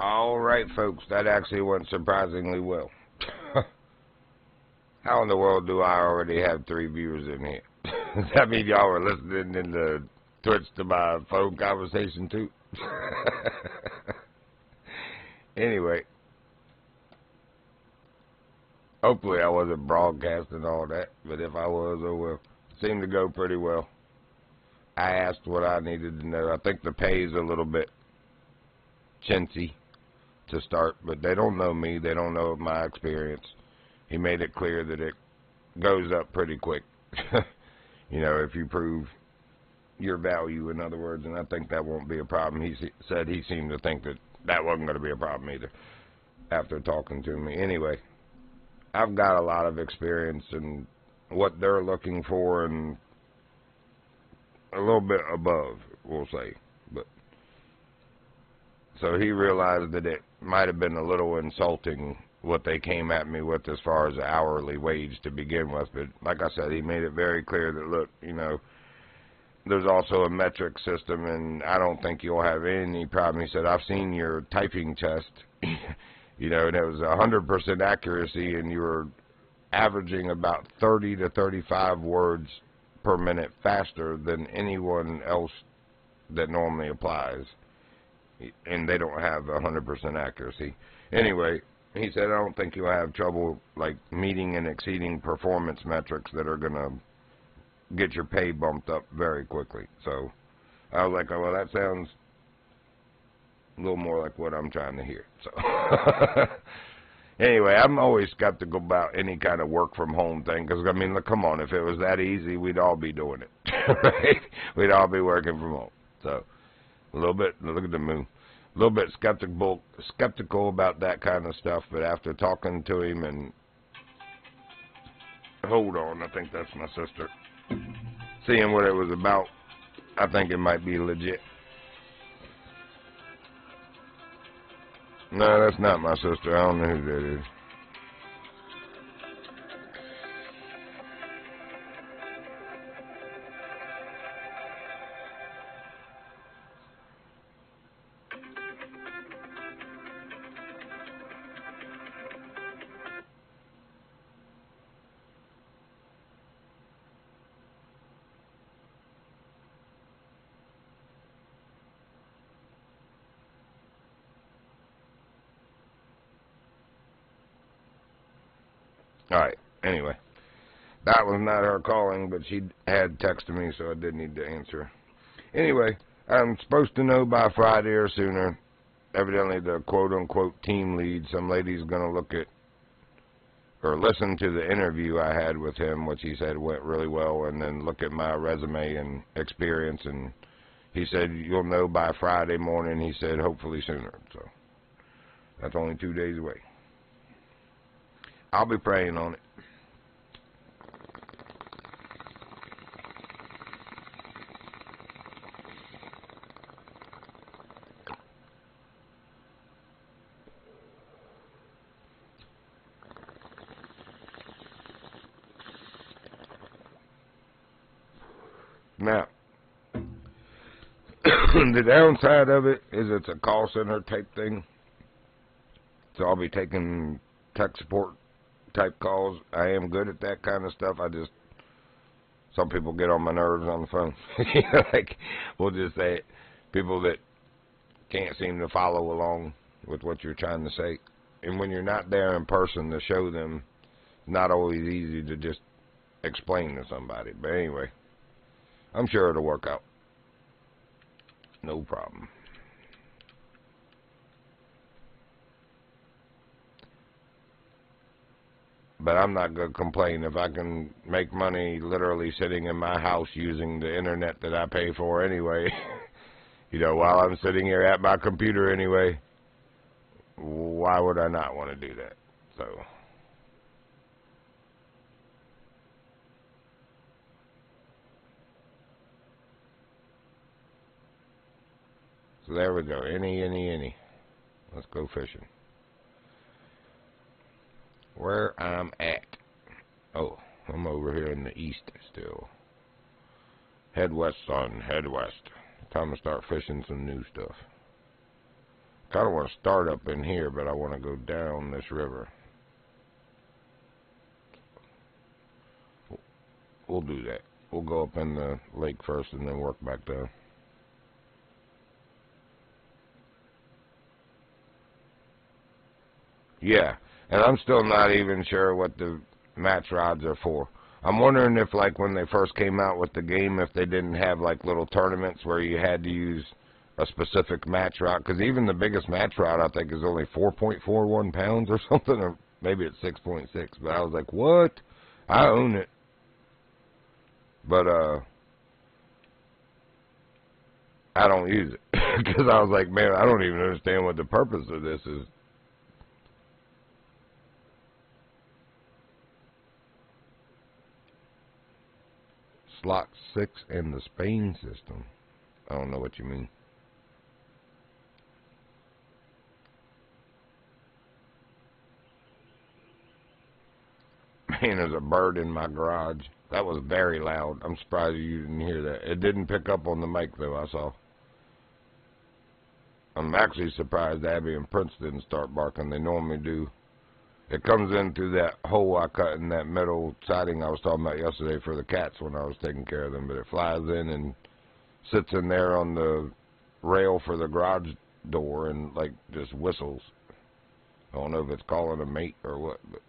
Alright, folks, that actually went surprisingly well. How in the world do I already have 3 viewers in here? Does that mean y'all were listening in the Twitch to my phone conversation too? Anyway, hopefully I wasn't broadcasting all that, but if I was, oh well. Seemed to go pretty well. I asked what I needed to know. I think the pay is a little bit chintzy to start, but they don't know me. They don't know my experience. He made it clear that it goes up pretty quick. You know, if you prove your value, in other words, and I think that won't be a problem. He said he seemed to think that that wasn't going to be a problem either after talking to me. Anyway, I've got a lot of experience in what they're looking for and a little bit above, we'll say. But so he realized that it might have been a little insulting what they came at me with as far as the hourly wage to begin with. But like I said, he made it very clear that, look, you know, there's also a metric system, and I don't think you'll have any problem. He said, I've seen your typing test, you know, and it was 100% accuracy, and you were averaging about 30 to 35 words per minute faster than anyone else that normally applies, and they don't have 100% accuracy. Anyway, he said, I don't think you'll have trouble, like, meeting and exceeding performance metrics that are going to get your pay bumped up very quickly. So I was like, oh, well, that sounds a little more like what I'm trying to hear. So anyway, I'm always skeptical about any kind of work from home thing, because, I mean, look, come on, if it was that easy, we'd all be doing it, right? We'd all be working from home. So a little bit, look at the moon, a little bit skeptical about that kind of stuff, but after talking to him and, hold on, I think that's my sister, seeing what it was about, I think it might be legit. No, that's not my sister. I don't know who that is. Alright, anyway, that was not her calling, but she had texted me, so I did need to answer. Anyway, I'm supposed to know by Friday or sooner. Evidently, the quote-unquote team lead, some lady's going to look at or listen to the interview I had with him, which he said went really well, and then look at my resume and experience, and he said, you'll know by Friday morning. He said, hopefully sooner. So that's only 2 days away. I'll be praying on it. Now, the downside of it is it's a call center type thing. So I'll be taking tech support type calls. I am good at that kind of stuff. Some people get on my nerves on the phone. Like, we'll just say it. People that can't seem to follow along with what you're trying to say. And when you're not there in person to show them, it's not always easy to just explain to somebody. But anyway, I'm sure it'll work out. No problem. But I'm not going to complain if I can make money literally sitting in my house using the internet that I pay for anyway. You know, while I'm sitting here at my computer anyway, why would I not want to do that? So there we go. Any. Let's go fishing. Where I'm at. Oh, I'm over here in the east still. Head west, son. Head west. Time to start fishing some new stuff. Kind of want to start up in here, but I want to go down this river. We'll do that. We'll go up in the lake first and then work back down. Yeah, and I'm still not even sure what the match rods are for. I'm wondering if, like, when they first came out with the game, if they didn't have, like, little tournaments where you had to use a specific match rod. Because even the biggest match rod, I think, is only 4.41 pounds or something, or maybe it's 6.6. But I was like, what? I own it. But, I don't use it. Because I was like, man, I don't even understand what the purpose of this is. Slot 6 in the Spain system. I don't know what you mean. Man, there's a bird in my garage. That was very loud. I'm surprised you didn't hear that. It didn't pick up on the mic, though, I saw. I'm actually surprised Abby and Prince didn't start barking. They normally do. It comes in through that hole I cut in that metal siding I was talking about yesterday for the cats when I was taking care of them. But it flies in and sits in there on the rail for the garage door and, like, just whistles. I don't know if it's calling a mate or what, but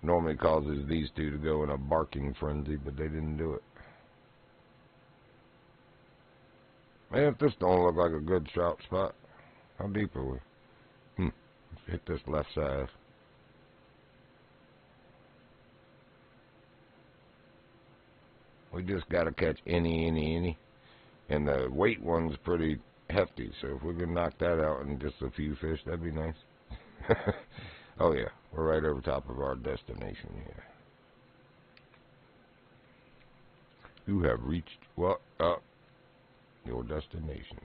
normally causes these two to go in a barking frenzy, but they didn't do it. Man, if this don't look like a good sharp spot, how deep are we? Let's hit this left side. We just got to catch any. And the weight one's pretty hefty, so if we can knock that out in just a few fish, that'd be nice. Oh, yeah, we're right over top of our destination here. You have reached your destination.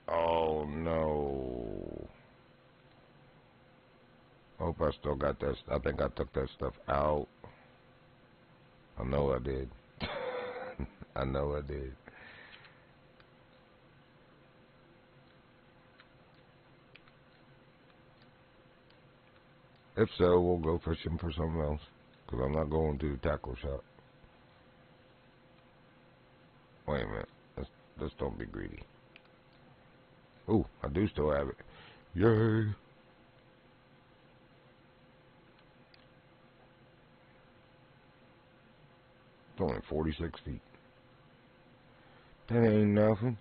Oh, no. I hope I still got that. I think I took that stuff out. I know I did. I know I did. If so, we'll go fishing for something else. Because I'm not going to the tackle shop. Wait a minute. Let's don't be greedy. Ooh, I do still have it. Yay! It's only 46 feet. That ain't nothing.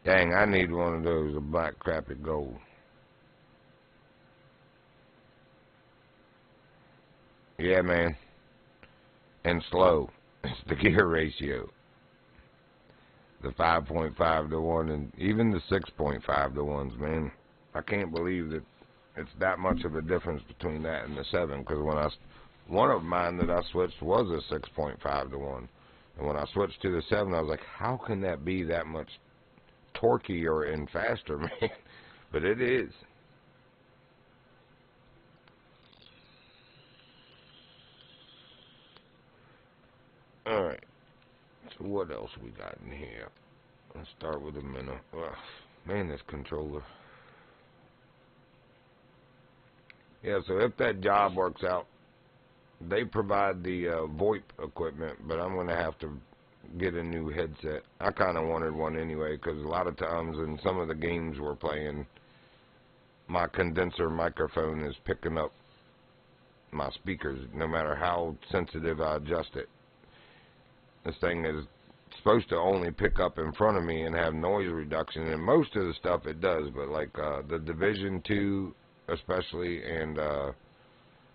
Dang, I need one of those, a black crappie gold. Yeah, man. And slow. It's the gear ratio. The 5.5 to 1 and even the 6.5 to 1s, man. I can't believe that it's that much of a difference between that and the 7, because one of mine that I switched was a 6.5 to 1. And when I switched to the 7, I was like, how can that be that much torqueier and faster, man? But it is. Alright. So what else we got in here? Let's start with a minute. Ugh, man, this controller. Yeah, so if that job works out, they provide the VoIP equipment, but I'm going to have to get a new headset. I kind of wanted one anyway, because a lot of times in some of the games we're playing, my condenser microphone is picking up my speakers, no matter how sensitive I adjust it. This thing is supposed to only pick up in front of me and have noise reduction, and most of the stuff it does, but like the Division 2 especially, and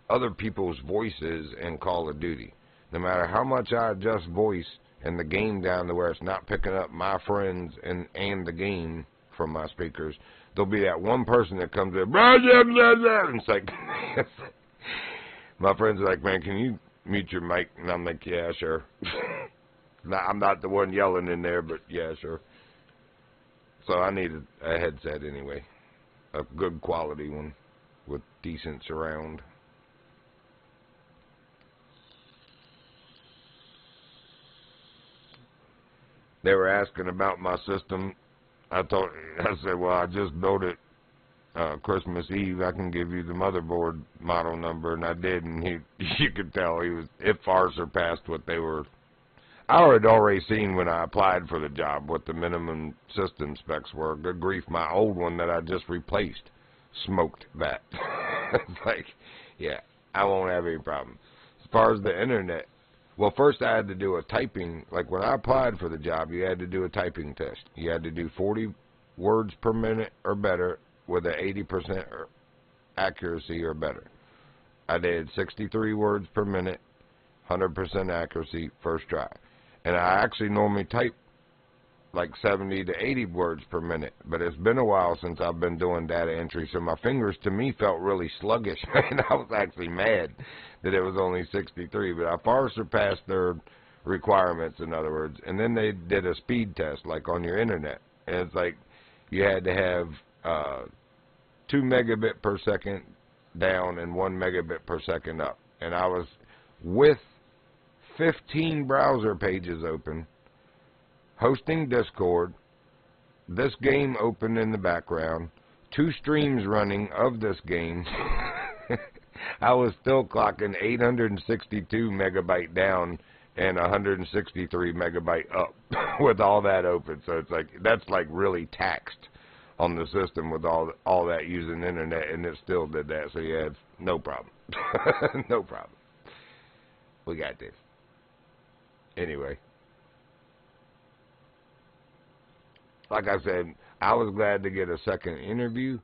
other people's voices in Call of Duty. No matter how much I adjust voice and the game down to where it's not picking up my friends and the game from my speakers, there'll be that one person that comes in, blah, blah, blah, blah, and it's like, my friends are like, man, can you mute your mic? And I'm like, yeah, sure. I'm not the one yelling in there, but yeah, sure. So I needed a headset anyway, a good quality one with decent surround. They were asking about my system. I said, well, I just built it Christmas Eve. I can give you the motherboard model number, and I did, and you could tell it far surpassed what they were. I had already seen when I applied for the job what the minimum system specs were. Good grief, my old one that I just replaced smoked that. It's like, yeah, I won't have any problem. As far as the internet, well, first I had to do a typing. Like when I applied for the job, you had to do a typing test. You had to do 40 words per minute or better with an 80% accuracy or better. I did 63 words per minute, 100% accuracy, first try. And I actually normally type like 70 to 80 words per minute, but it's been a while since I've been doing data entry, so my fingers to me felt really sluggish, and I was actually mad that it was only 63, but I far surpassed their requirements, in other words. And then they did a speed test, like on your internet, and it's like you had to have 2 megabit per second down and 1 megabit per second up, and I was with 15 browser pages open, hosting Discord, this game open in the background, 2 streams running of this game. I was still clocking 862 megabyte down and 163 megabyte up with all that open. So it's like, that's like really taxed on the system with all that using internet, and it still did that. So yeah, it's no problem. No problem. We got this. Anyway, like I said, I was glad to get a second interview,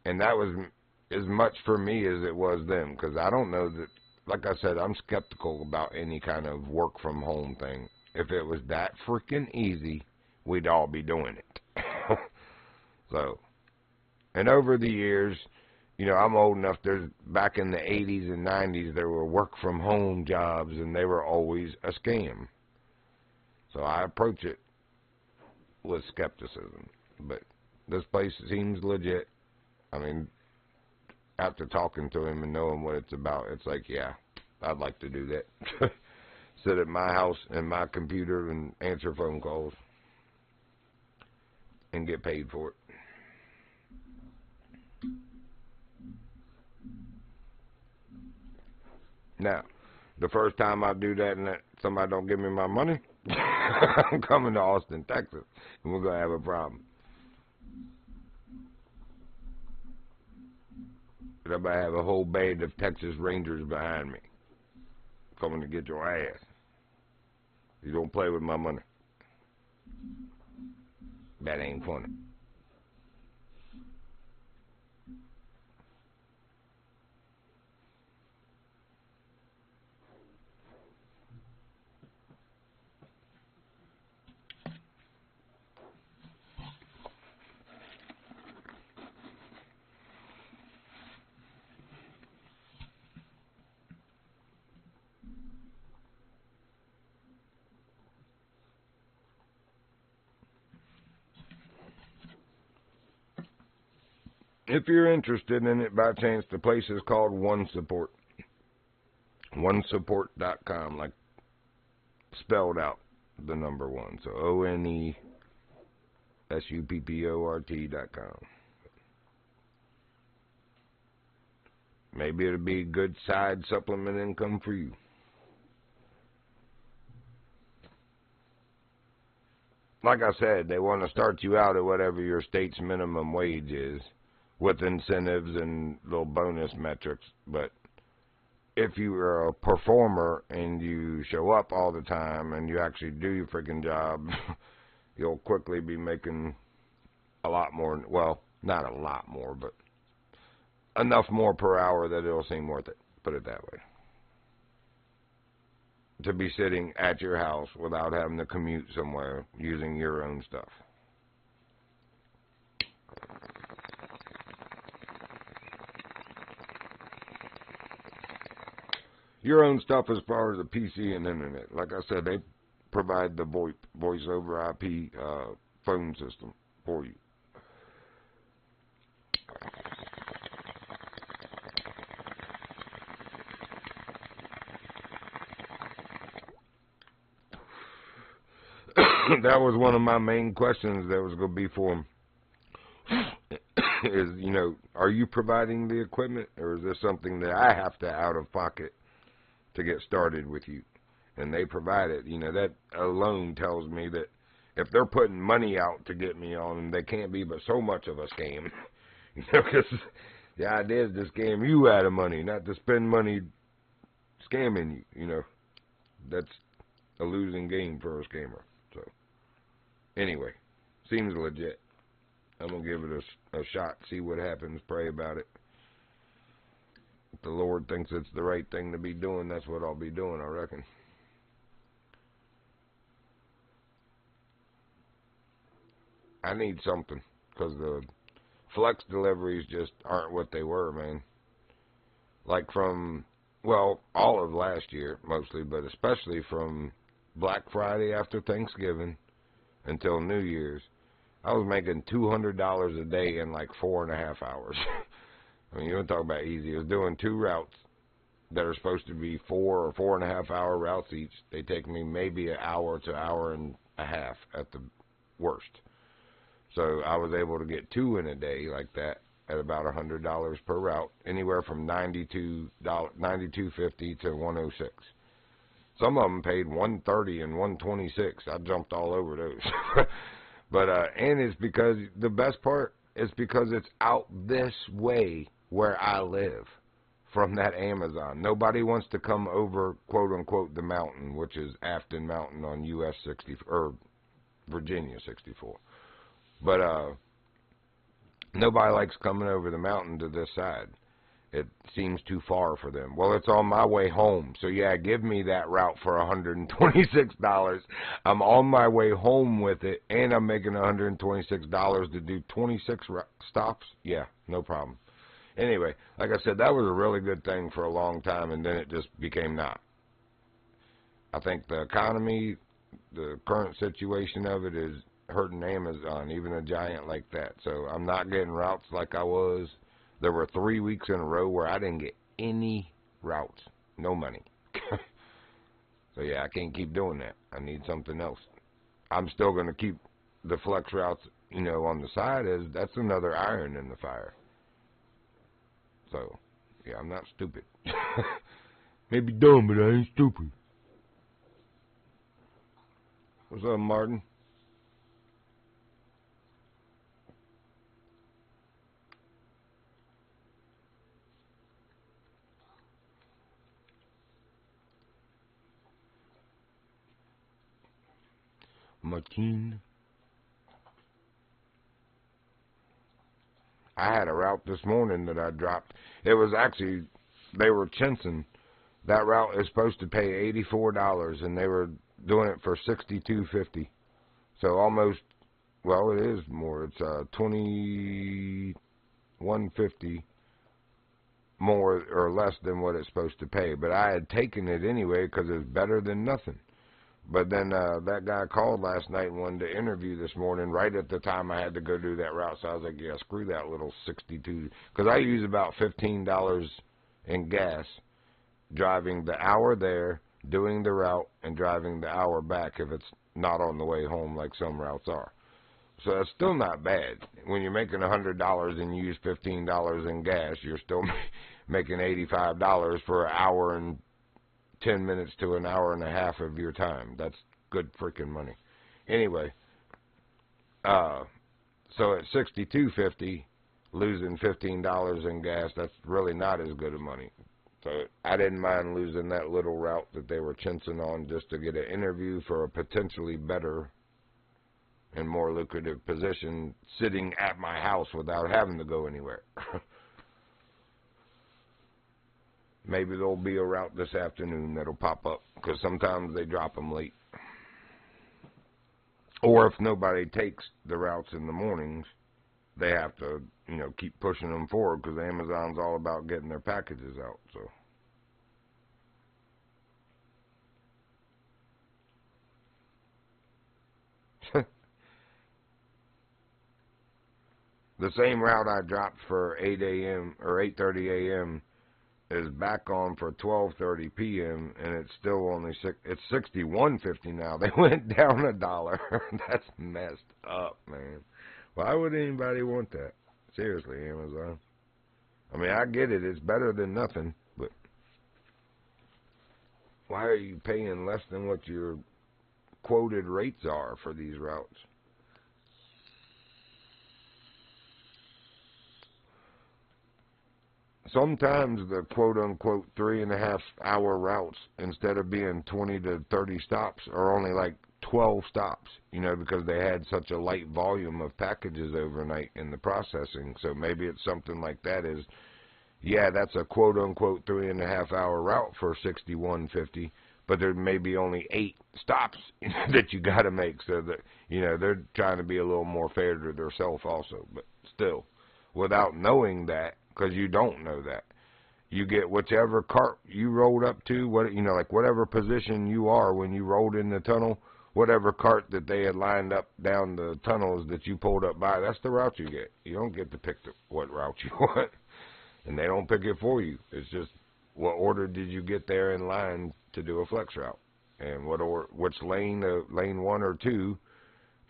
and that was as much for me as it was them, because I don't know that, like I said, I'm skeptical about any kind of work from home thing. If it was that freaking easy, we'd all be doing it. So, and over the years, you know, I'm old enough, back in the 80s and 90s, there were work from home jobs, and they were always a scam. So I approach it with skepticism. But this place seems legit. I mean, after talking to him and knowing what it's about, it's like, yeah, I'd like to do that. Sit at my house and my computer and answer phone calls and get paid for it. Now, the first time I do that and somebody don't give me my money, I'm coming to Austin, Texas, and we're going to have a problem. I'm going to have a whole band of Texas Rangers behind me coming to get your ass. You don't play with my money. That ain't funny. If you're interested in it by chance, the place is called One Support. OneSupport.com, like spelled out the number one. So OneSupport.com. Maybe it'll be a good side supplement income for you. Like I said, they want to start you out at whatever your state's minimum wage is, with incentives and little bonus metrics. But if you are a performer and you show up all the time and you actually do your freaking job, you'll quickly be making a lot more. Well, not a lot more, but enough more per hour that it'll seem worth it. Put it that way. To be sitting at your house without having to commute somewhere using your own stuff. Your own stuff as far as the PC and internet. Like I said, they provide the voice over IP phone system for you. That was one of my main questions that was going to be for them. Is, you know, are you providing the equipment, or is this something that I have to out of pocket to get started with you? And they provide it. You know, that alone tells me that if they're putting money out to get me on, they can't be but so much of a scam. You know, because the idea is to scam you out of money, not to spend money scamming you. You know, that's a losing game for a scammer. So, anyway, seems legit. I'm going to give it a shot, see what happens, pray about it. If the Lord thinks it's the right thing to be doing, that's what I'll be doing, I reckon. I need something, because the flex deliveries just aren't what they were, man. Like from, well, all of last year, mostly, but especially from Black Friday after Thanksgiving until New Year's, I was making $200 a day in like 4.5 hours. I mean, you don't talk about easy. I was doing 2 routes that are supposed to be 4 or 4.5 hour routes each. They take me maybe an hour to hour and a half at the worst. So I was able to get 2 in a day like that at about $100 per route, anywhere from $92.50 to $106. Some of them paid $130 and $126. I jumped all over those. But and it's because the best part is because it's out this way where I live from that Amazon. Nobody wants to come over, quote unquote, the mountain, which is Afton Mountain on US 60 or Virginia 64. But nobody likes coming over the mountain to this side. It seems too far for them. Well, it's on my way home. So, yeah, give me that route for $126. I'm on my way home with it, and I'm making $126 to do 26 stops. Yeah, no problem. Anyway, like I said, that was a really good thing for a long time, and then it just became not. I think the economy, the current situation of it is hurting Amazon, even a giant like that. So I'm not getting routes like I was. There were 3 weeks in a row where I didn't get any routes. No money. So, yeah, I can't keep doing that. I need something else. I'm still going to keep the flex routes, you know, on the side. As that's another iron in the fire. So, yeah, I'm not stupid. Maybe dumb, but I ain't stupid. What's up, Martin? Martin. I had a route this morning that I dropped. It was actually, they were chincing. That route is supposed to pay $84, and they were doing it for $62.50. So almost, well, it is more. It's $21.50 more or less than what it's supposed to pay. But I had taken it anyway because it's better than nothing. But then that guy called last night and wanted to interview this morning right at the time I had to go do that route. So I was like, yeah, screw that little 62. Because I use about $15 in gas driving the hour there, doing the route, and driving the hour back if it's not on the way home like some routes are. So that's still not bad. When you're making $100 and you use $15 in gas, you're still making $85 for an hour and 10 minutes to an hour and a half of your time. That's good freaking money. Anyway, so at $62.50, losing $15 in gas, that's really not as good of money. So I didn't mind losing that little route that they were chincing on just to get an interview for a potentially better and more lucrative position sitting at my house without having to go anywhere. Maybe there'll be a route this afternoon that'll pop up, because sometimes they drop them late. Or if nobody takes the routes in the mornings, they have to, keep pushing them forward, because Amazon's all about getting their packages out. So the same route I dropped for 8 a.m. or 8:30 a.m. is back on for 12:30 p.m. and it's still only it's $61.50 now. They went down $1. That's messed up, man. Why would anybody want that? Seriously, Amazon. I mean, I get it. It's better than nothing, but why are you paying less than what your quoted rates are for these routes? Sometimes the quote-unquote 3.5-hour routes, instead of being 20 to 30 stops, are only like 12 stops, because they had such a light volume of packages overnight in the processing. So maybe it's something like that is, yeah, that's a quote-unquote 3.5-hour route for $61.50, but there may be only 8 stops that you got to make, so that, they're trying to be a little more fair to themselves also. But still, without knowing that, because you don't know that, you get whichever cart you rolled up to, like whatever position you are when you rolled in the tunnel, whatever cart that they had lined up down the tunnels that you pulled up by, that's the route you get. You don't get to pick what route you want, and they don't pick it for you. It's just what order did you get there in line to do a flex route, and which lane, lane 1 or 2,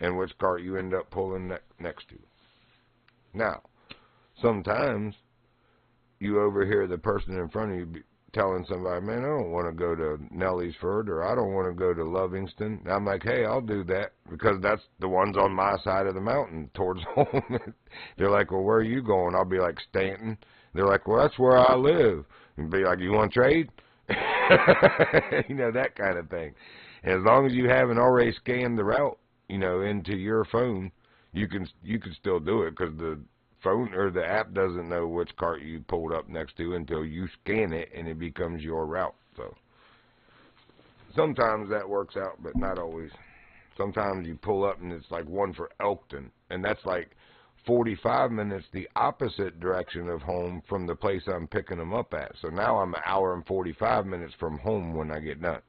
and which cart you end up pulling next to. Now, sometimes you overhear the person in front of you telling somebody, man, I don't want to go to Nelliesford, or I don't want to go to Lovingston. And I'm like, hey, I'll do that, because that's the ones on my side of the mountain towards home. They're like, well, where are you going? I'll be like, Stanton. They're like, well, that's where I live. And be like, you want to trade? That kind of thing. And as long as you haven't already scanned the route, into your phone, you can still do it, because the phone or the app doesn't know which cart you pulled up next to until you scan it and it becomes your route. So sometimes that works out, but not always. Sometimes you pull up and it's like one for Elkton, and that's like 45 minutes the opposite direction of home from the place I'm picking them up at. So now I'm an hour and 45 minutes from home when I get done.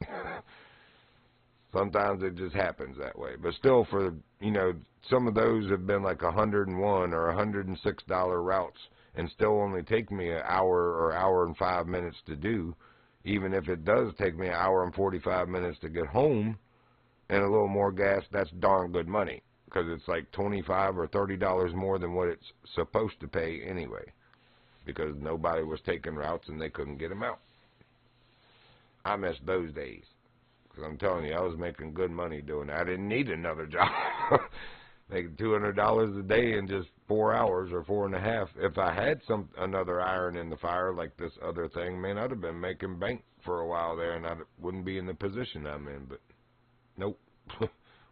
Sometimes it just happens that way. But still, for, some of those have been like $101 or $106 routes and still only take me an hour or hour and 5 minutes to do. Even if it does take me an hour and 45 minutes to get home and a little more gas, that's darn good money, because it's like $25 or $30 more than what it's supposed to pay anyway, because nobody was taking routes and they couldn't get them out. I miss those days. Because I'm telling you, I was making good money doing that. I didn't need another job. Making $200 a day in just 4 hours or 4.5. If I had another iron in the fire like this other thing, man, I'd have been making bank for a while there, and I wouldn't be in the position I'm in. But nope,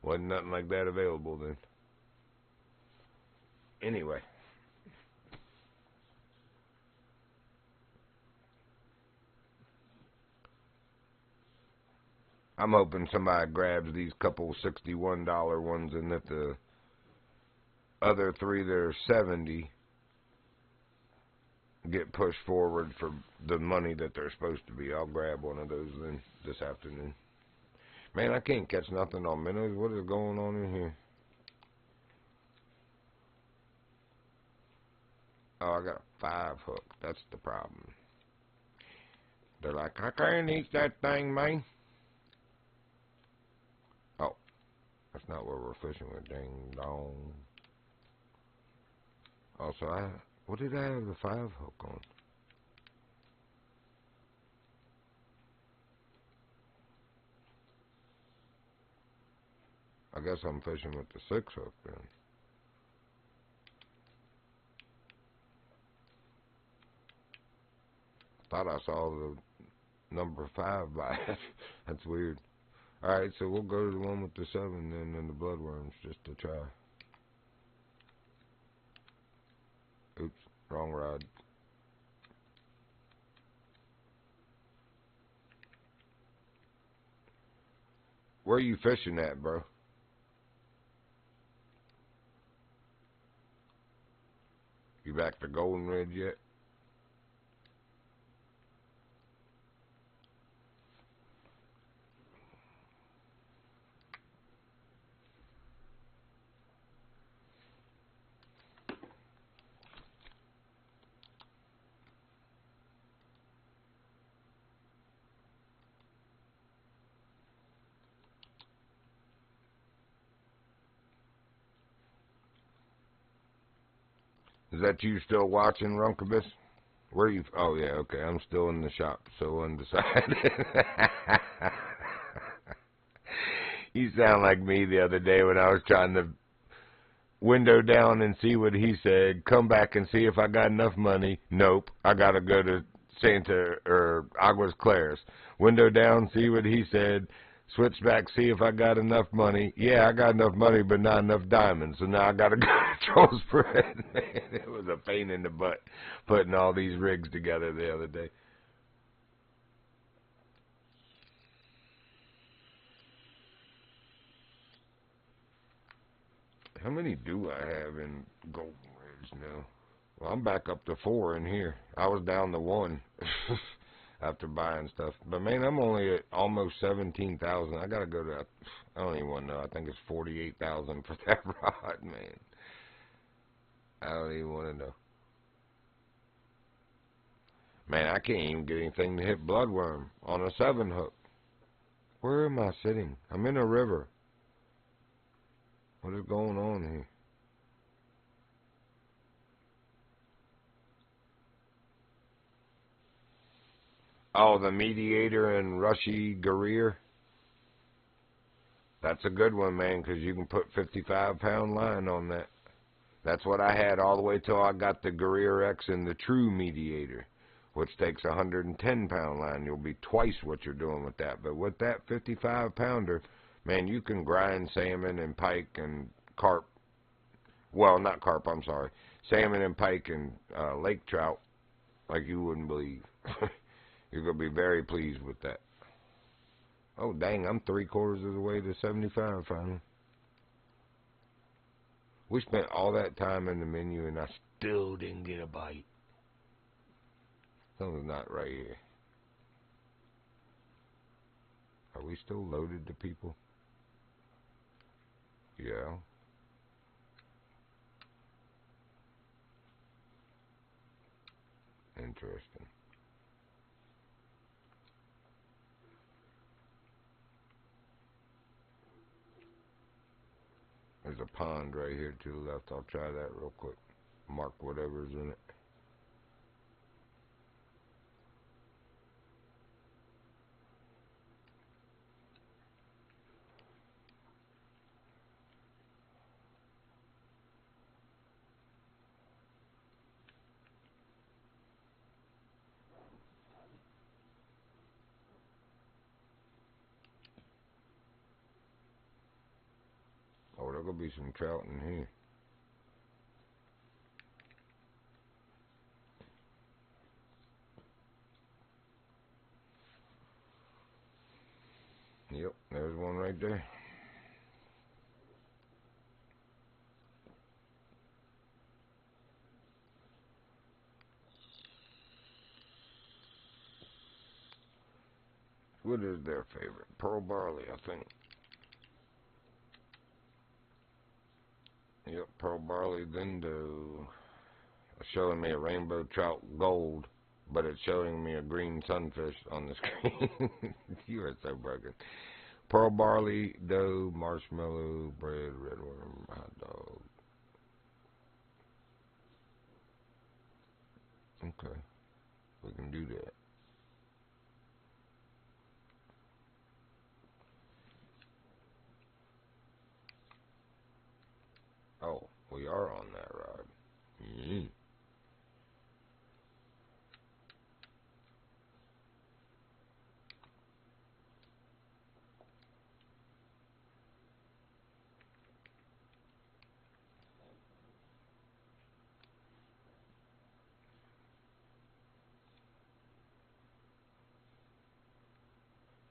wasn't nothing like that available then. Anyway. I'm hoping somebody grabs these couple $61 ones, and that the other 3 that are 70 get pushed forward for the money that they're supposed to be. I'll grab one of those then this afternoon. Man, I can't catch nothing on minnows. What is going on in here? Oh, I got a 5 hook. That's the problem. They're like, I can't eat that thing, man. Oh, that's not what we're fishing with. Ding dong. Also, what did I have the 5 hook on? I guess I'm fishing with the 6 hook then. Thought I saw the number 5 by it. That's weird. Alright, so we'll go to the one with the 7 then and the bloodworms just to try. Oops, wrong rod. Where are you fishing at, bro? You back to Golden Ridge yet? Is that you still watching, Runkabis? Where you? Oh, yeah, okay. I'm still in the shop, so undecided. You sound like me the other day when I was trying to window down and see what he said. Come back and see if I got enough money. Nope. I got to go to Santa or Aguas Claras. Window down, see what he said. Switch back, see if I got enough money. Yeah, I got enough money, but not enough diamonds. So now I got to go to Troll Spread. Man, it was a pain in the butt putting all these rigs together the other day. How many do I have in Golden Ridge now? Well, I'm back up to 4 in here. I was down to 1 after buying stuff. But, man, I'm only at almost 17,000. I got to go to, I don't even want to know. I think it's 48,000 for that rod, man. I don't even want to know. Man, I can't even get anything to hit bloodworm on a 7 hook. Where am I sitting? I'm in a river. What is going on here? Oh, the Mediator and Rushy Guerrier. That's a good one, man, because you can put 55-pound line on that. That's what I had all the way till I got the Guerrier X and the True Mediator, which takes a 110-pound line. You'll be twice what you're doing with that. But with that 55-pounder, man, you can grind salmon and pike and carp. Well, not carp, I'm sorry. Salmon and pike and lake trout like you wouldn't believe. You're going to be very pleased with that. Oh, dang, I'm 3/4 of the way to 75 finally. We spent all that time in the menu and I still didn't get a bite. Something's not right here. Are we still loaded to people? Yeah. Interesting. There's a pond right here to the left. I'll try that real quick. Mark whatever's in it. Oh, there's going to be some trout in here. Yep, there's one right there. What is their favorite? Pearl barley, I think. Yep, pearl barley, Lindo. Showing me a rainbow trout gold, but it's showing me a green sunfish on the screen. You are so broken. Pearl barley, dough, marshmallow, bread, red worm, hot dog. Okay, we can do that. Oh, we are on that rod. Mm.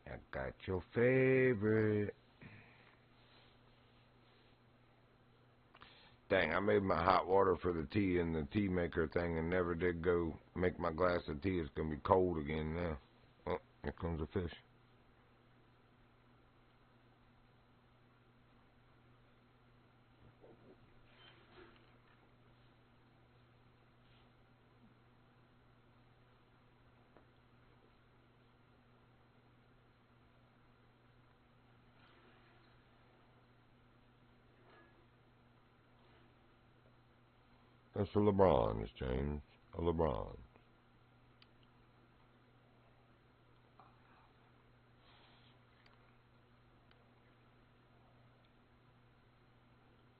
I got your favorite. Dang, I made my hot water for the tea in the tea maker thing and never did go make my glass of tea. It's going to be cold again now. Oh, here comes a fish. That's a LeBron, James. A LeBron.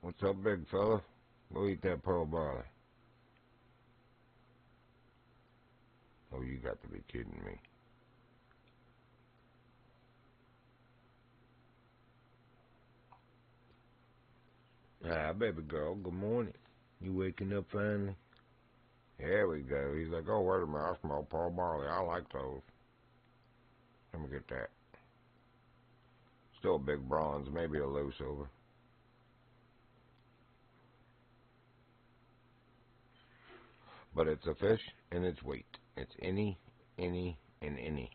What's up, big fella? Go eat that pearl barley. Oh, you got to be kidding me. Hi, baby girl. Good morning. You waking up finally? There we go. He's like, oh, wait a minute. I smell pearl barley. I like those. Let me get that. Still a big bronze, maybe a low silver. But it's a fish, and it's weight. It's any, and any.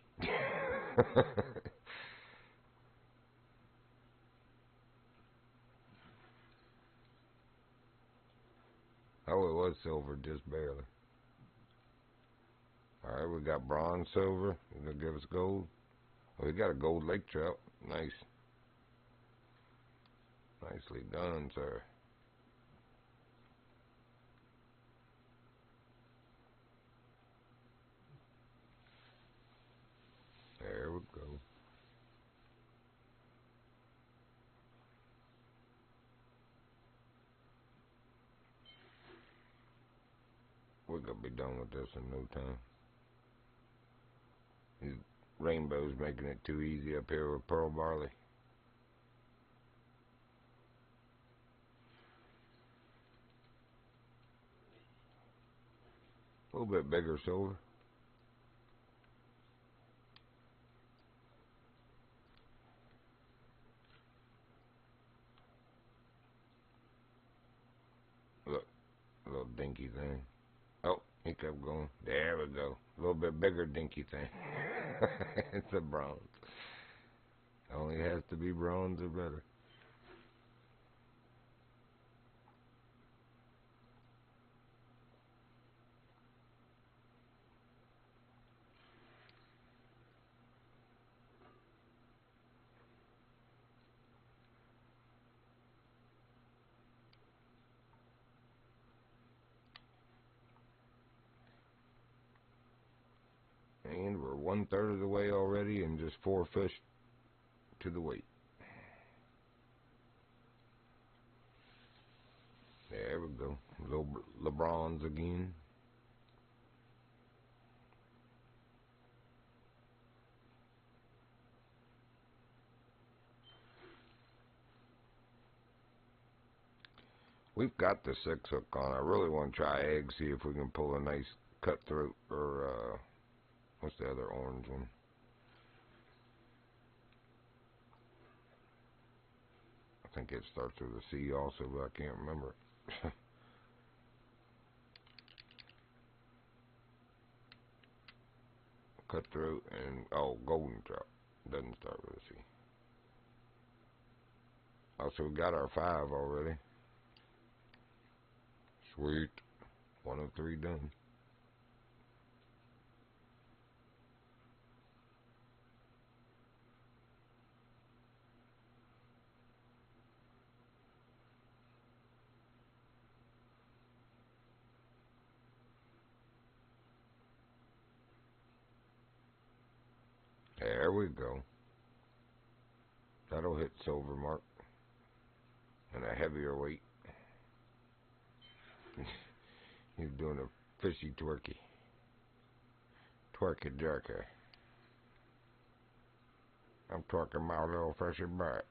Oh, it was silver, just barely. Alright, we got bronze, silver. You're going to give us gold? Oh, we got a gold lake trout. Nice. Nicely done, sir. There we go. We're going to be done with this in no time. These rainbows making it too easy up here with pearl barley. A little bit bigger silver. Look, a little dinky thing. Oh, he kept going. There we go. A little bit bigger dinky thing. It's a bronze. Only has to be bronze or better. And we're 1/3 of the way already and just 4 fish to the weight. There we go. Little LeBrons again. We've got the 6 hook on. I really want to try egg, see if we can pull a nice cutthroat or, what's the other orange one? I think it starts with a C also, but I can't remember it. Cutthroat and, oh, golden trout. Oh, so we got our 5 already. Sweet. 1 of 3 done. There we go. That'll hit silver mark. And a heavier weight. He's doing a fishy twerky. Twerky jerky. I'm twerking my little fishy butt.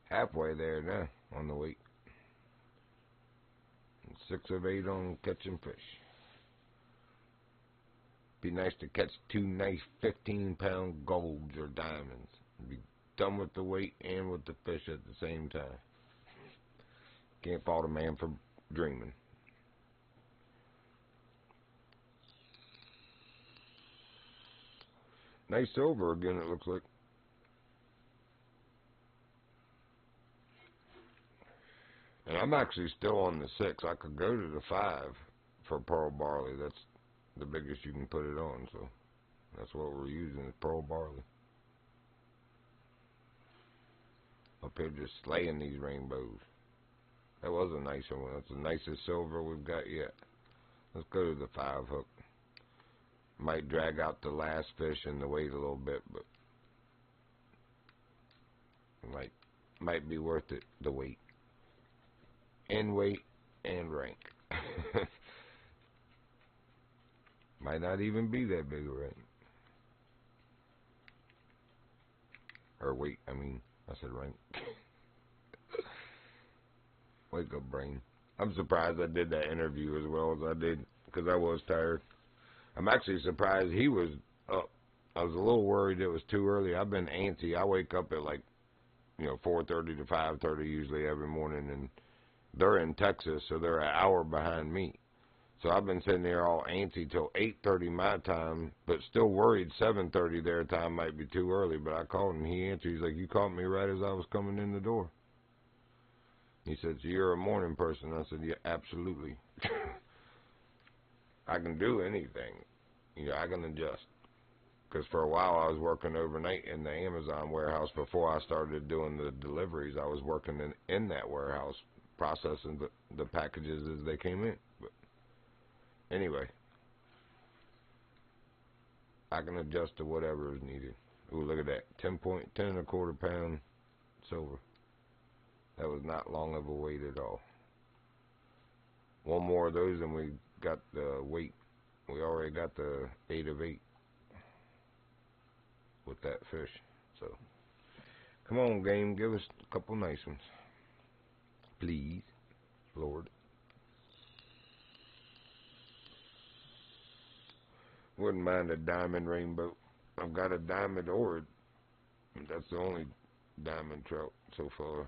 Halfway there now on the weight. 6 of 8 on catching fish. Be nice to catch 2 nice 15-pound golds or diamonds. Be done with the weight and with the fish at the same time. Can't fault a man for dreaming. Nice silver again, it looks like. And I'm actually still on the 6. I could go to the 5 for pearl barley. That's the biggest you can put it on, so that's what we're using, is pearl barley. Up here just slaying these rainbows. That was a nice one. That's the nicest silver we've got yet. Let's go to the 5 hook. Might drag out the last fish in the weight a little bit, but might be worth it, the weight. And weight and rank. Might not even be that big a rank. Or weight, I said rank. Wake up, brain. I'm surprised I did that interview as well as I did, because I was tired. I'm actually surprised he was up. I was a little worried it was too early. I've been antsy. I wake up at 4:30 to 5:30 usually every morning, and they're in Texas, so they're an hour behind me. So I've been sitting there all antsy till 8:30 my time, but still worried 7:30 their time might be too early. But I called him. He answered. He's like, "You caught me right as I was coming in the door." He said, "So you're a morning person?" I said, "Yeah, absolutely." I can do anything. I can adjust. Because for a while I was working overnight in the Amazon warehouse. Before I started doing the deliveries, I was working in that warehouse, processing the packages as they came in. But anyway, I can adjust to whatever is needed. Ooh, look at that. 10 and a quarter pound silver. That was not long of a wait at all. One more of those and we got the weight. We already got the 8 of 8 with that fish. So, come on, game. Give us a couple nice ones. Please, Lord. Wouldn't mind a diamond rainbow. I've got a diamond ord. That's the only diamond trout so far.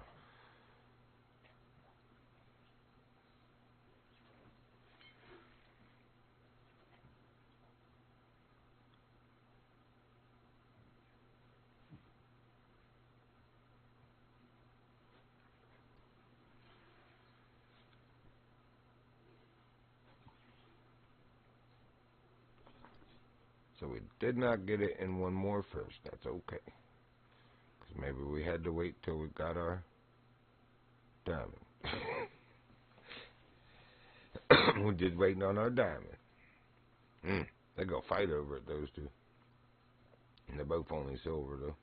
So we did not get it in one more fish. That's okay. Because maybe we had to wait till we got our diamond. We're just waiting on our diamond. They go fight over it, those two. And they're both only silver, though.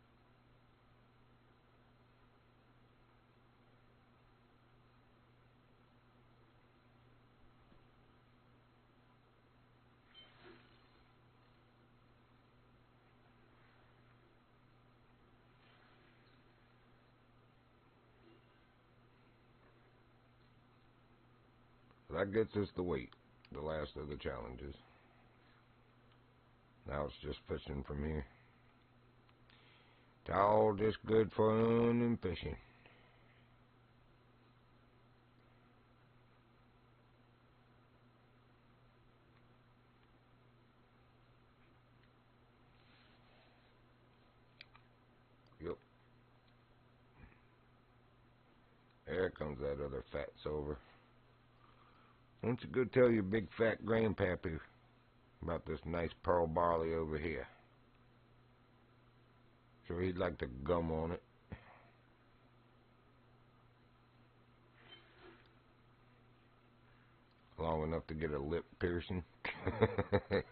That gets us the weight, the last of the challenges. Now it's just fishing from here. It's all just good fun and fishing. There comes that other fat silver. Why don't you go tell your big fat grandpappy about this nice pearl barley over here? Sure he'd like to gum on it. Long enough to get a lip piercing. Let's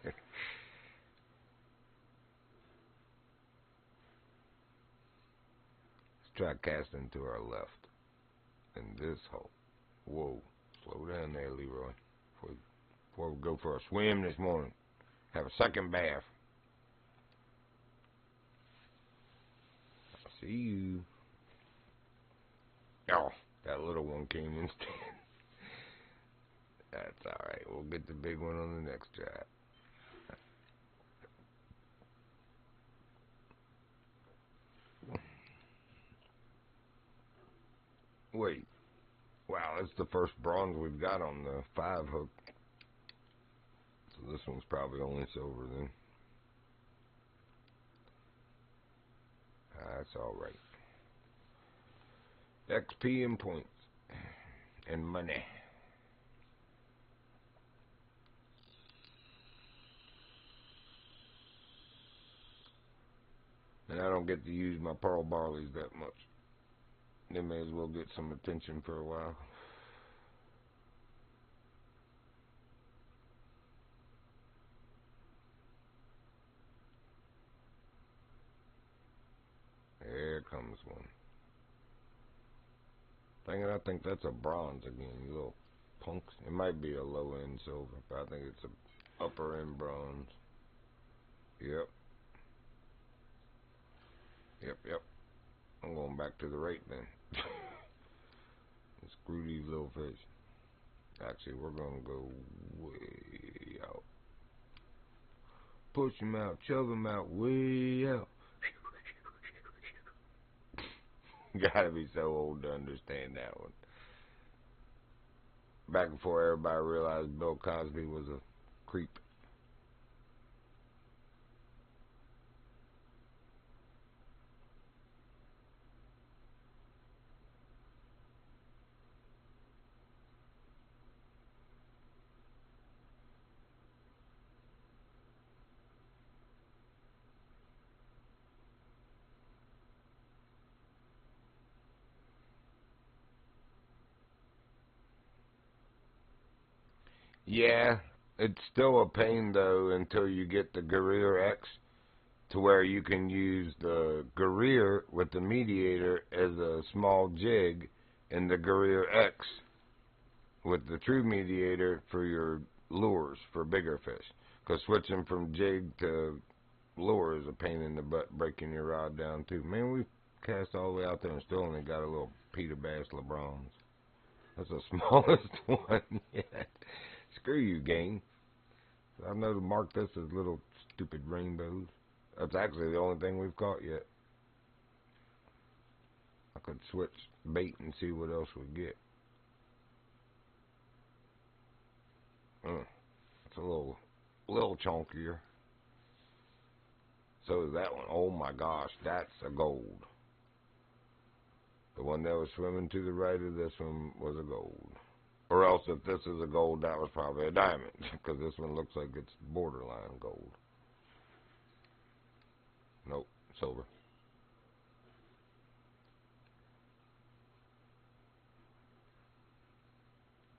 try casting to our left in this hole. Whoa, slow down there, Leroy. Before we go for a swim this morning. Have a second bath. I'll see you. Oh, that little one came instead. That's alright. We'll get the big one on the next drive. Wait. Wow, that's the first bronze we've got on the 5 hook. So this one's probably only silver then. That's alright. XP and points. And money. And I don't get to use my pearl barleys that much. They may as well get some attention for a while. There comes one. Dang it, I think that's a bronze again, you little punks. It might be a low end silver, but I think it's a upper end bronze. Yep. Yep. I'm going back to the right then. Screw these little fish. Actually, we're going to go way out. Push them out, shove them out, way out. Gotta be so old to understand that one. Back before everybody realized Bill Cosby was a creep. Yeah, it's still a pain though until you get the Guerrier X to where you can use the Guerrier with the mediator as a small jig and the Guerrier X with the true mediator for your lures for bigger fish. Because switching from jig to lure is a pain in the butt, breaking your rod down too. Man, we cast all the way out there and still only got a little Peter Bass LeBrons. That's the smallest one yet. Screw you, gang. I know to mark this as little stupid rainbows. That's actually the only thing we've caught yet. I could switch bait and see what else we get. It's a little chunkier. So is that one. Oh my gosh, that's a gold. The one that was swimming to the right of this one was a gold. Or else if this is a gold, that was probably a diamond. Because this one looks like it's borderline gold. Nope, silver.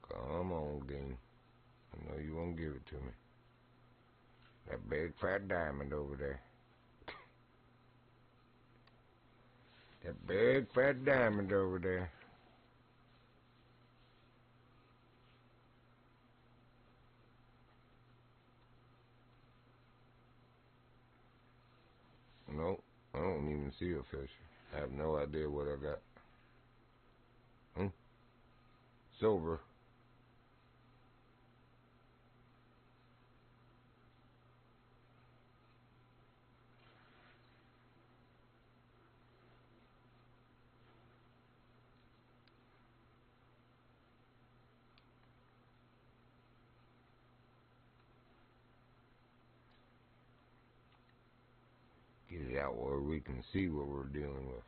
Come on, game. I know you won't give it to me. That big fat diamond over there. That big fat diamond over there. Nope, I don't even see a fish. I have no idea what I got. Silver. Get it out where we can see what we're dealing with.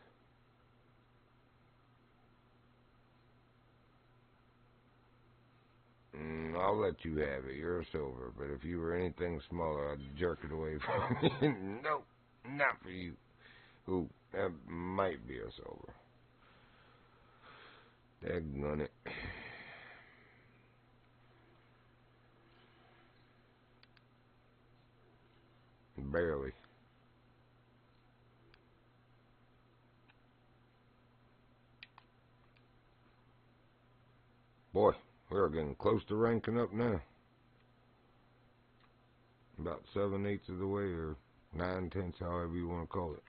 I'll let you have it. You're a silver. But if you were anything smaller, I'd jerk it away from you. Nope, not for you. Ooh, that might be a silver. Daggone it. Barely. Boy, we're getting close to ranking up now. About 7/8 of the way, or 9/10, however you want to call it.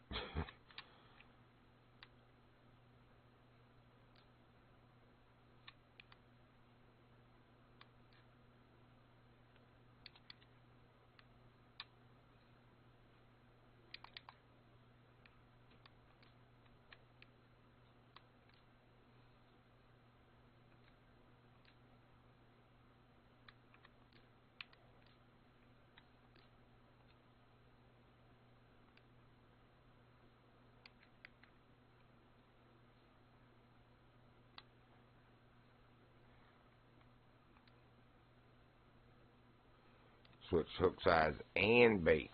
Switch hook size and bait.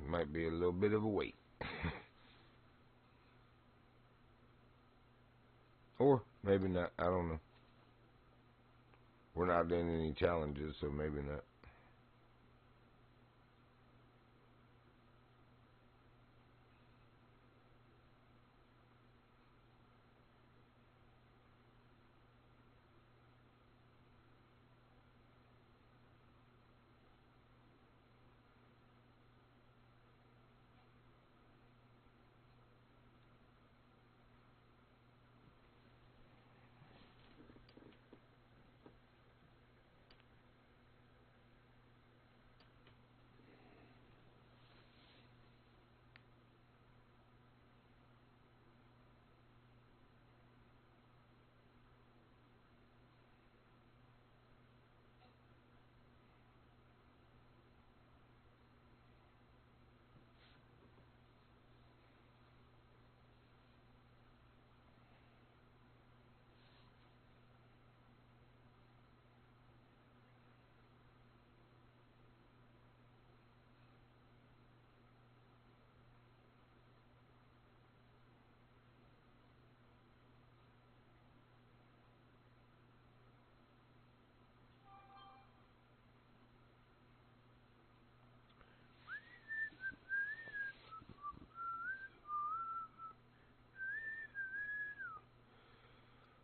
Might be a little bit of a wait. Or maybe not. I don't know. We're not in any challenges, so maybe not.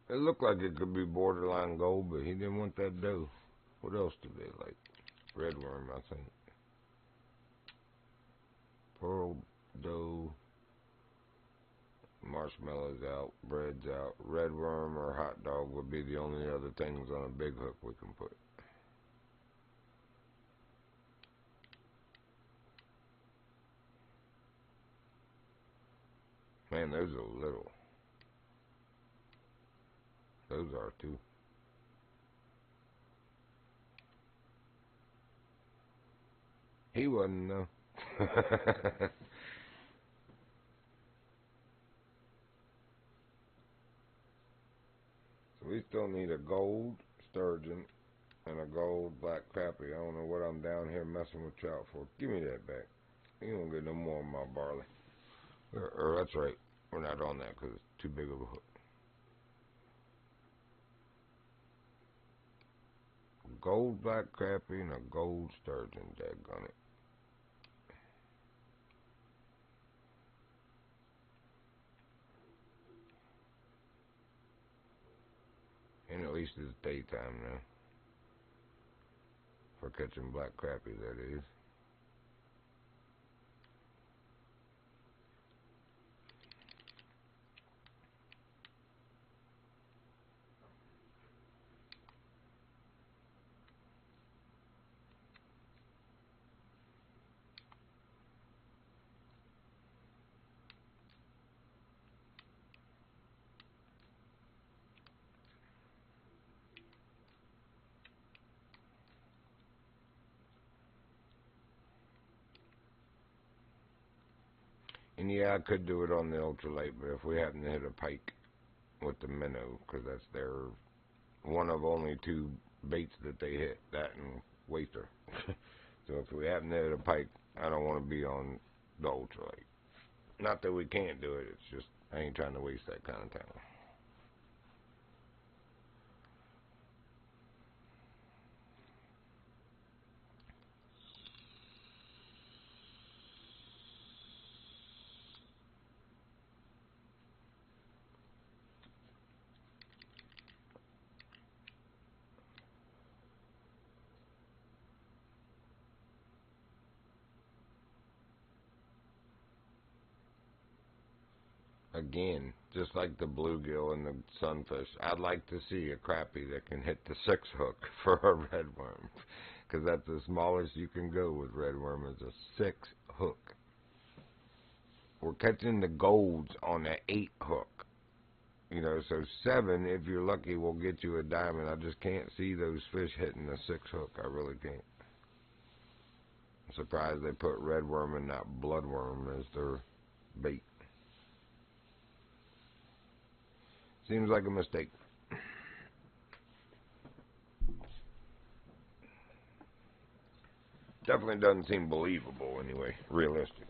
It looked like it could be borderline gold, but he didn't want that dough. What else do they like? Red worm, I think. Pearl dough. Marshmallows out. Bread's out. Red worm or hot dog would be the only other things on a big hook we can put. Man, those are little. Those are too. He wasn't, though. So we still need a gold sturgeon and a gold black crappie. I don't know what I'm down here messing with trout for. Give me that back. You don't get no more of my barley. Or that's right. We're not on that because it's too big of a hook. Gold black crappie and a gold sturgeon. Daggone it. And at least it's daytime now. For catching black crappie, that is. And yeah, I could do it on the ultralight, but if we happen to hit a pike with the minnow, because that's their one of only two baits that they hit, that and waster. So if we happen to hit a pike, I don't want to be on the ultralight. Not that we can't do it, it's just I ain't trying to waste that kind of time. Again, just like the bluegill and the sunfish, I'd like to see a crappie that can hit the 6 hook for a redworm, because that's the smallest you can go with redworm is a 6 hook. We're catching the golds on the 8 hook. You know, so 7, if you're lucky, will get you a diamond. I just can't see those fish hitting the 6 hook. I really can't. I'm surprised they put redworm and not bloodworm as their bait. Seems like a mistake. Definitely doesn't seem believable anyway, realistic.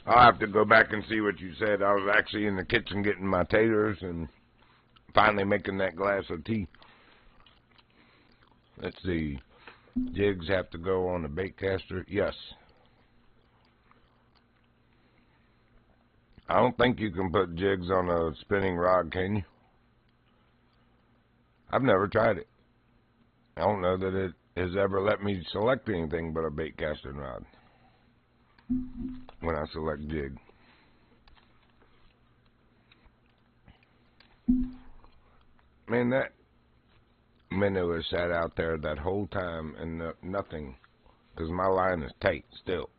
I'll have to go back and see what you said. I was actually in the kitchen getting my taters and finally making that glass of tea. Let's see. Jigs have to go on the bait caster? Yes. I don't think you can put jigs on a spinning rod, can you? I've never tried it. I don't know that it has ever let me select anything but a bait casting rod when I select jig. Man, that minnow has sat out there that whole time and nothing, because my line is tight still.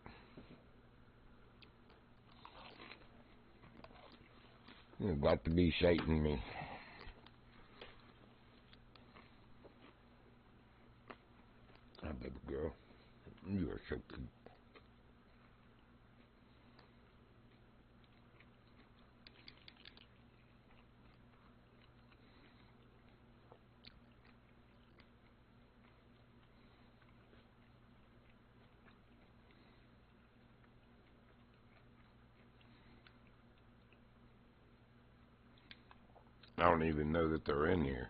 You've got to be shading me. Hi, baby girl. You are so cute. I don't even know that they're in here.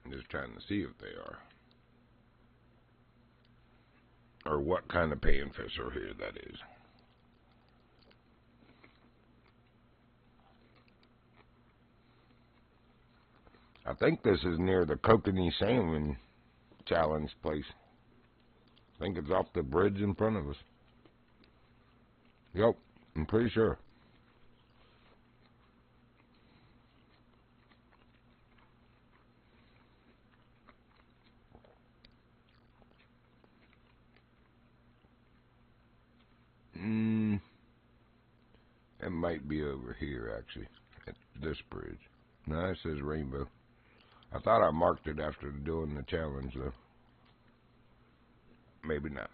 I'm just trying to see if they are. Or what kind of panfish are here, that is. I think this is near the Kokanee Salmon Challenge place. I think it's off the bridge in front of us. Yep, I'm pretty sure. It might be over here, actually, at this bridge. No, it says Rainbow. I thought I marked it after doing the challenge, though. Maybe not.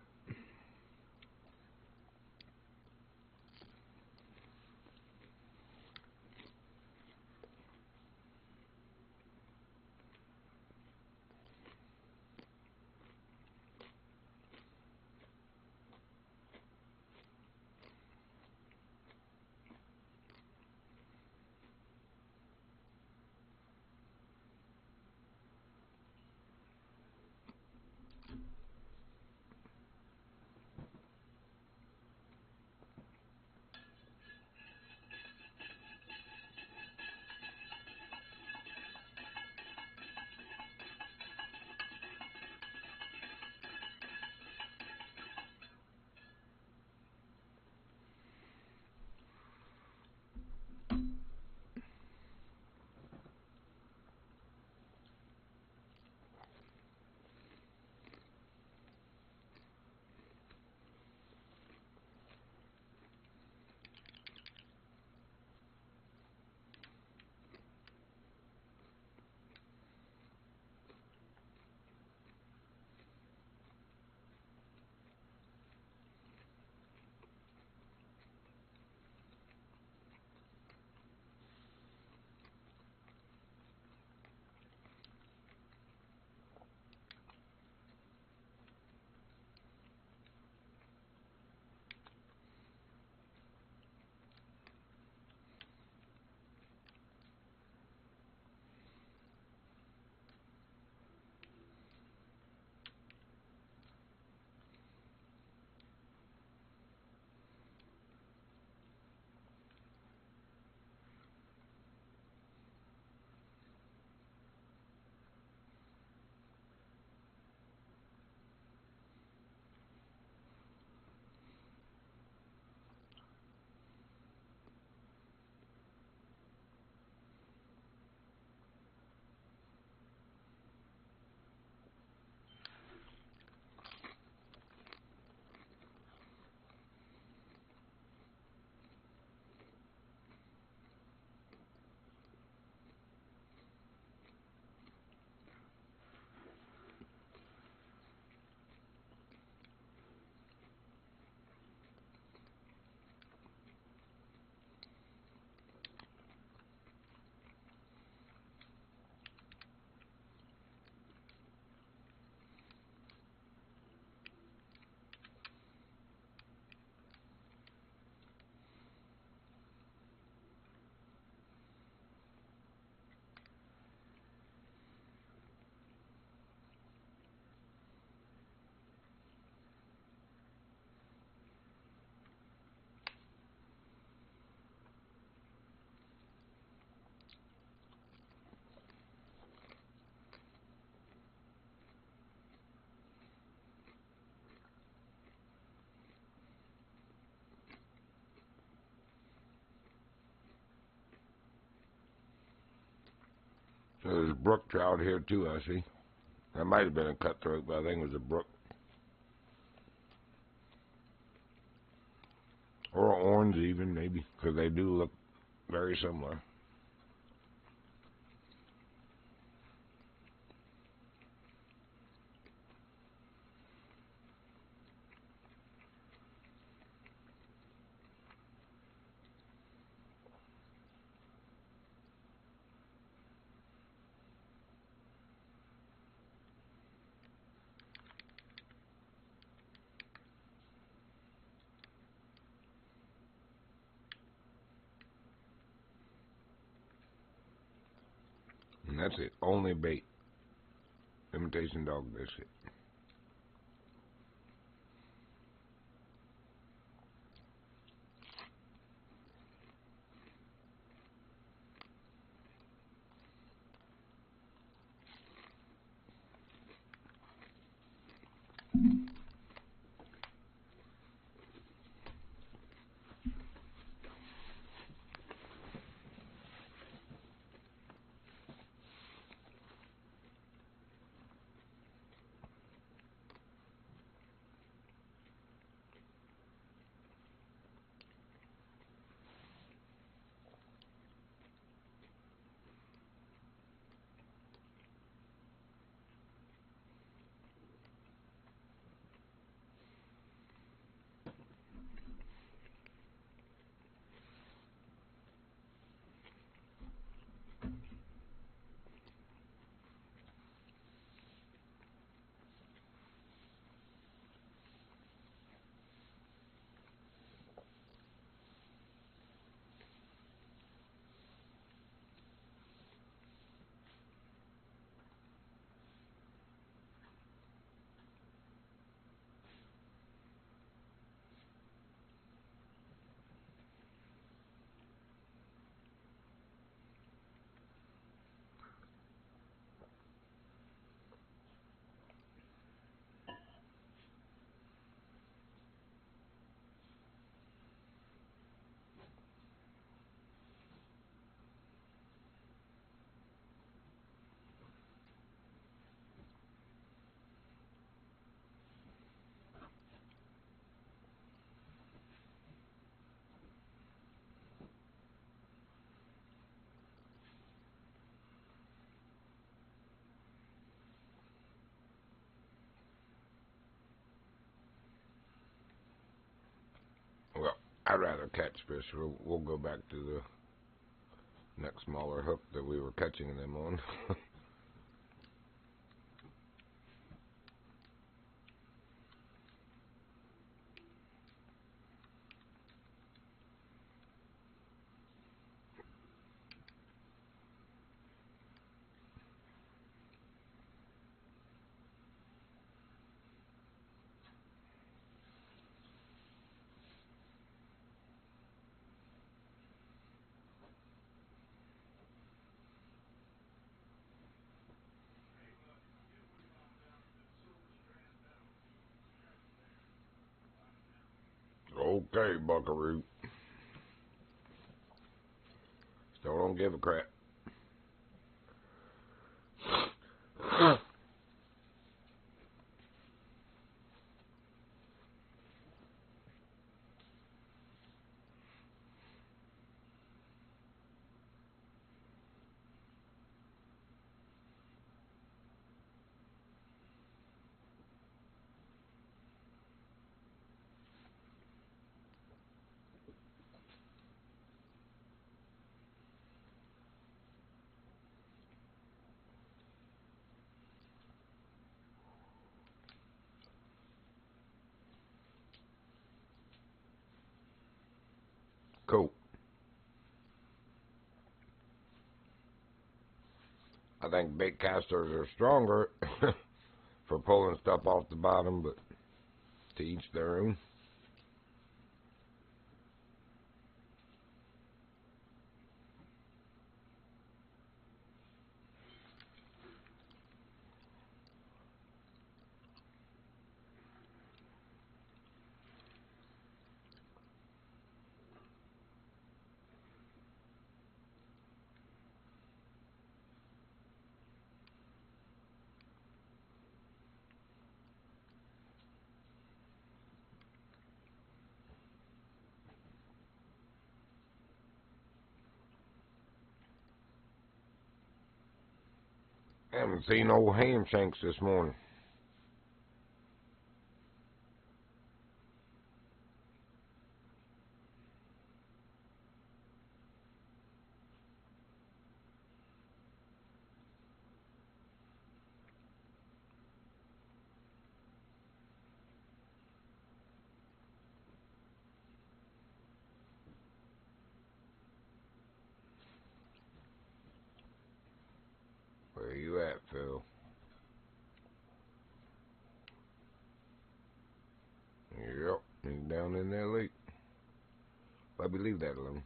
There's brook trout here too, I see. That might have been a cutthroat, but I think it was a brook. Or an orange even, maybe, because they do look very similar. That's it. Only bait. Imitation dog biscuit. Well, I'd rather catch fish. We'll go back to the next smaller hook that we were catching them on. Okay, buckaroo. Still don't give a crap. Cool. I think bait casters are stronger for pulling stuff off the bottom, but to each their own. I haven't seen old ham shanks this morning. Toby, leave that alone.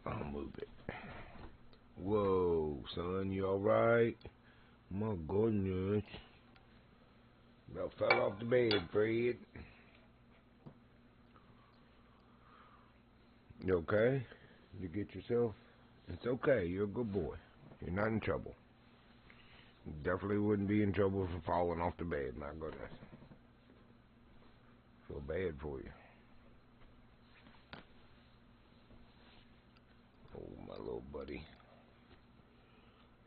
I'll move it. Whoa, son, you alright? My goodness. About fell off the bed, Fred. You okay? You get yourself? It's okay, you're a good boy. You're not in trouble. You definitely wouldn't be in trouble for falling off the bed, my goodness. Feel bad for you. Oh, my little buddy.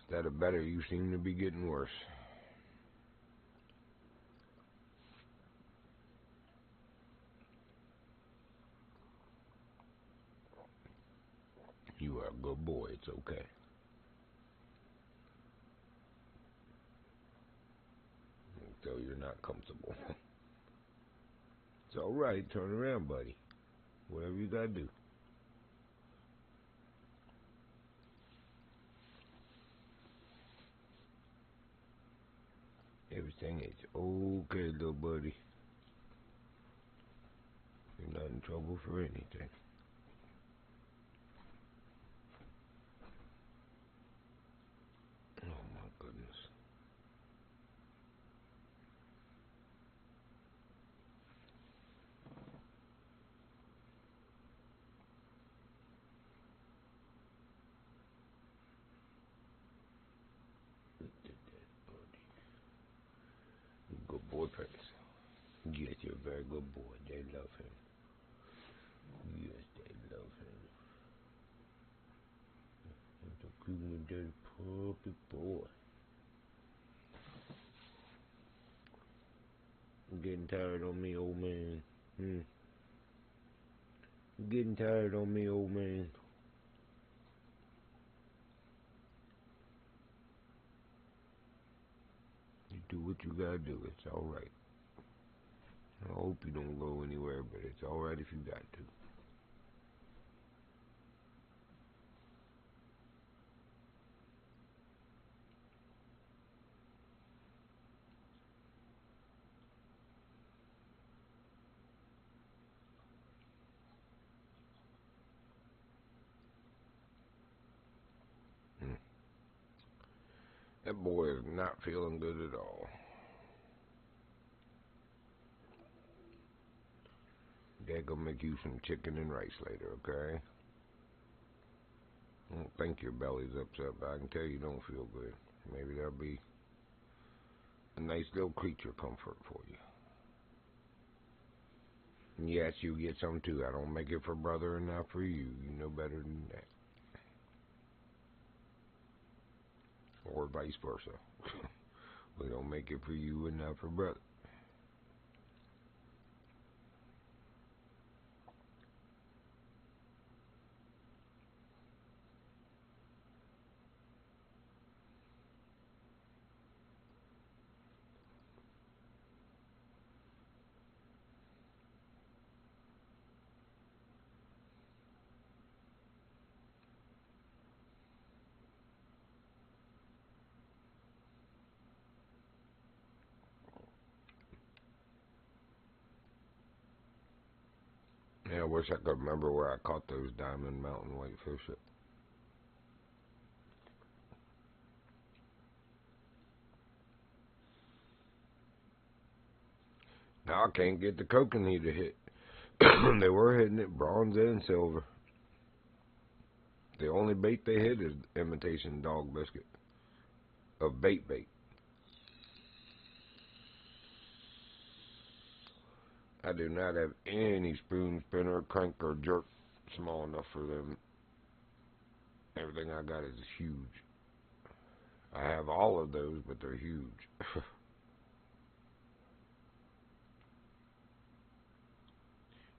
Instead of better, you seem to be getting worse. You are a good boy, it's okay. Until you're not comfortable. It's alright, turn around, buddy. Whatever you gotta do. Everything is okay, little buddy. You're not in trouble for anything. Oh my goodness. Look at that buddy. Good boy, Prince. Yes, you're a very good boy. They love him. Yes, they love him. He's a cute little dirty puppy boy. You getting tired on me, old man? You getting tired on me, old man? You do what you gotta do. It's alright. I hope you don't go anywhere, but it's alright if you got to. That boy is not feeling good at all. Dad gonna make you some chicken and rice later, okay? I don't think your belly's upset, but I can tell you don't feel good. Maybe that'll be a nice little creature comfort for you. And yes, you get some too. I don't make it for brother and not for you. You know better than that. Or vice versa. We don't make it for you and not for brother. Yeah, I wish I could remember where I caught those Diamond Mountain whitefish at. Now I can't get the kokanee to hit. They were hitting it bronze and silver. The only bait they hit is imitation dog biscuit. Of bait. I do not have any spoon, spinner, crank, or jerk small enough for them. Everything I got is huge. I have all of those, but they're huge.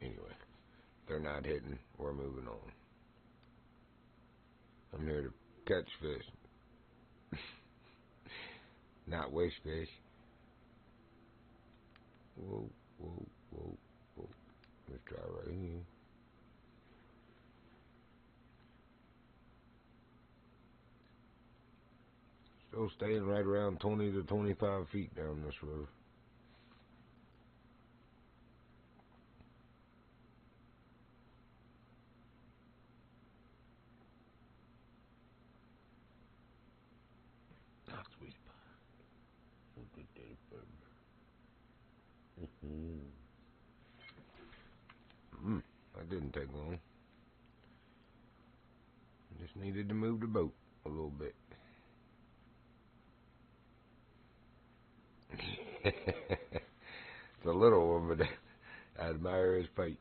Anyway, they're not hitting. We're moving on. I'm here to catch fish, not waste fish. Whoa, whoa, whoa, whoa. Let's try right here. Still staying right around 20 to 25 feet down this road. Ah, sweet pie. Look at that baby. That didn't take long. Just needed to move the boat a little bit. It's a little one, but I admire his fight.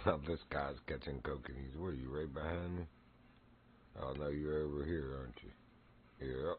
Now this guy's catching kokanee. Where are you, right behind me? Oh, no, you're over here, aren't you? Yep.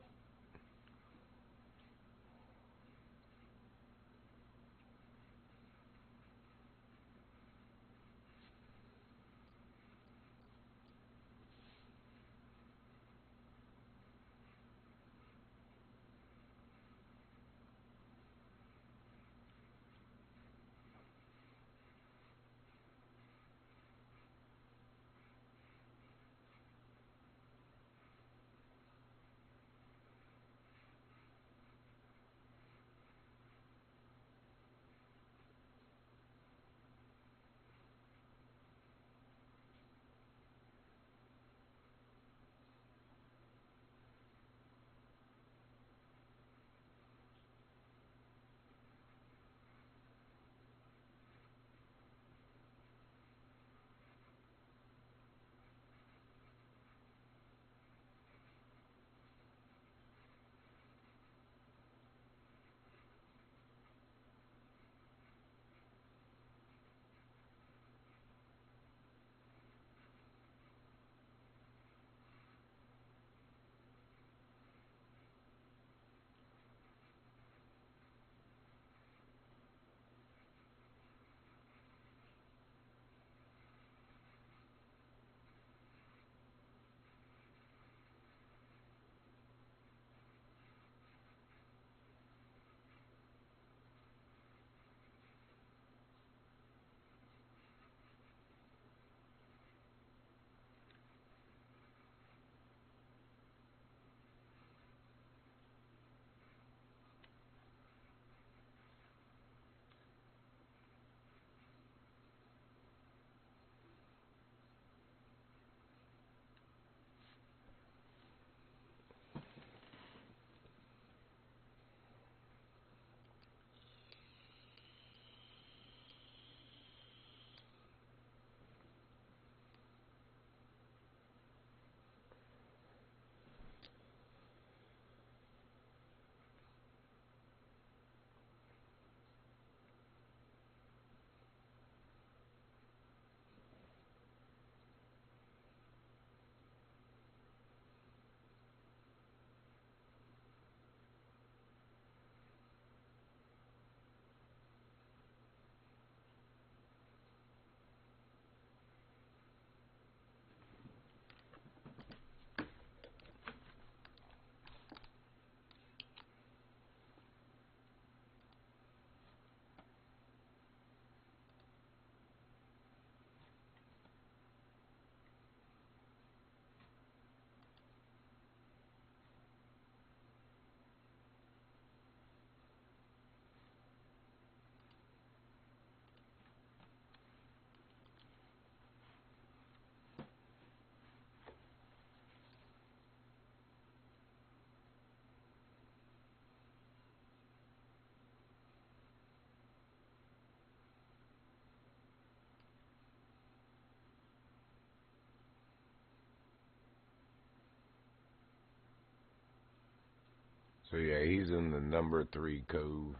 So yeah, he's in the number 3 cove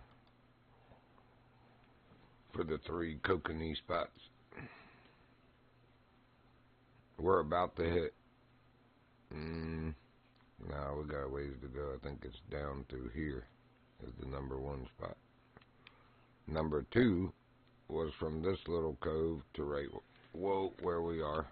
for the 3 kokanee spots. We're about to hit. No, we got a ways to go. I think it's down through here is the number 1 spot. Number 2 was from this little cove to right where we are.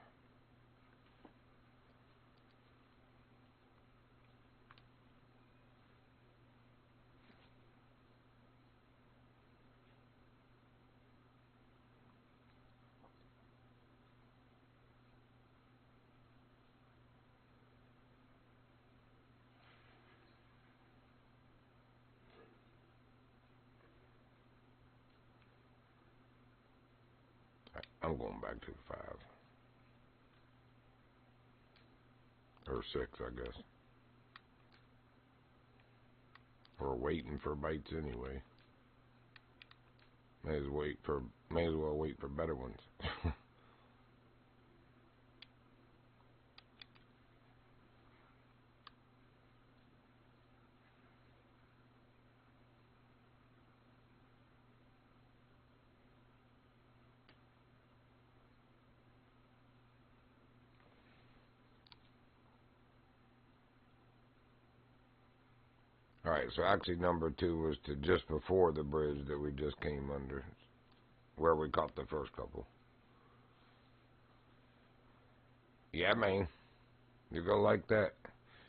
I'm going back to 5. Or 6, I guess. We're waiting for bites anyway. May as well wait for better ones. Alright, so actually number 2 was to just before the bridge that we just came under, where we caught the first couple. Yeah, man. You're going to like that.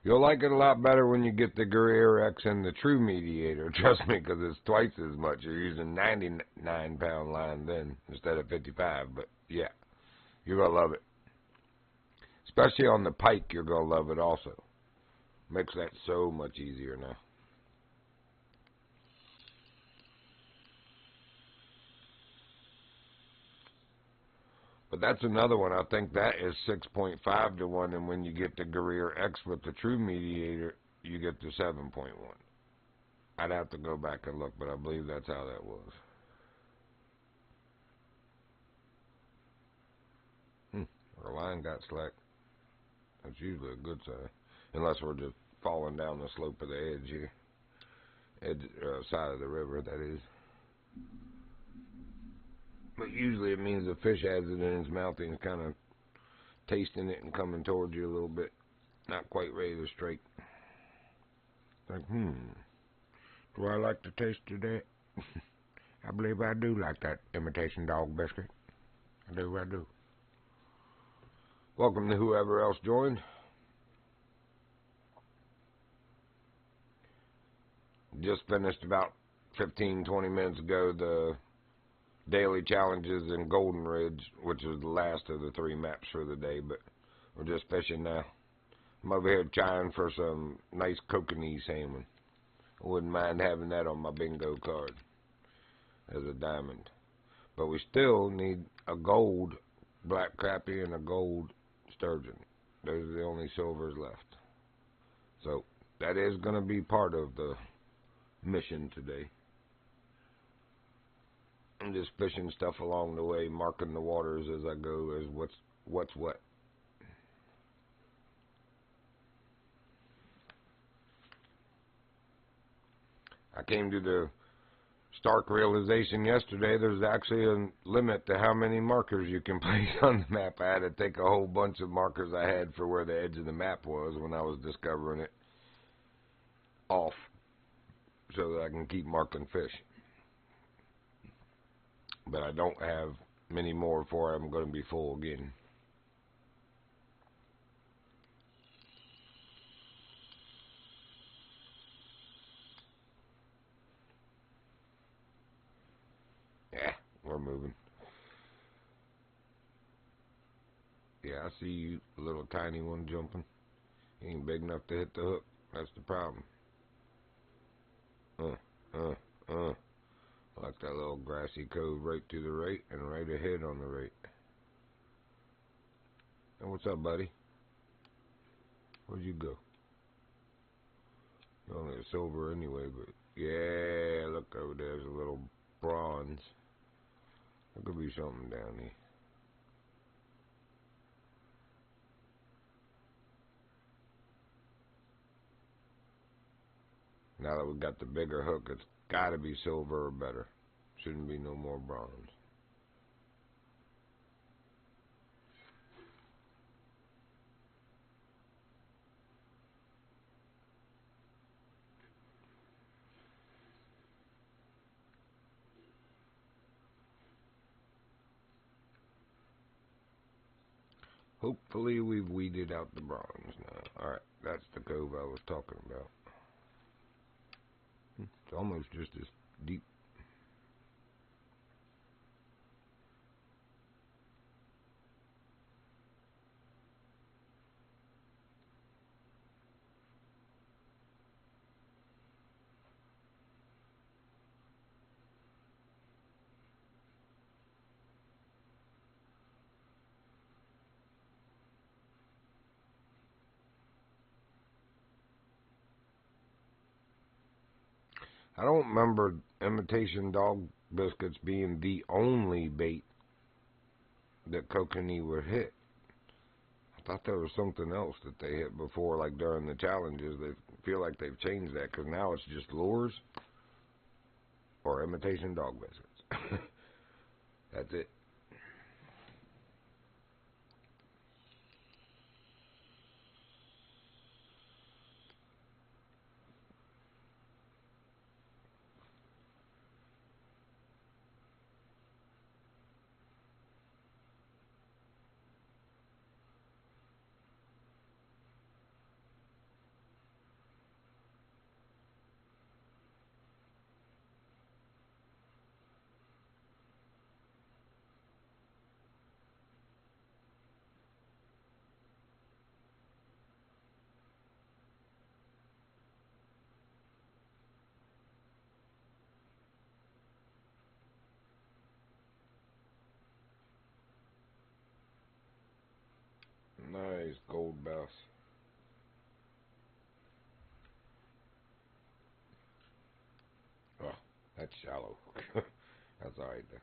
You'll like it a lot better when you get the Guerrero X and the True Mediator, trust me, because it's twice as much. You're using 99-pound line then instead of 55, but yeah, you're going to love it. Especially on the pike, you're going to love it also. Makes that so much easier now. But that's another one. I think that is 6.5 to 1, and when you get the Guerrero X with the True Mediator, you get the 7.1. I'd have to go back and look, but I believe that's how that was. Our line got slack. That's usually a good sign, unless we're just falling down the slope of the edge here. Side of the river, that is. But usually it means the fish has it in his mouth and he's kind of tasting it and coming towards you a little bit. Not quite ready to strike. Like, do I like the taste of that? I believe I do like that imitation dog biscuit. I do. Welcome to whoever else joined. Just finished about 15-20 minutes ago the daily challenges in Golden Ridge, which is the last of the 3 maps for the day, but we're just fishing now. I'm over here trying for some nice kokanee salmon. I wouldn't mind having that on my bingo card as a diamond. But we still need a gold black crappie and a gold sturgeon. Those are the only silvers left. So that is going to be part of the mission today. I'm just fishing stuff along the way, marking the waters as I go as what's what. I came to the stark realization yesterday there's actually a limit to how many markers you can place on the map. I had to take a whole bunch of markers I had for where the edge of the map was when I was discovering it off so that I can keep marking fish. But I don't have many more before I'm going to be full again. Yeah, we're moving. Yeah, I see you, little tiny one jumping. He ain't big enough to hit the hook. That's the problem. Like that little grassy cove right to the right and right ahead on the right. And what's up, buddy? Where'd you go? You're only a silver anyway, but yeah, look over there's a little bronze. There could be something down here. Now that we've got the bigger hook, it's got to be silver or better. Shouldn't be no more bronze. Hopefully we've weeded out the bronze now. Alright, that's the cove I was talking about. It's almost just as deep. I don't remember imitation dog biscuits being the only bait that kokanee would hit. I thought there was something else that they hit before, like during the challenges. They feel like they've changed that, because now it's just lures or imitation dog biscuits. That's it. Nice gold bass. Oh, that's shallow. That's alright though.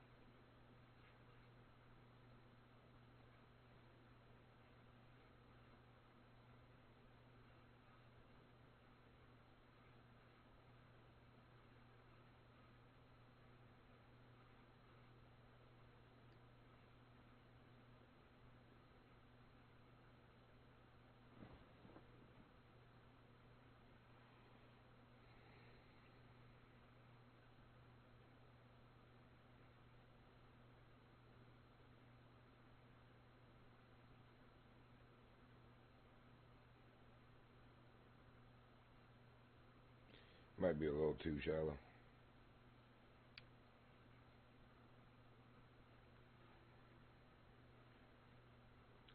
Might be a little too shallow.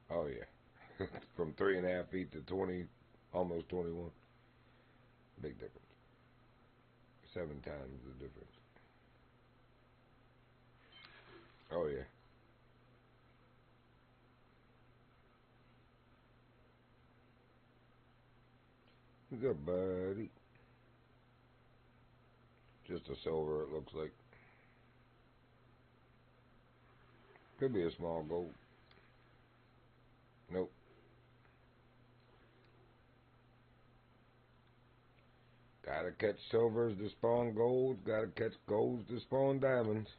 Oh yeah. From 3.5 feet to 20, almost 21. Big difference. 7 times the difference. Oh yeah. Good buddy. Just a silver, it looks like. Could be a small gold. Nope. Gotta catch silvers to spawn golds. Gotta catch golds to spawn diamonds.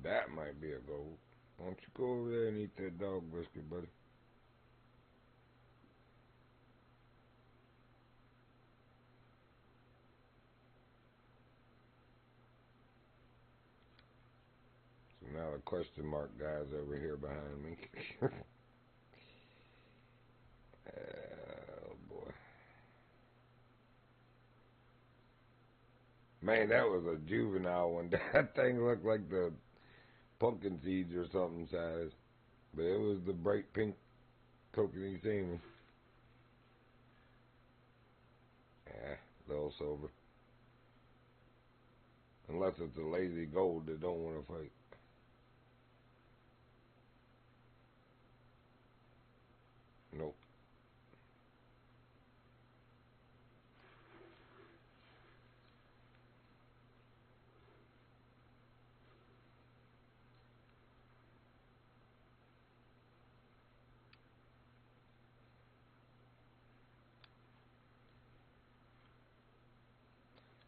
That might be a goal. Why don't you go over there and eat that dog biscuit, buddy? So now the question mark guy's over here behind me. Oh, boy. Man, that was a juvenile one. That thing looked like the pumpkin seeds or something size. But it was the bright pink coconut semen. Yeah, little silver. Unless it's a lazy gold that don't want to fight. Nope.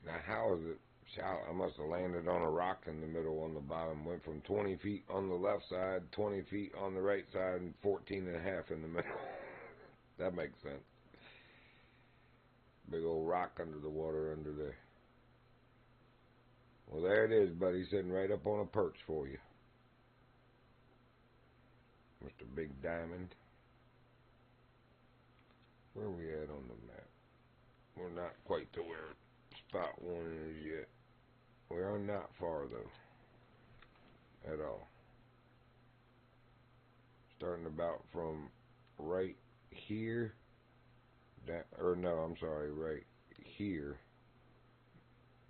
Now, how is it shallow? I must have landed on a rock in the middle on the bottom. Went from 20 feet on the left side, 20 feet on the right side, and 14 and a half in the middle. That makes sense. Big old rock under the water under there. Well, there it is, buddy, sitting right up on a perch for you. Mr. Big Diamond. Where are we at on the map? We're not quite to where spot one is yet. We are not far, though, at all. Starting about from right here, or no, I'm sorry, right here,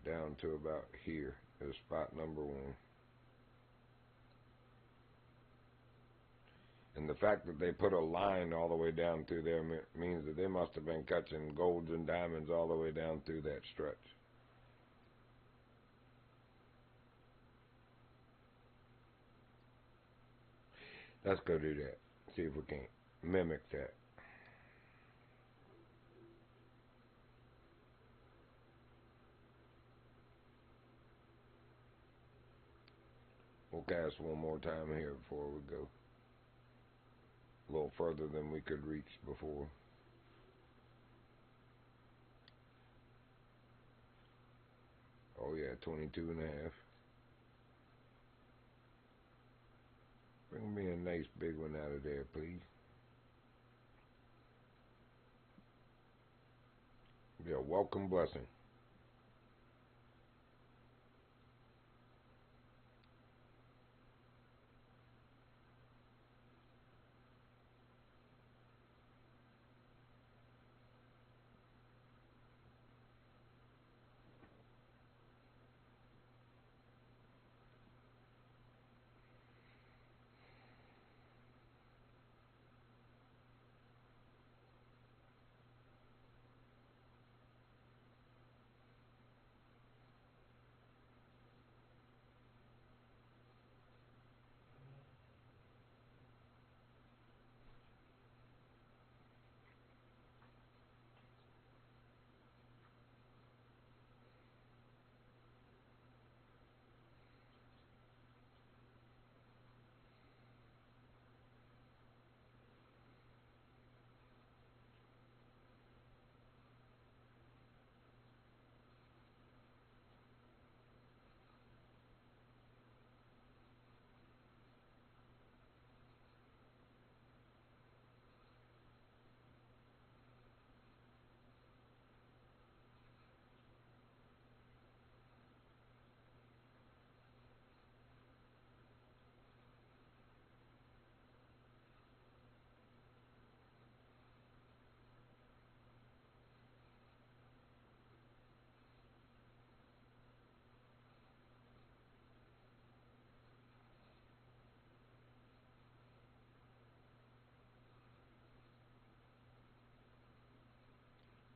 down to about here is spot number one. And the fact that they put a line all the way down through there means that they must have been catching golds and diamonds all the way down through that stretch. Let's go do that. See if we can mimic that. We'll cast one more time here before we go. A little further than we could reach before. Oh yeah, 22 and a half. Bring me a nice big one out of there, please. Be a welcome blessing.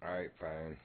Alright, fine.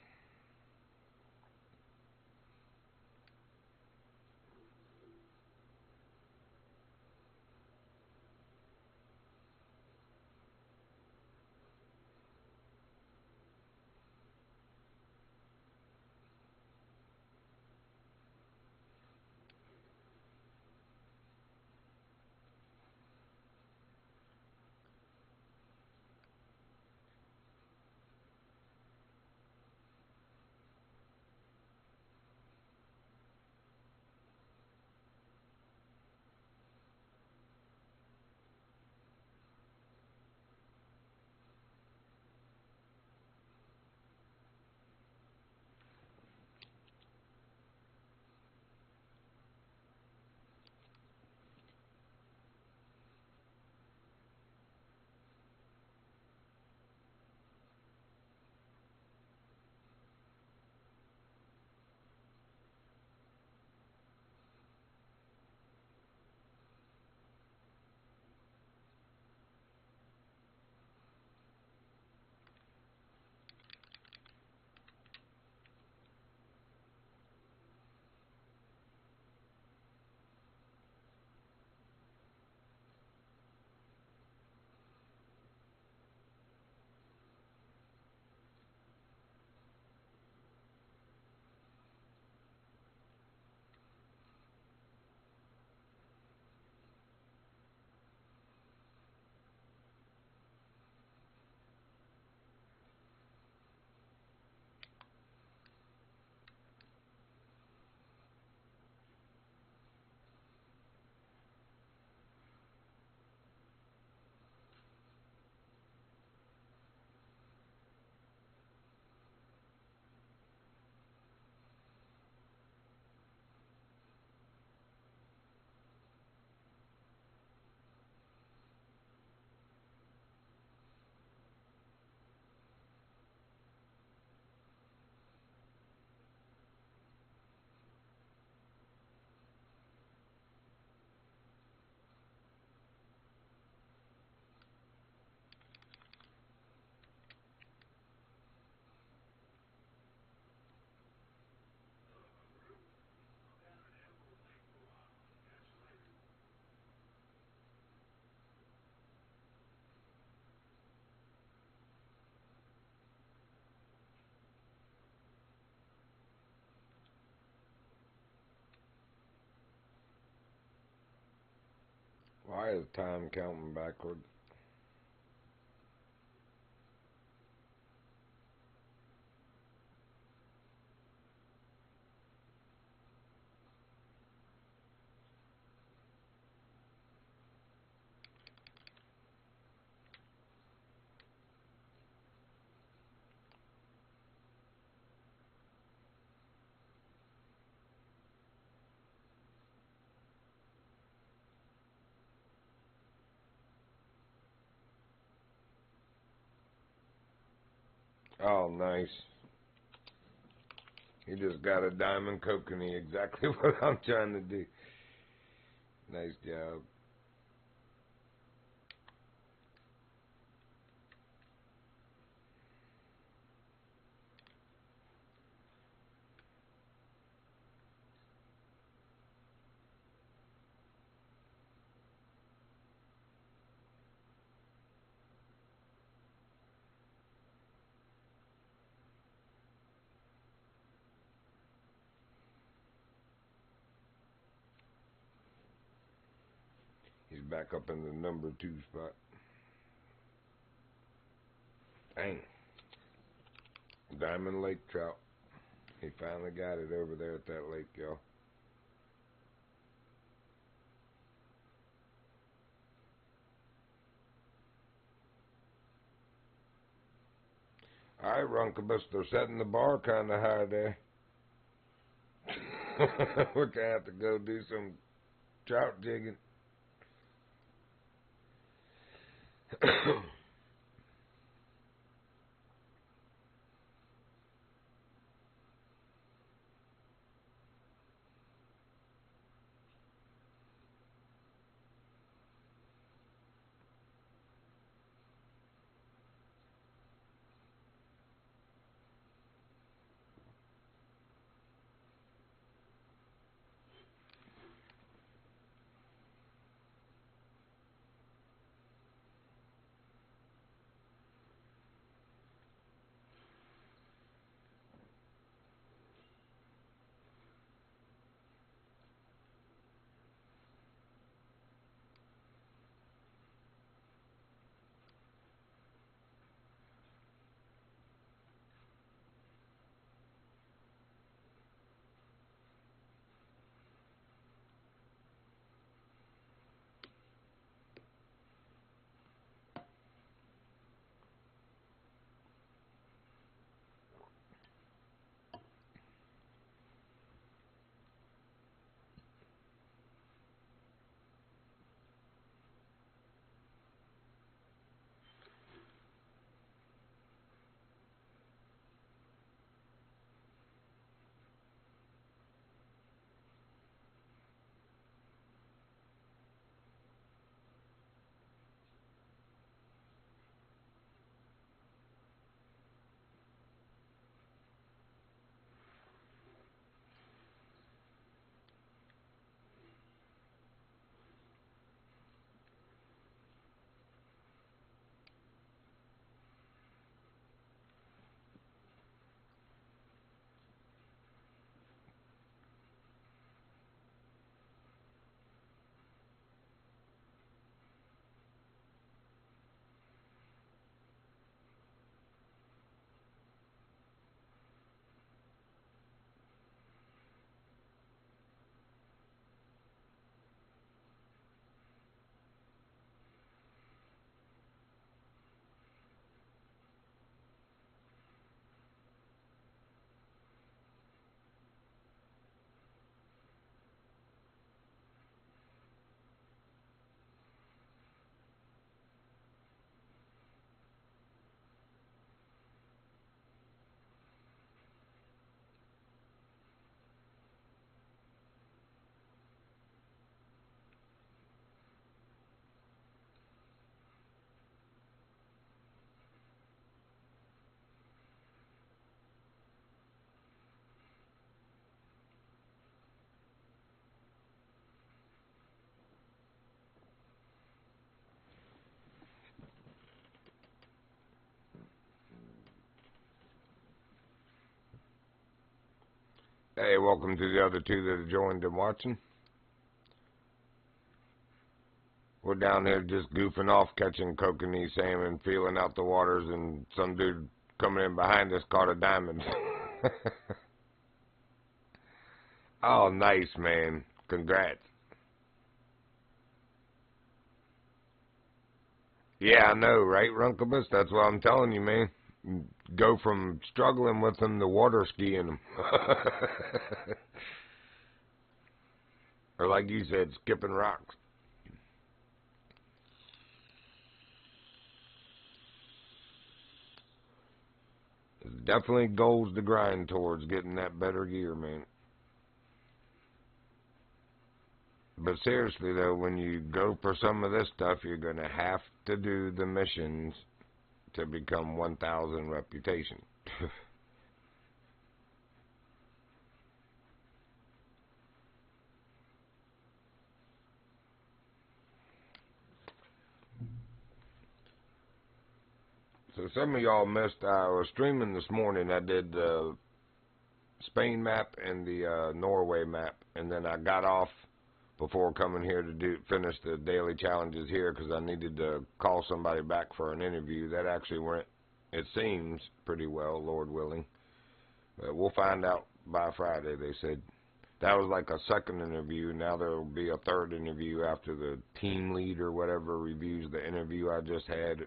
Why is time counting backwards? Oh, nice. He just got a diamond kokanee, exactly what I'm trying to do. Nice job. He's back up in the number 2 spot. Dang. Diamond lake trout. He finally got it over there at that lake, y'all. Alright, Runkabus, they're setting the bar kind of high there. We're going to have to go do some trout jigging. Hey, welcome to the other 2 that have joined and watching. What we're down here just goofing off, catching kokanee salmon, feeling out the waters, and some dude coming in behind us caught a diamond. Oh, nice, man. Congrats. Yeah, I know, right, Runkabus? That's what I'm telling you, man. Go from struggling with them to water skiing them. Or like you said, skipping rocks. There's definitely goals to grind towards getting that better gear, man. But seriously, though, when you go for some of this stuff, you're going to have to do the missions to become 1,000 reputation. So some of y'all missed, I was streaming this morning. I did the Spain map and the Norway map, and then I got off before coming here to finish the daily challenges here because I needed to call somebody back for an interview. That actually went, it seems, pretty well, Lord willing. But we'll find out by Friday, they said. That was like a second interview. Now there will be a third interview after the team lead or whatever reviews the interview I just had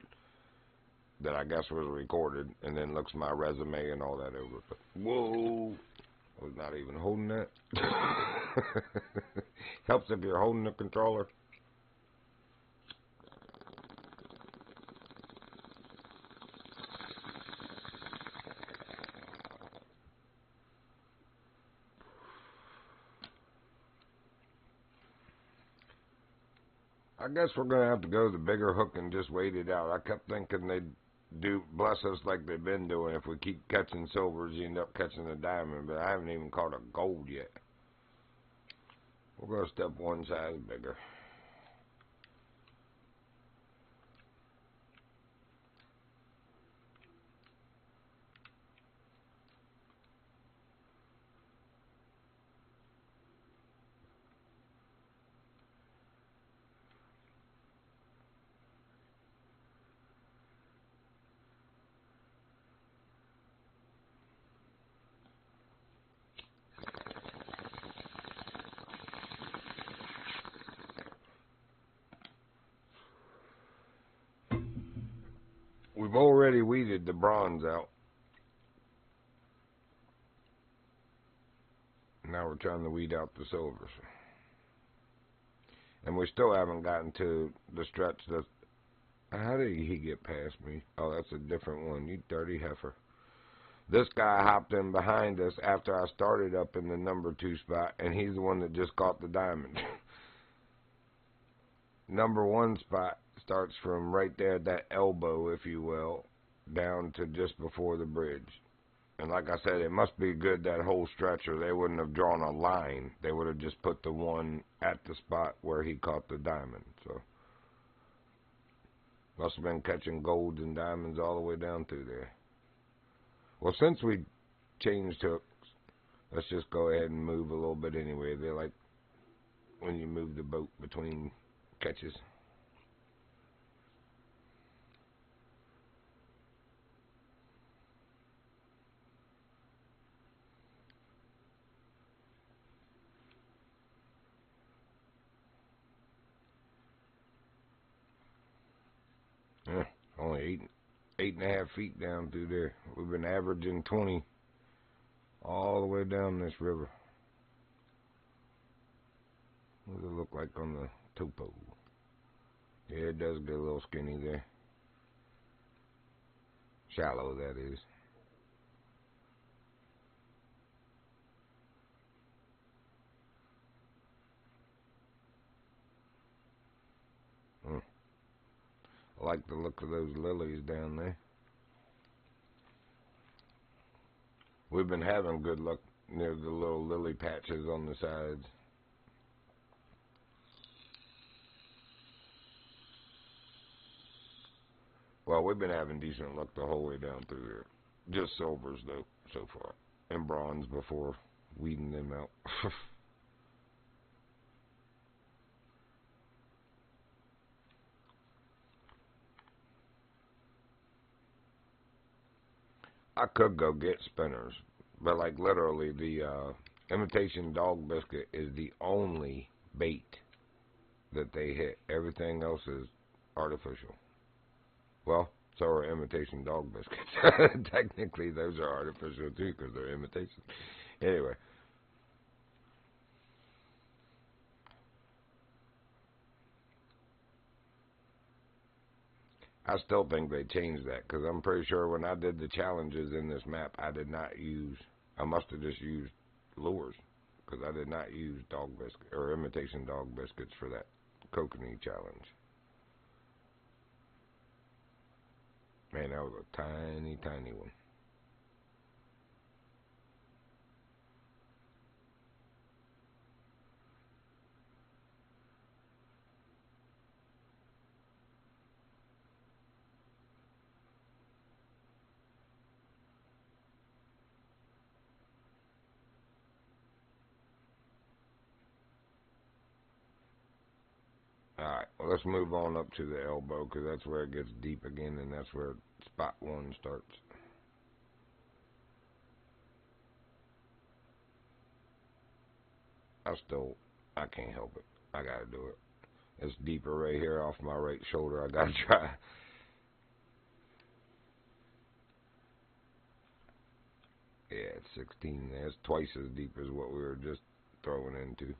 that I guess was recorded, and then looks my resume and all that over. But whoa, I was not even holding that. Helps if you're holding the controller. I guess we're going to have to go the bigger hook and just wait it out. I kept thinking they'd bless us like they've been doing. If we keep catching silvers, you end up catching a diamond, but I haven't even caught a gold yet. We're going to step one size bigger. We've already weeded the bronze out. Now we're trying to weed out the silvers. And we still haven't gotten to the stretch that... How did he get past me? Oh, that's a different one. You dirty heifer. This guy hopped in behind us after I started up in the number 2 spot, and he's the one that just caught the diamond. Number 1 spot starts from right there at that elbow, if you will, down to just before the bridge. And like I said, it must be good that whole stretch, or they wouldn't have drawn a line. They would have just put the one at the spot where he caught the diamond. So must have been catching golds and diamonds all the way down through there. Well, since we changed hooks, let's just go ahead and move a little bit anyway. They're like when you move the boat between catches. Yeah, only 8.5 feet down through there. We've been averaging 20 all the way down this river. What does it look like on the topo? Yeah, it does get a little skinny there. Shallow, that is. I like the look of those lilies down there. We've been having good luck near the little lily patches on the sides. Well, we've been having decent luck the whole way down through here. Just silvers, though, so far. And bronze before weeding them out. I could go get spinners, but like literally the imitation dog biscuit is the only bait that they hit. Everything else is artificial. Well, so are imitation dog biscuits. Technically, those are artificial too because they're imitation. Anyway. I still think they changed that because I'm pretty sure when I did the challenges in this map, I did not use, I must have just used lures because I did not use dog biscuit or imitation dog biscuits for that kokanee challenge. Man, that was a tiny, tiny one. Alright, well, let's move on up to the elbow because that's where it gets deep again and that's where spot one starts. I can't help it. I gotta do it. It's deeper right here off my right shoulder. I gotta try. Yeah, it's 16. That's twice as deep as what we were just throwing into.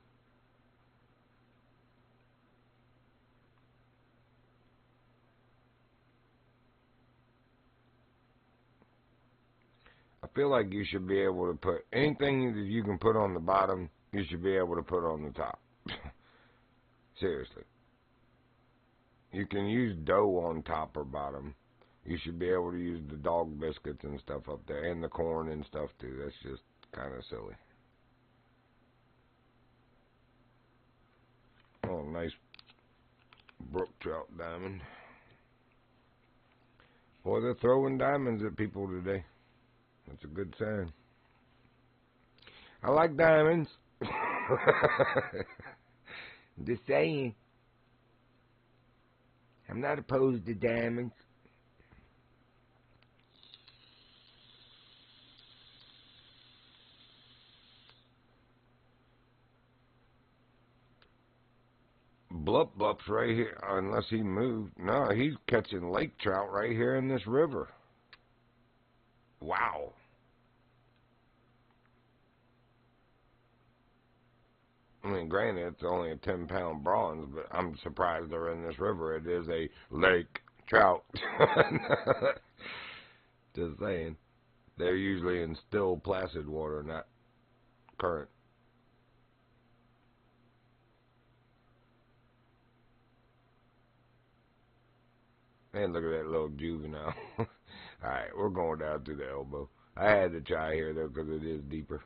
I feel like you should be able to put anything that you can put on the bottom, you should be able to put on the top. Seriously. You can use dough on top or bottom. You should be able to use the dog biscuits and stuff up there, and the corn and stuff too. That's just kind of silly. Oh, nice brook trout diamond. Boy, they're throwing diamonds at people today. That's a good sign. I like diamonds. Just saying. I'm not opposed to diamonds. Blup Blup's right here, unless he moved. No, he's catching lake trout right here in this river. Wow. I mean, granted, it's only a 10-pound bronze, but I'm surprised they're in this river. It is a lake trout. Just saying. They're usually in still, placid water, not current. And look at that little juvenile. Alright, we're going down to the elbow. I had to try here, though, because it is deeper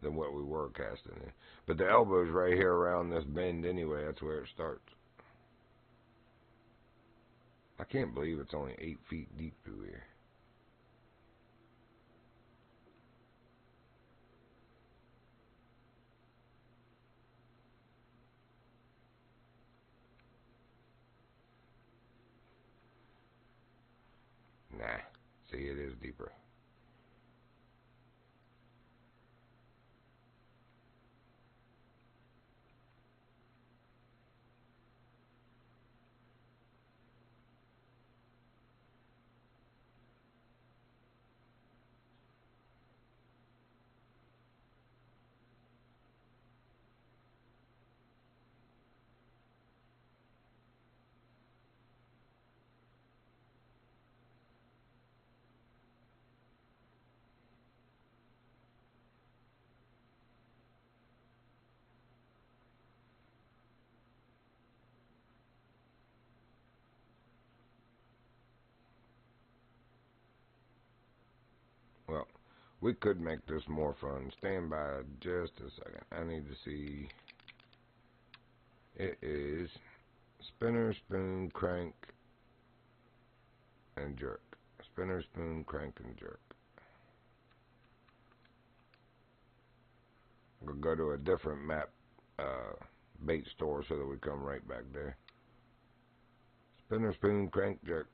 than what we were casting in. But the elbow's right here around this bend anyway. That's where it starts. I can't believe it's only 8 feet deep through here. Nah. See, it is deeper. Well, we could make this more fun. Stand by just a second. I need to see. It is spinner, spoon, crank, and jerk. Spinner, spoon, crank, and jerk. We'll go to a different map bait store so that we come right back there. Spinner, spoon, crank, jerk.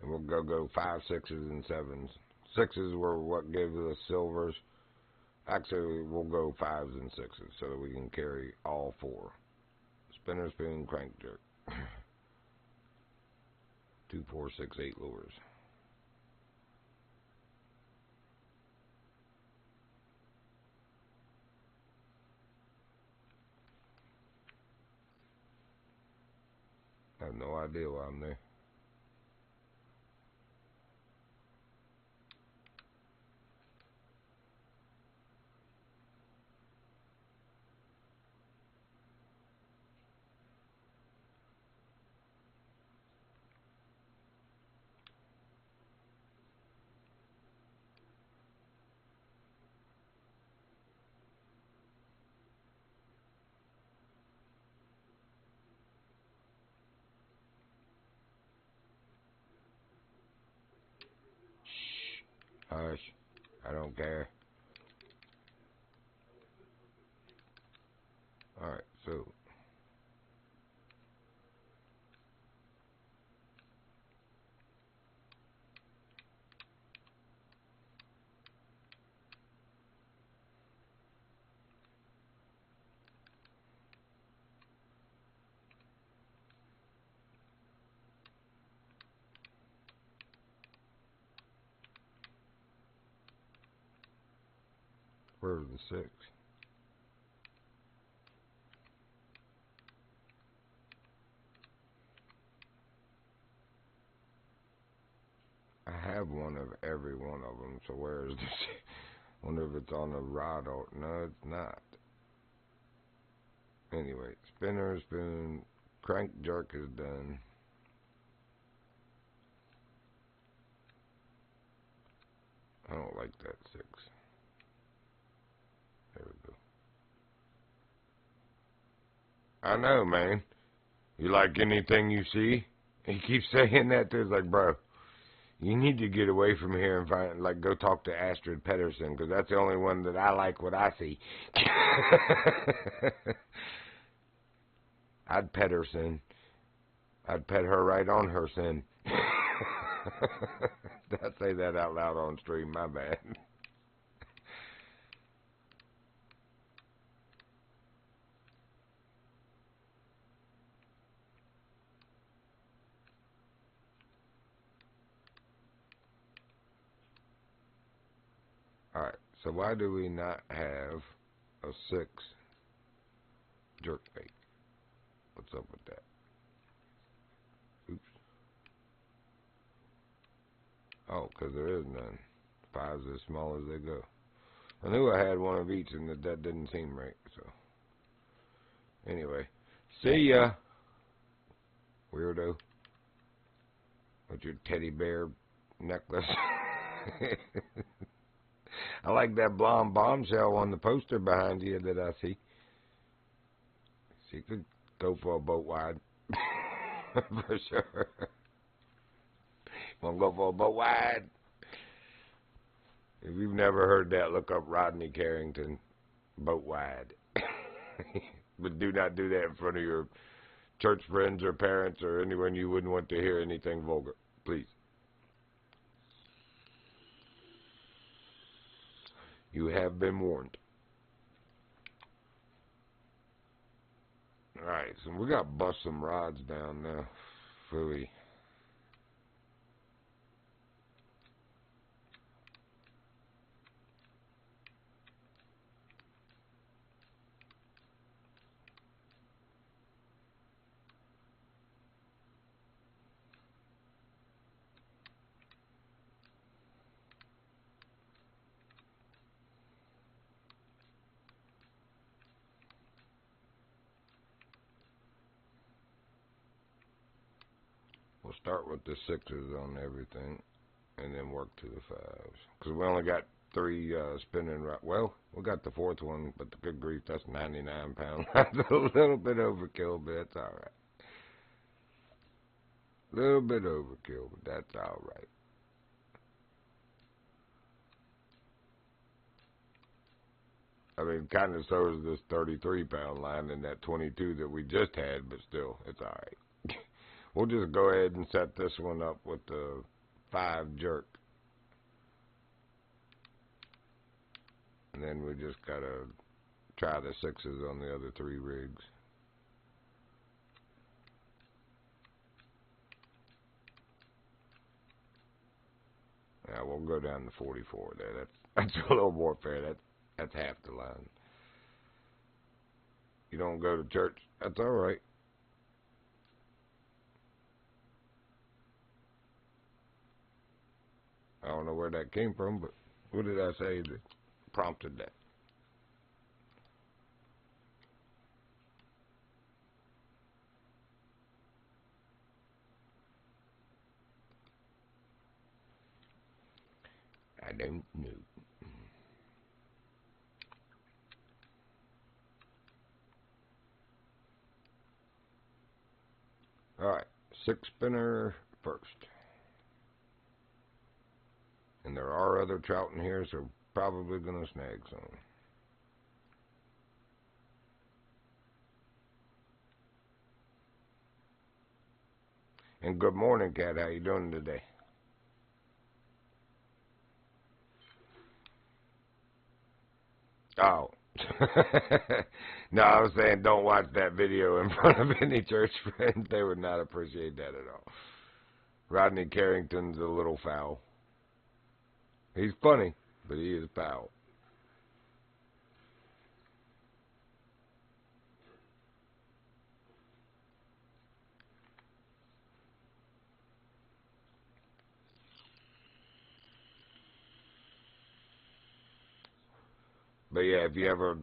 And we'll go 5, 6s, and 7s. 6s were what gives us silvers. Actually, we'll go 5s and 6s so that we can carry all 4. Spinner, spoon, crank, jerk. 2, 4, 6, 8 lures. I have no idea why I'm there. Hush. I don't care. Alright, so. Where's the 6? I have one of every one of them, so where is this? Wonder if it's on the rod or no, it's not. Anyway, spinner, spoon, crank, jerk is done. I don't like that 6. There we go. I know, man. You like anything you see? He keeps saying that to us, like, bro, you need to get away from here and find, like, go talk to Astrid Pedersen, because that's the only one that I like what I see. I'd pet her sin. I'd pet her right on her sin. Did I say that out loud on stream? My bad. Alright, so why do we not have a 6 jerkbait? What's up with that? Oops. Oh, because there is none. 5's as small as they go. I knew I had one of each and that didn't seem right, so. Anyway, see ya, weirdo. With your teddy bear necklace. I like that blonde bombshell on the poster behind you that I see. She could go for a boat wide. For sure. Want to go for a boat wide? If you've never heard that, look up Rodney Carrington, boat wide. But do not do that in front of your church friends or parents or anyone you wouldn't want to hear anything vulgar. Please. You have been warned. Alright, so we got to bust some rods down now. Fully. We'll start with the 6s on everything, and then work to the 5s. Because we only got 3 spinning rods. Well, we got the 4th one, but the good grief, that's 99 pounds. That's a little bit overkill, but that's alright. A little bit overkill, but that's alright. I mean, kind of so is this 33-pound line and that 22 that we just had, but still, it's alright. We'll just go ahead and set this one up with the 5 jerk. And then we just gotta try the 6s on the other 3 rigs. Yeah, we'll go down to 44 there. That's a little more fair. That's half the line. You don't go to church, that's all right. I don't know where that came from, but what did I say that prompted that? I don't know. Alright, 6 spinner first. And there are other trout in here, so probably gonna snag some. And good morning, Cat. How you doing today? Oh. No, I was saying don't watch that video in front of any church friends. They would not appreciate that at all. Rodney Carrington's a little foul. He's funny, but he is foul. But yeah, if you ever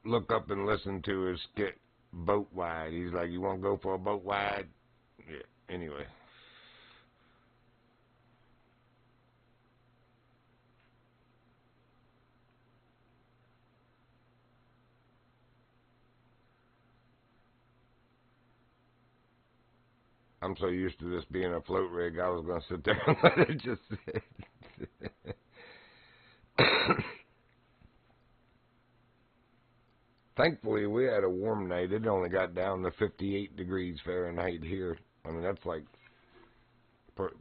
look up and listen to his skit, Boat Wide, he's like, you want to go for a boat wide? Yeah, anyway. I'm so used to this being a float rig, I was going to sit there and let it just sit. Thankfully, we had a warm night. It only got down to 58 degrees Fahrenheit here. I mean, that's like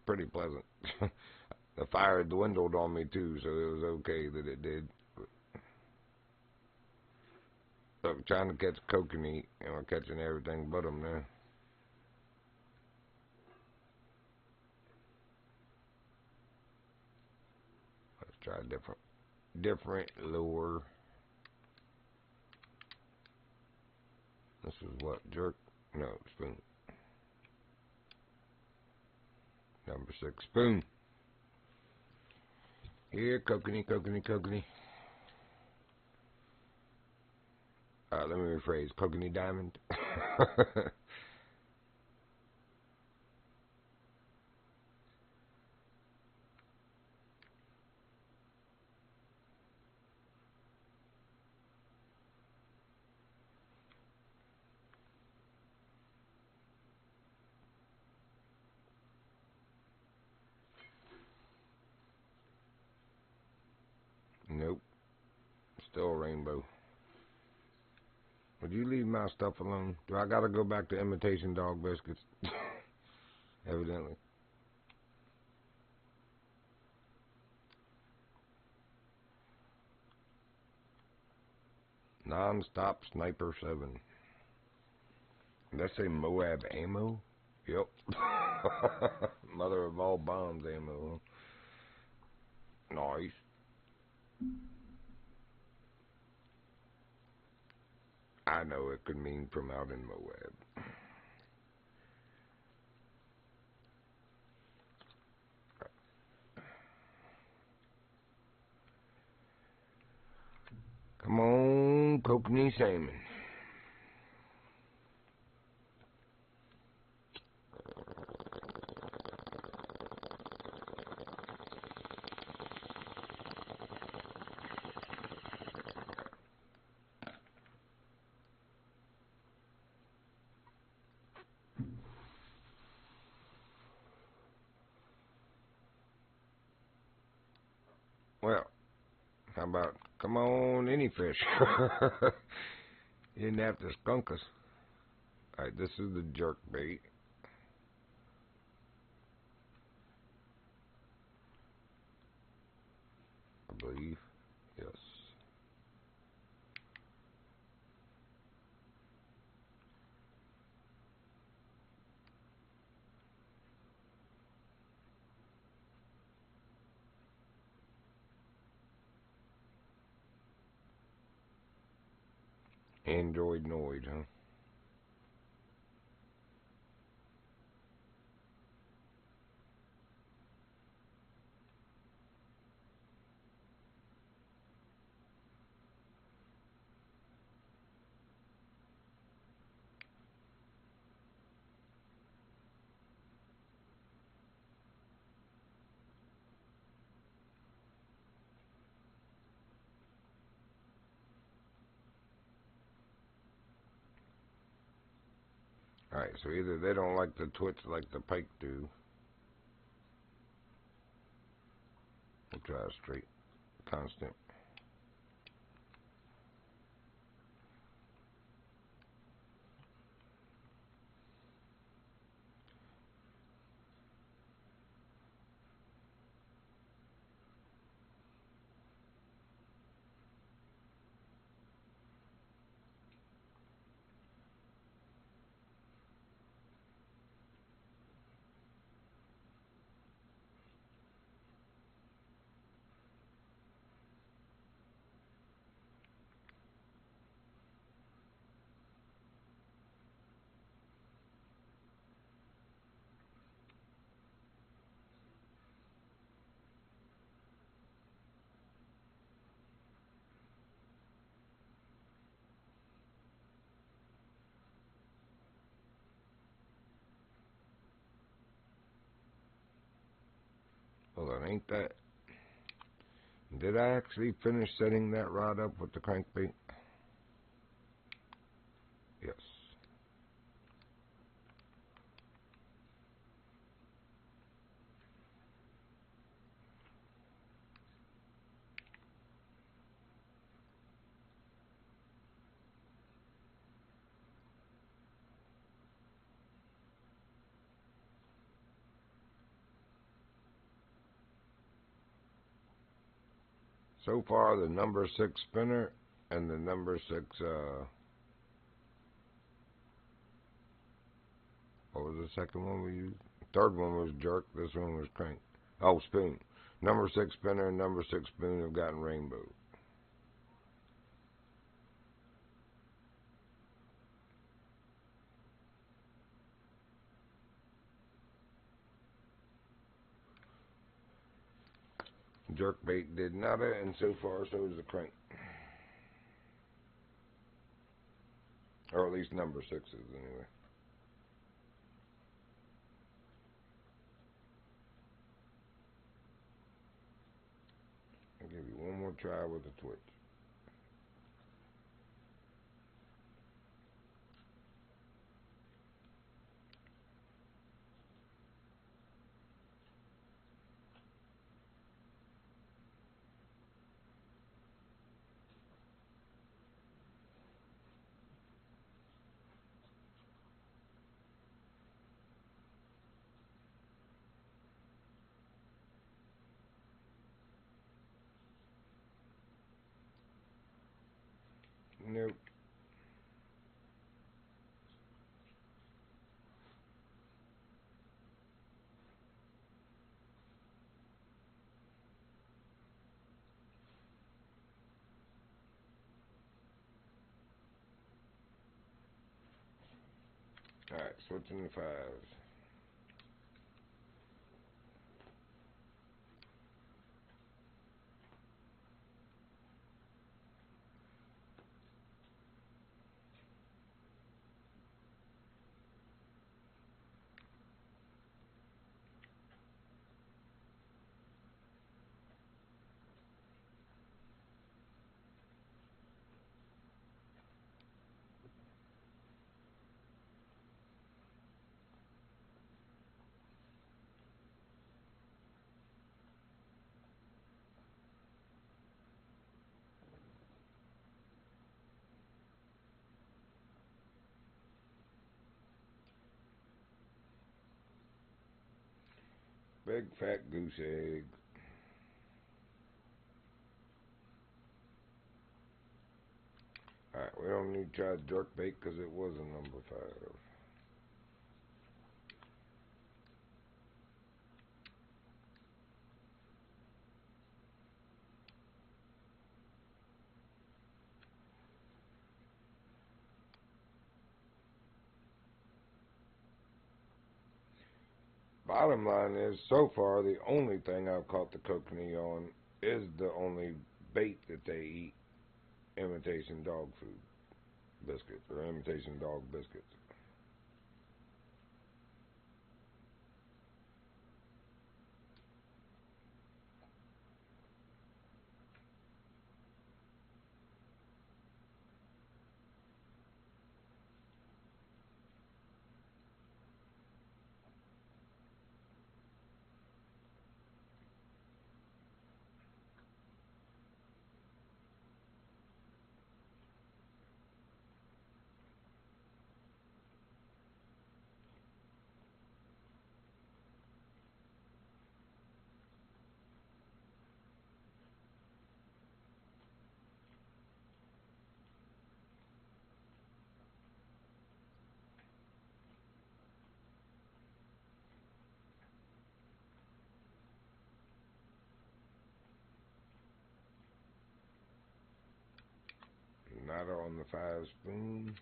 pretty pleasant. The fire had dwindled on me, too, so it was okay that it did. So I'm trying to catch kokanee, and we're catching everything but them now. Let's try a different lure. This is what, jerk? No, spoon. Number 6, spoon. Here, kokanee, kokanee, kokanee. Let me rephrase, kokanee diamond. Nope. Still a rainbow. Would you leave my stuff alone? Do I gotta go back to imitation dog biscuits? Evidently. Non-stop sniper 7. Did I say Moab ammo? Yep. Mother of all bombs ammo. Nice. I know it could mean from out in Moab. Come on, kokanee salmon. Well, how about, come on, any fish. You didn't have to skunk us. Alright, this is the jerk bait. Android Noid, huh? Alright, so either they don't like the twitch like the pike do. We'll try a straight, constant. Hold on, ain't that... Did I actually finish setting that rod up with the crankbait? Yes. So far, the number 6 spinner and the number 6, what was the second one we used? Third one was jerk, this one was crank. Oh, spoon. Number 6 spinner and number 6 spoon have gotten rainbow. Jerkbait did nada, and so far so is the crank. Or at least number 6s anyway. I'll give you one more try with the twitch. Nope. Alright, switching to 5s. Big fat goose egg. Alright, we don't need to try jerkbait because it was a number 5. Bottom line is, so far, the only thing I've caught the kokanee on is the only bait that they eat, imitation dog food biscuits, or imitation dog biscuits. Not on the 5-spoon.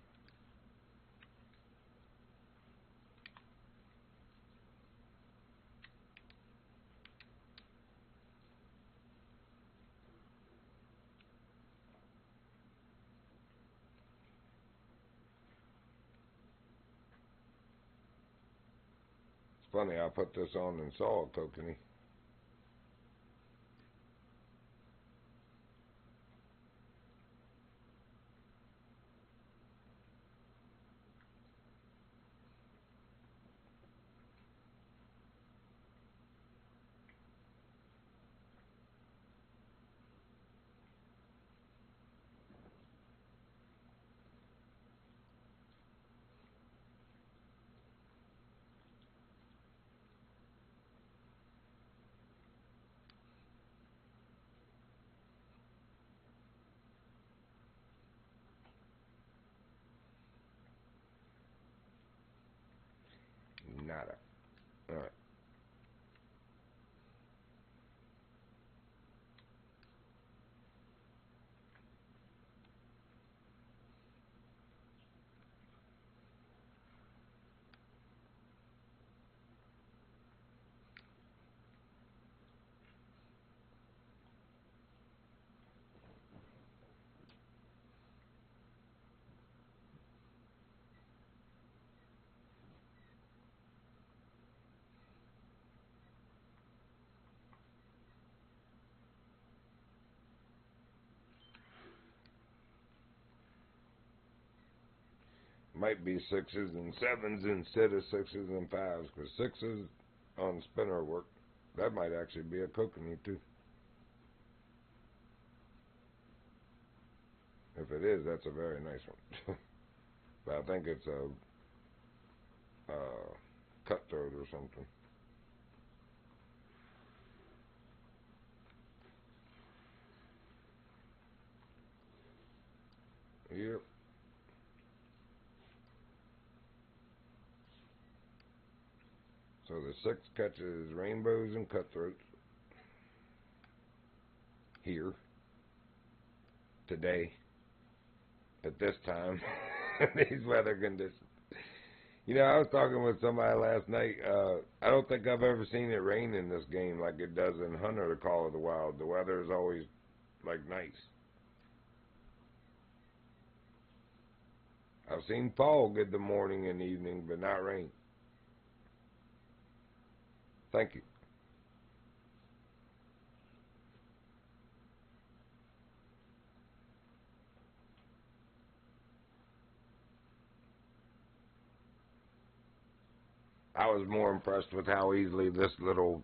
It's funny, I put this on and saw a kokanee. Nada. Alright. Might be 6s and 7s instead of 6s and 5s, because 6s on spinner work, that might actually be a kokanee too. If it is, that's a very nice one. But I think it's a cutthroat or something. Yep. So the 6 catches rainbows and cutthroats here, today, at this time, these weather conditions. You know, I was talking with somebody last night. I don't think I've ever seen it rain in this game like it does in Hunter the Call of the Wild. The weather is always, like, nice. I've seen fog in the morning and evening, but not rain. Thank you. I was more impressed with how easily this little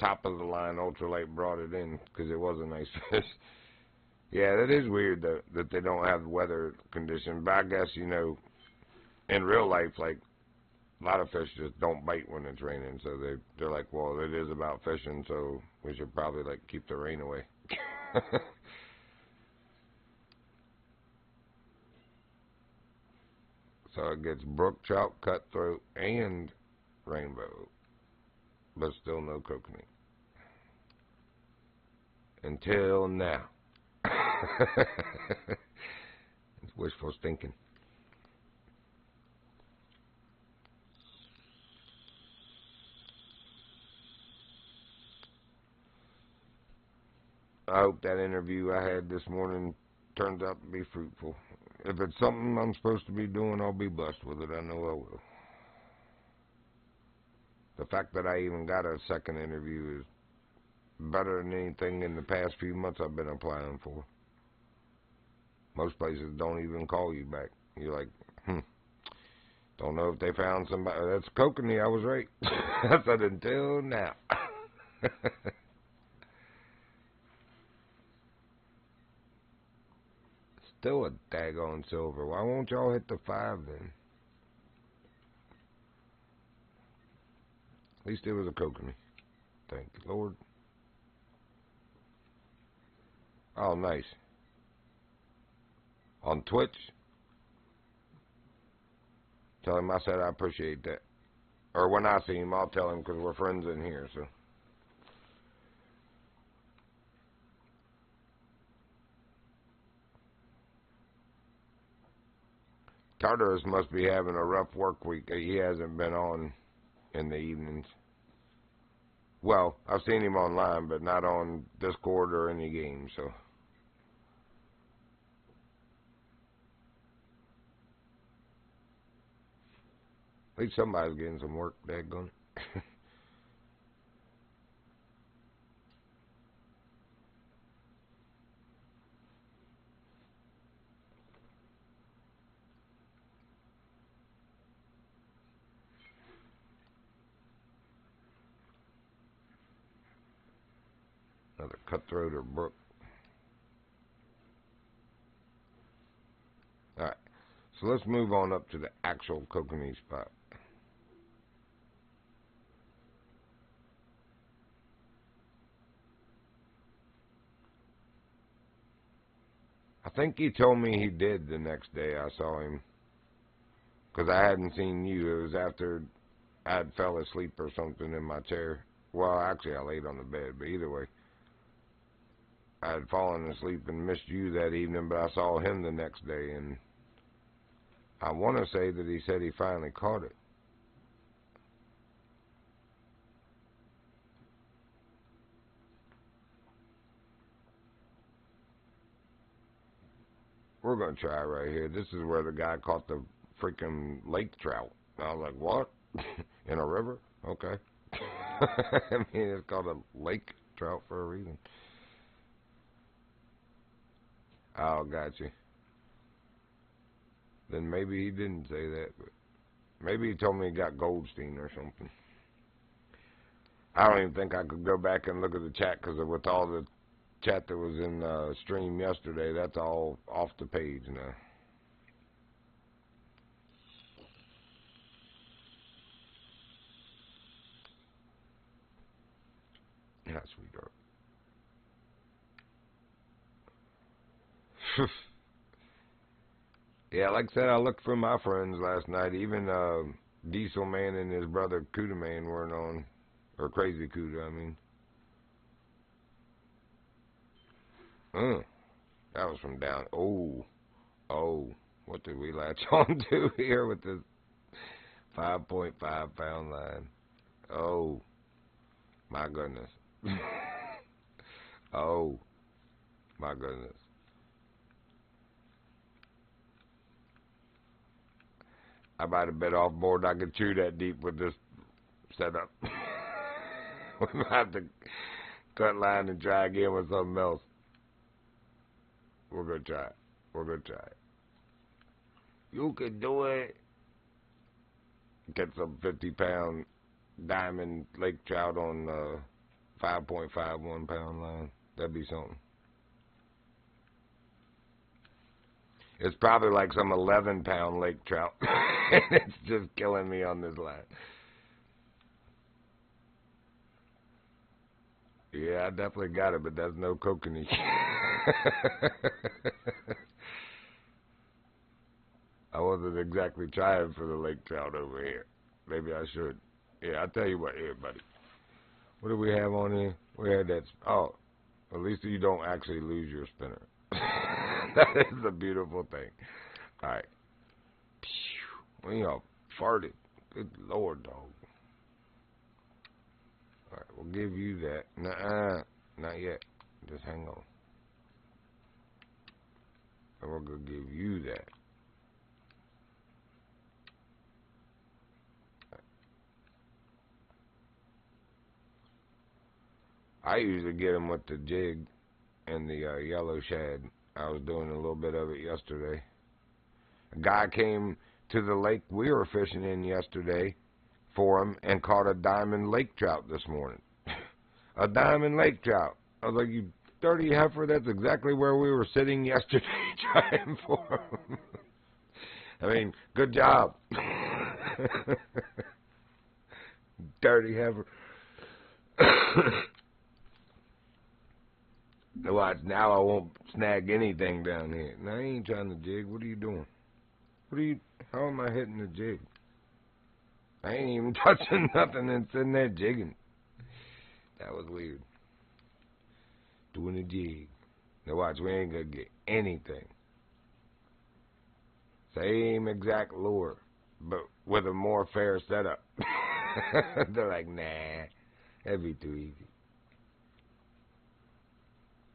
top-of-the-line ultralight brought it in, because it was a nice fish. Yeah, that is weird, though, that they don't have weather conditions. But I guess, you know, in real life, like, a lot of fish just don't bite when it's raining. So they're like, well, it is about fishing, so we should probably, like, keep the rain away. So it gets brook trout, cutthroat, and rainbow, but still no kokanee. Until now. It's wishful thinking. I hope that interview I had this morning turns out to be fruitful. If it's something I'm supposed to be doing, I'll be blessed with it. I know I will. The fact that I even got a second interview is better than anything in the past few months I've been applying for. Most places don't even call you back. You're like, don't know if they found somebody. That's kokanee. I was right. I said until now. Still a daggone silver. Why won't y'all hit the 5 then? At least it was a kokanee. Thank you, Lord. Oh, nice. On Twitch? Tell him I said I appreciate that. Or when I see him, I'll tell him because we're friends in here, so. Tartarus must be having a rough work week. He hasn't been on in the evenings. Well, I've seen him online, but not on Discord or any game, so. At least somebody's getting some work, daggone. Another cutthroat or brook. Alright, so let's move on up to the actual kokanee spot. I think he told me he did the next day I saw him. Because I hadn't seen you. It was after I had fell asleep or something in my chair. Well, actually, I laid on the bed, but either way. I had fallen asleep and missed you that evening, but I saw him the next day, and I want to say that he said he finally caught it. We're going to try right here. This is where the guy caught the freaking lake trout. I was like, what? In a river? Okay. I mean, it's called a lake trout for a reason. Oh, gotcha. Then maybe he didn't say that, but maybe he told me he got Goldstein or something. I don't even think I could go back and look at the chat because with all the chat that was in stream yesterday, that's all off the page now. Yeah, sweetheart. Yeah, like I said, I looked for my friends last night. Even Diesel Man and his brother Cuda Man weren't on. Or Crazy Cuda, I mean. That was from down. Oh. What did we latch on to here with this 5.5 pound line? Oh, my goodness. Oh, my goodness. I might have been off board. I could chew that deep with this setup. We might have to cut line and try again with something else. We're going to try it. We're going to try it. You can do it. Get some 50-pound diamond lake trout on 5.51 pound line. That'd be something. It's probably like some 11-pound lake trout. And it's just killing me on this line. Yeah, I definitely got it, but that's no kokanee. I wasn't exactly trying for the lake trout over here. Maybe I should. Yeah, I'll tell you what here, buddy. What do we have on here? We had that. Oh, at least you don't actually lose your spinner. That is a beautiful thing. All right. When y'all farted. Good Lord, dog. All right, we'll give you that. Nuh-uh. Not yet. Just hang on. And we're going to give you that. I usually get them with the jig and the yellow shad. I was doing a little bit of it yesterday. A guy came to the lake we were fishing in yesterday for him and caught a diamond lake trout this morning. A diamond lake trout. I was like, you dirty heifer, that's exactly where we were sitting yesterday trying for him. I mean, good job. Dirty heifer. Watch, now I won't snag anything down here. Now, I ain't trying to jig. What are you doing? How am I hitting the jig? I ain't even touching nothing and sitting there jigging. That was weird. Doing a jig. Now watch, we ain't gonna get anything. Same exact lure, but with a more fair setup. They're like, nah, that'd be too easy.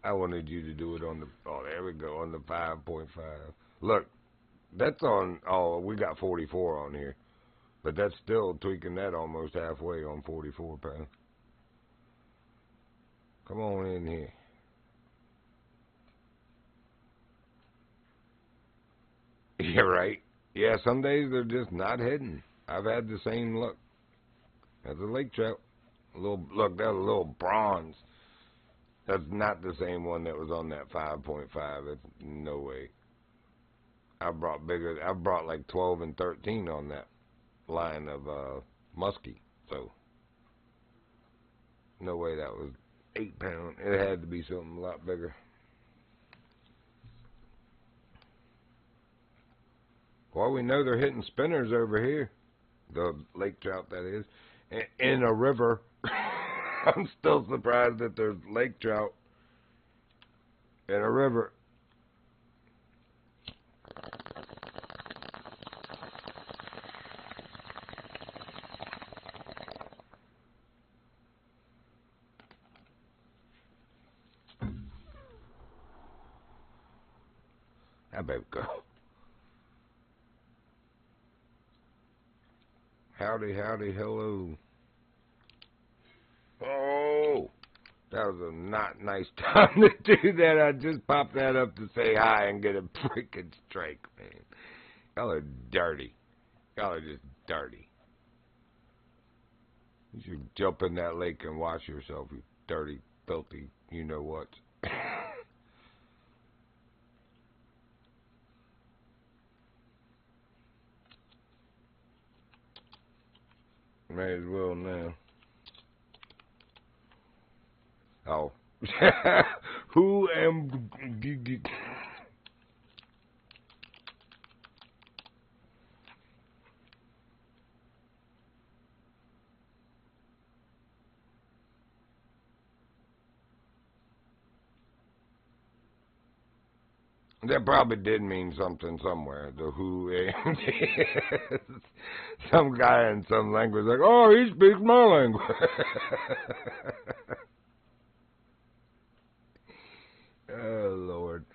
I wanted you to do it on the, oh, there we go, on the 5.5. Look, that's on, oh, we got 44 on here. But that's still tweaking that almost halfway on 44 pounds. Come on in here. Yeah, right. Yeah, some days they're just not hitting. I've had the same luck. That's a lake trout. Look, that's a little bronze. That's not the same one that was on that 5.5. That's no way. I brought bigger. I brought like 12 and 13 on that line of muskie. So no way that was 8 pound. It had to be something a lot bigger. Well, we know they're hitting spinners over here. The lake trout, that is, in a river. I'm still surprised that there's lake trout in a river. I better go. Howdy, howdy, hello. Oh, that was a not nice time to do that. I just popped that up to say hi and get a freaking strike, man. Y'all are dirty. Y'all are just dirty. You should jump in that lake and wash yourself, you dirty, filthy, you know what. May as well now. Oh. Who am... That probably did mean something somewhere. The who am... Some guy in some language like, oh, he speaks my language. Oh, Lord.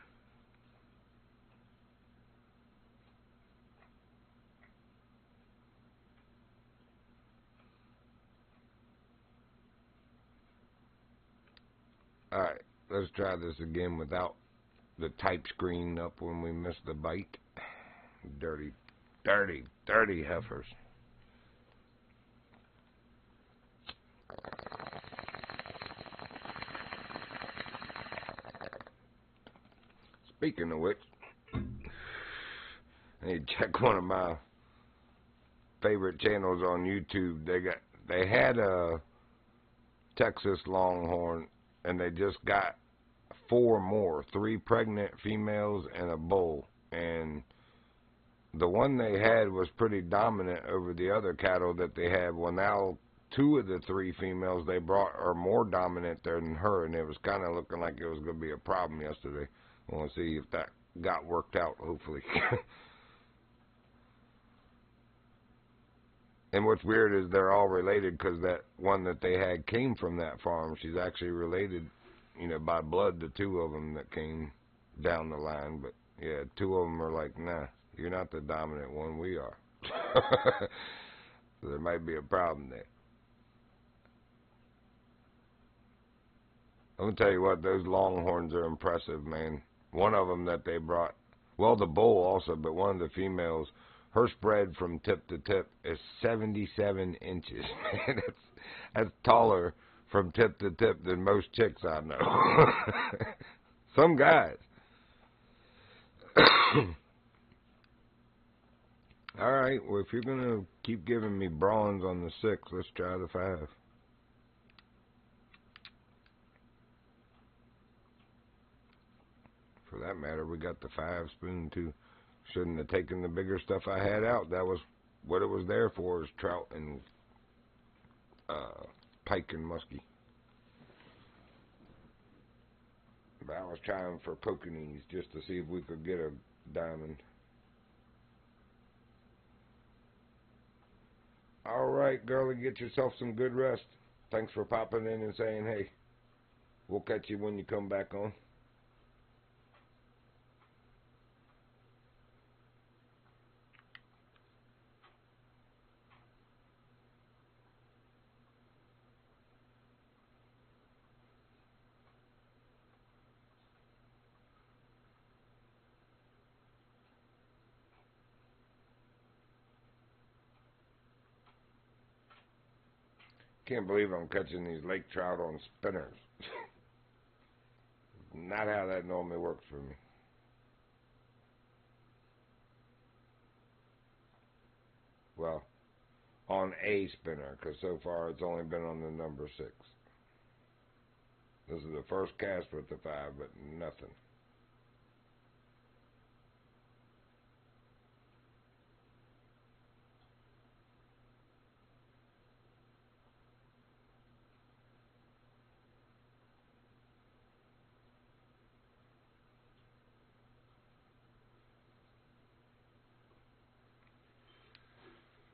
All right, let's try this again without the type screen up when we miss the bite. Dirty, dirty, dirty heifers. Speaking of which, I need to check one of my favorite channels on YouTube. They had a Texas Longhorn, and they just got 4 more, 3 pregnant females and a bull. And the one they had was pretty dominant over the other cattle that they had. Well, now 2 of the 3 females they brought are more dominant than her, and it was kind of looking like it was going to be a problem yesterday. I want to see if that got worked out, hopefully. And what's weird is they're all related because that one that they had came from that farm. She's actually related you know, by blood, the two of them that came down the line. But yeah, two of them are like, nah, you're not the dominant one. We are. So there might be a problem there. I'm gonna tell you what, those longhorns are impressive, man. One of them that they brought, well, the bull also, but one of the females, her spread from tip to tip is 77 inches. Man, that's taller from tip to tip than most chicks I know. Some guys. All right, well, if you're gonna keep giving me bronze on the 6, let's try the 5. For that matter, we got the 5 spoon too. Shouldn't have taken the bigger stuff I had out. That was what it was there for, is trout and pike and muskie. But I was trying for Pocanese just to see if we could get a diamond. All right, girlie, get yourself some good rest. Thanks for popping in and saying hey. We'll catch you when you come back on. Can't believe I'm catching these lake trout on spinners. Not how that normally works for me. Well, on a spinner, because so far it's only been on the number 6. This is the first cast with the 5, but nothing.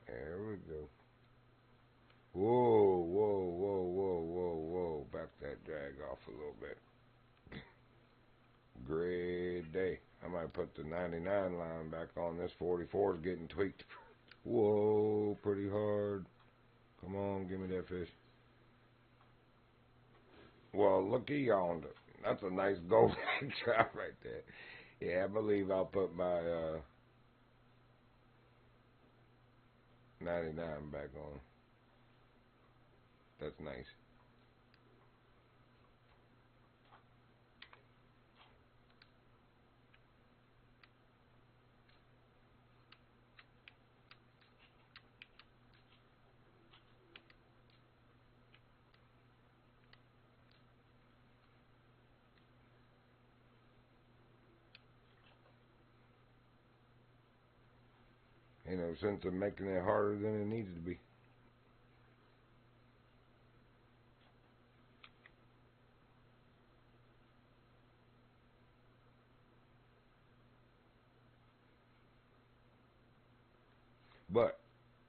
There we go. Whoa, whoa, whoa, whoa, whoa, whoa. Back that drag off a little bit. Great day. I might put the 99 line back on. This 44 is getting tweaked. Whoa, pretty hard. Come on, give me that fish. Well, looky yonder. That's a nice golden trout right there. Yeah, I believe I'll put my 99 back on. That's nice. Ain't no sense of making it harder than it needs to be. But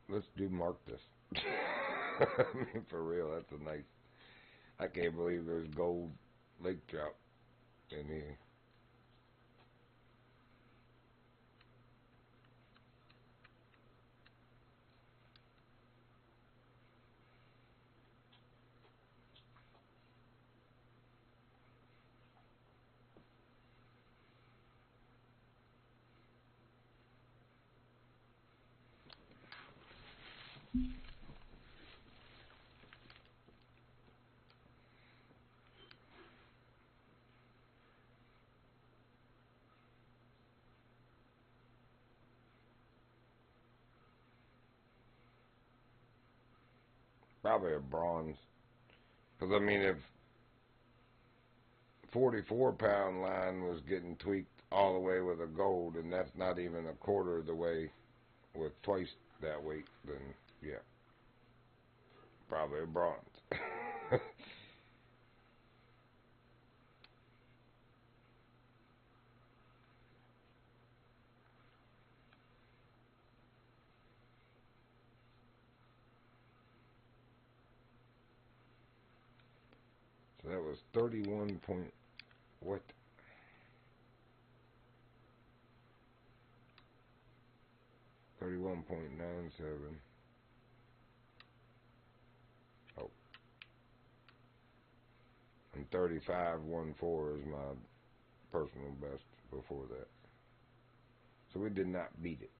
let's do mark this. I mean, for real, that's a nice. I can't believe there's gold lake trout in here. Probably a bronze. Because, I mean, if 44-pound line was getting tweaked all the way with a gold, and that's not even a quarter of the way with twice that weight, then, yeah, probably a bronze. So that was 31 point, what? 31.97. Oh. And 35.14 is my personal best before that. So we did not beat it.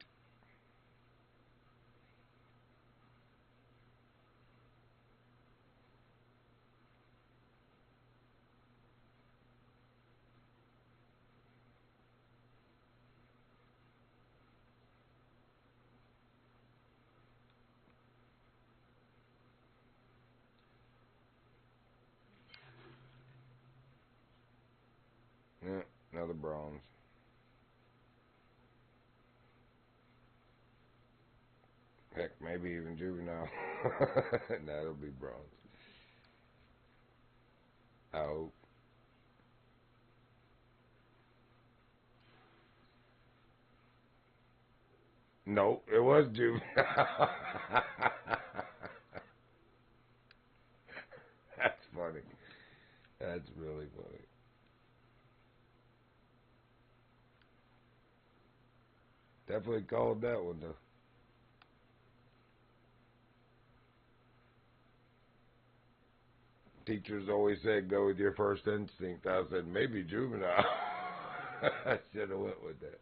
Yeah, another bronze. Heck, maybe even juvenile. Nah, it'll be bronze. I hope. No, it was juvenile. That's funny. That's really funny. Definitely called that one, though. Teachers always said go with your first instinct. I said maybe juvenile. I should have went with that.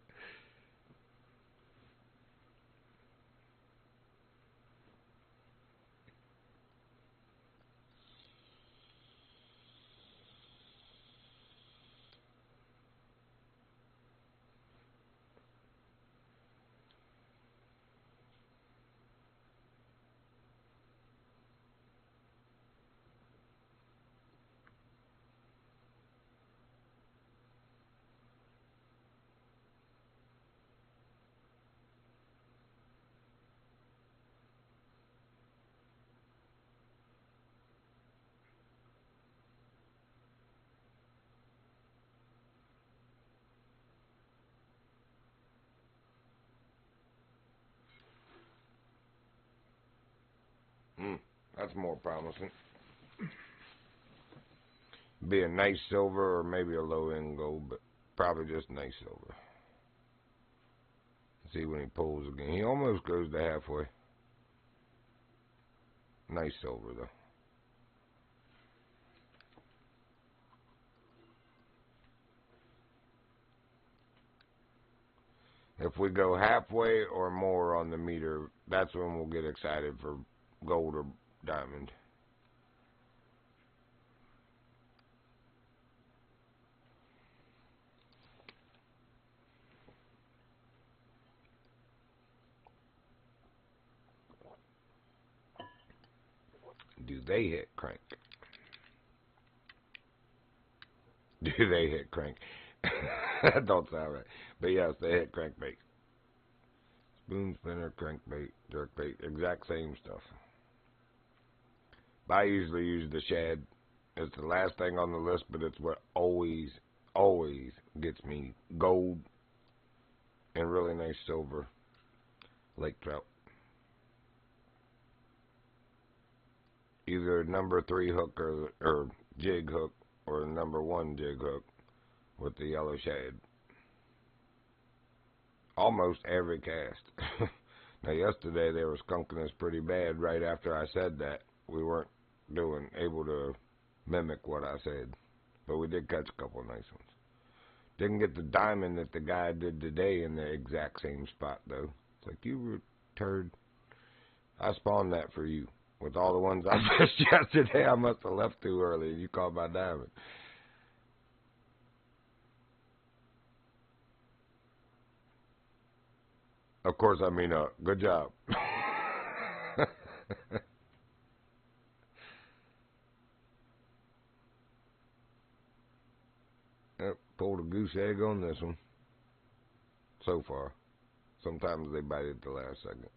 That's more promising. Be a nice silver or maybe a low end gold, but probably just nice silver. See when he pulls again. He almost goes to halfway. Nice silver, though. If we go halfway or more on the meter, that's when we'll get excited for gold or diamond. Do they hit crank? Do they hit crank? That don't sound right. But yes, they hit crankbait. Spoon spinner, crankbait, jerkbait, exact same stuff. But I usually use the shad. It's the last thing on the list, but it's what always gets me gold and really nice silver lake trout. Either number 3 hook or jig hook or number 1 jig hook with the yellow shad. Almost every cast. Now yesterday they were skunking us pretty bad right after I said that. We weren't able to mimic what I said. But we did catch a couple of nice ones. Didn't get the diamond that the guy did today in the exact same spot though. It's like, you were turd. I spawned that for you. With all the ones I fished yesterday, I must have left too early and you caught my diamond. Of course, I mean, good job. Yep, pulled a goose egg on this one. So far. Sometimes they bite at the last second.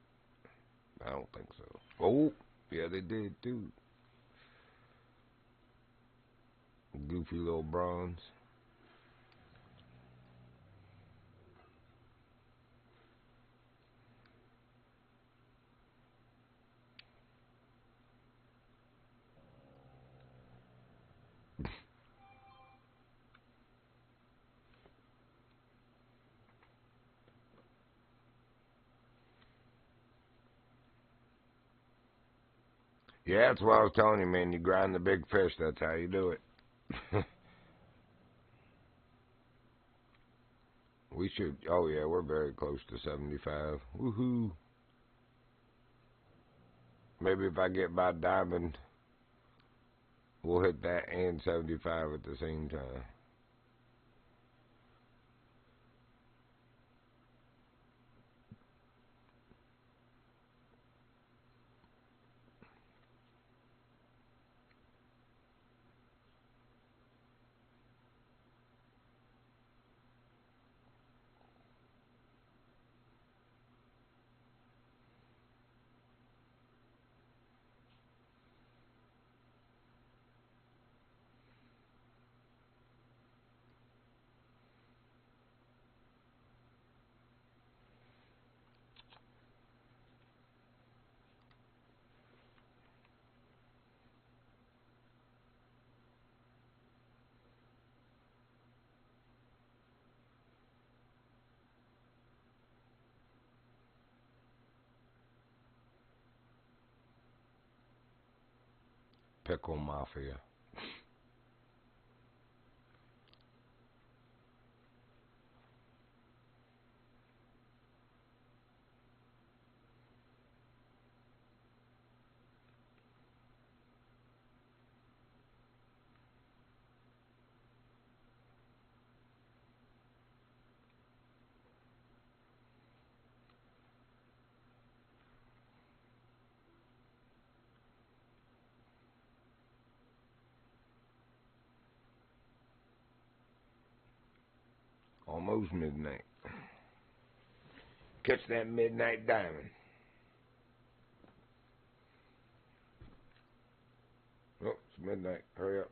I don't think so. Oh, yeah, they did too. Goofy little bronze. Yeah, that's what I was telling you, man. You grind the big fish. That's how you do it. We should. Oh yeah, we're very close to 75. Woohoo! Maybe if I get by diamond, we'll hit that and 75 at the same time. Pickle Mafia. Almost midnight. Catch that midnight diamond. Oh, it's midnight. Hurry up.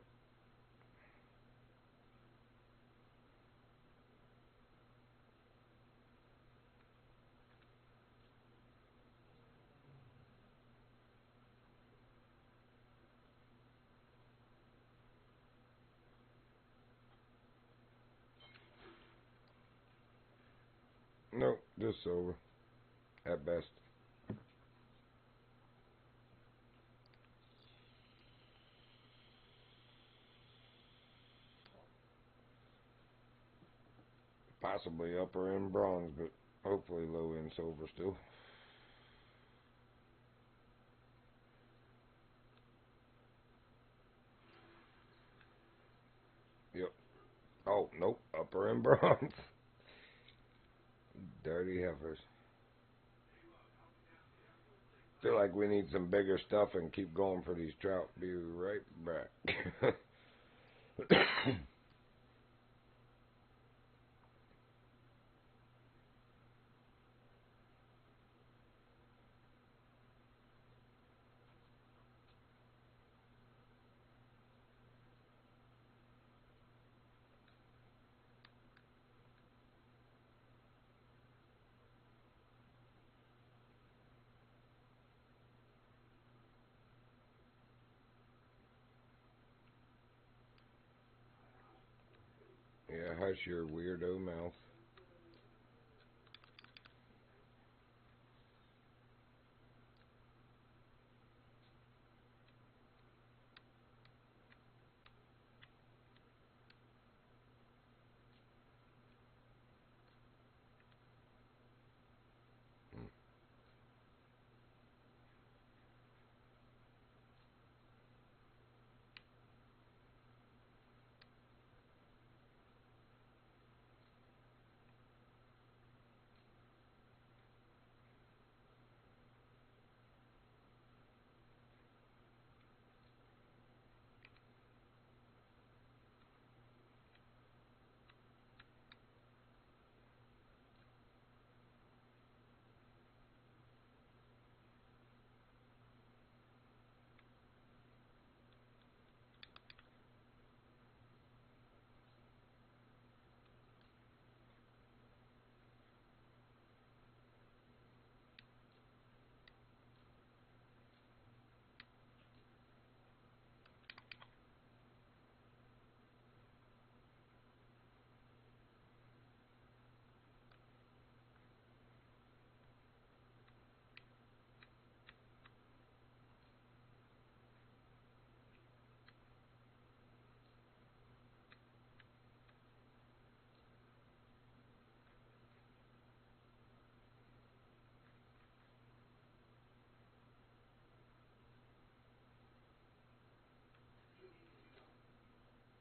Nope, just over. At best. Possibly upper end bronze, but hopefully low end silver still. Yep. Oh, nope. Upper end bronze. Dirty heifers. Feel like we need some bigger stuff and keep going for these trout. Be right back. Yeah, hush your weirdo mouth.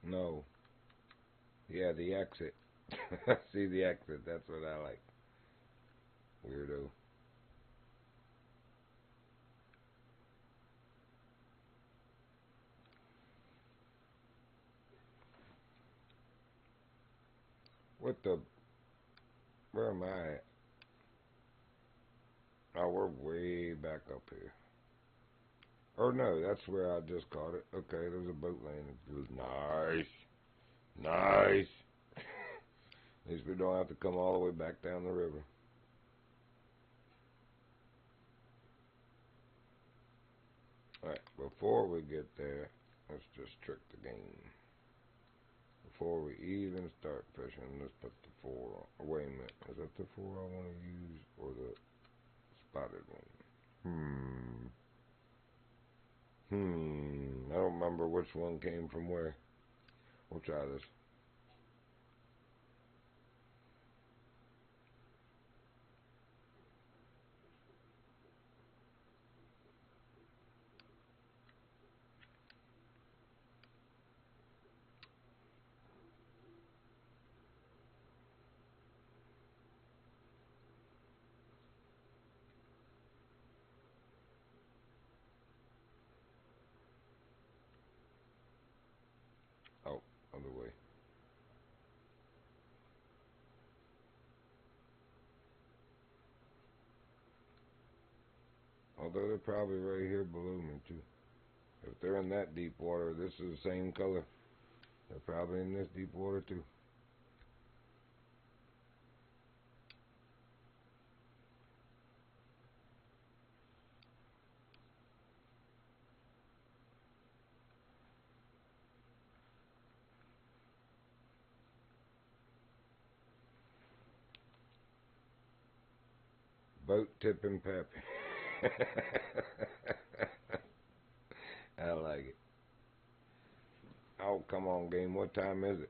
No. Yeah, the exit. See the exit. That's what I like. Weirdo. What the... Where am I at? Oh, we're way back up here. Or no, that's where I just caught it. Okay, there's a boat landing. Nice. Nice. At least we don't have to come all the way back down the river. Alright, before we get there, let's just trick the game. Before we even start fishing, let's put the 4 on. Wait a minute, is that the 4 I want to use, or the spotted one? I don't remember which one came from where. We'll try this. Oh, other way. Although they're probably right here below me too. If they're in that deep water, this is the same color. They're probably in this deep water too. Boat tipping Pappy. I like it. Oh, come on, game. What time is it?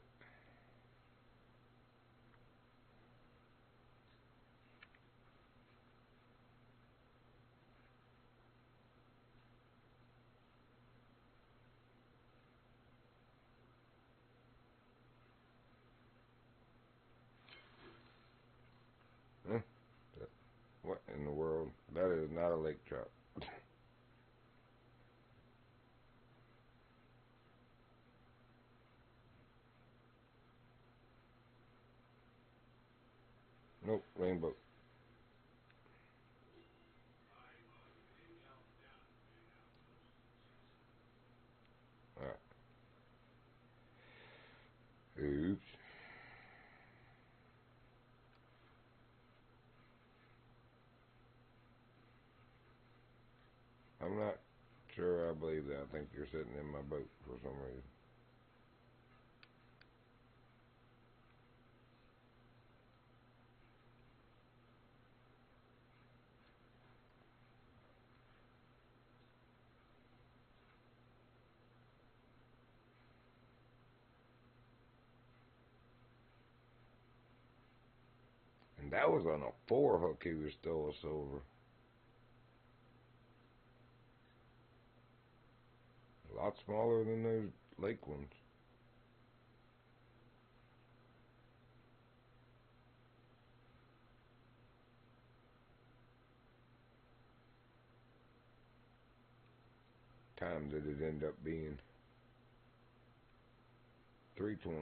Huh? What in the world? That is not a lake trout. Nope, rainbow. Alright. Oops. I'm not sure I believe that. I think you're sitting in my boat for some reason. And that was on a 4 hook. He was still a silver. A lot smaller than those lake ones. Time did it end up being? 3:20.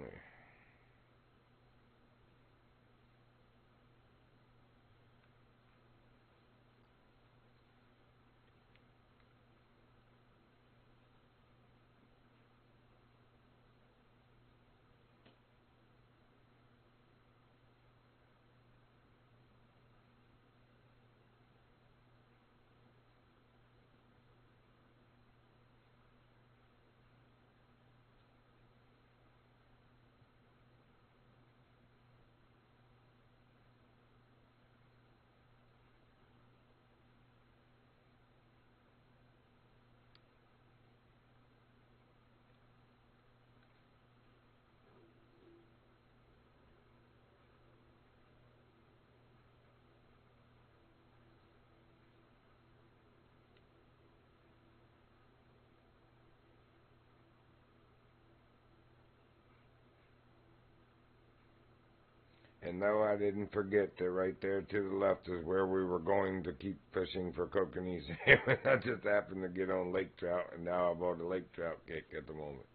And no, I didn't forget that right there to the left is where we were going to keep fishing for kokanee salmon. I just happened to get on lake trout, and now I'm on the lake trout kick at the moment.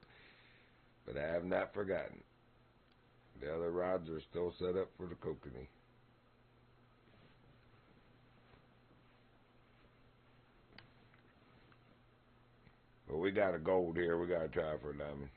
But I have not forgotten. The other rods are still set up for the kokanee. But we got a gold here. We got to try for a diamond.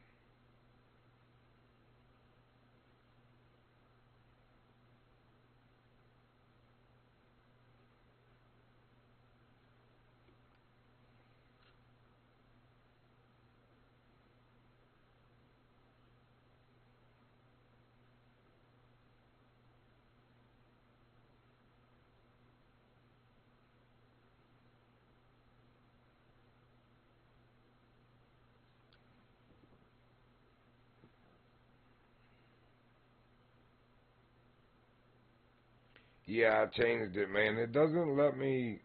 Yeah, I changed it, man. It doesn't let me,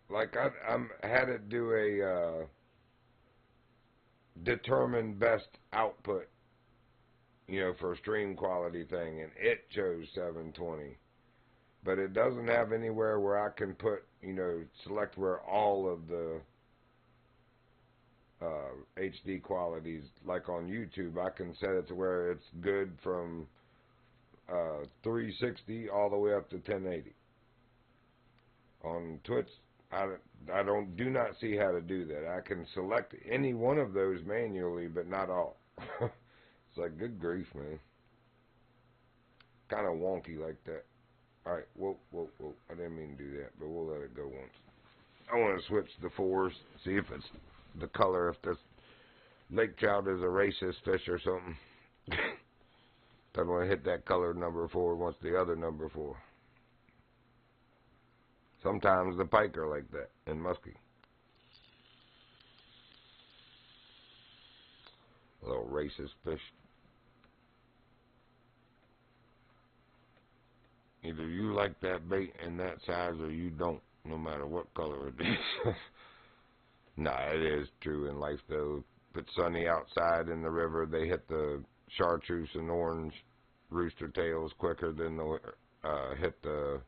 like, I'm had it do a determine best output, for a stream quality thing, and it chose 720. But it doesn't have anywhere where I can put, select where all of the HD qualities, like on YouTube, I can set it to where it's good from 360 all the way up to 1080. On Twitch, I do not see how to do that. I can select any one of those manually, but not all. It's like, good grief, man. Kind of wonky like that. All right, whoa. I didn't mean to do that, but we'll let it go once. I want to switch the fours, see if it's the color, if this lake trout is a racist fish or something. Doesn't want to hit that colored number 4, wants the other number 4. Sometimes the pike are like that, and muskie. A little racist fish. Either you like that bait in that size or you don't, no matter what color it is. Nah, it is true in life, though. If it's sunny outside in the river, they hit the chartreuse and orange rooster tails quicker than they hit the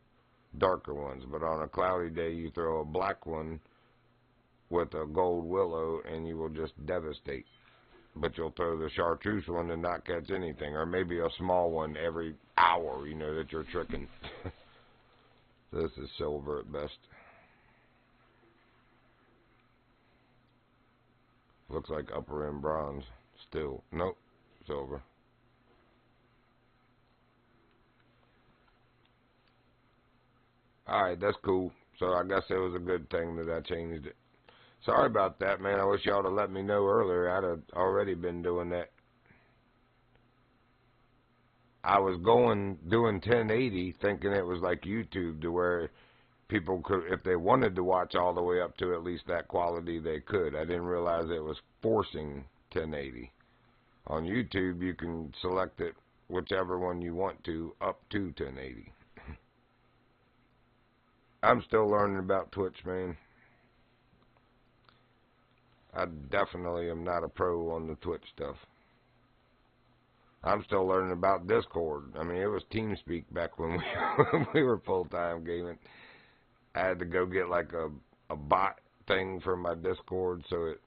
darker ones. But on a cloudy day, you throw a black one with a gold willow, and you will just devastate. But you'll throw the chartreuse one and not catch anything, or maybe a small one every hour, that you're tricking. This is silver at best. Looks like upper end bronze still. Nope, silver. Alright, that's cool. So I guess it was a good thing that I changed it. Sorry about that, man. I wish y'all would have let me know earlier. I'd have already been doing that. I was doing 1080, thinking it was like YouTube, to where people could, if they wanted to watch all the way up to at least that quality, they could. I didn't realize it was forcing 1080. On YouTube, you can select it, whichever one you want to, up to 1080. I'm still learning about Twitch, man. I definitely am not a pro on the Twitch stuff. I'm still learning about Discord. I mean, it was TeamSpeak back when we were full-time gaming. I had to go get like a bot thing for my Discord so it,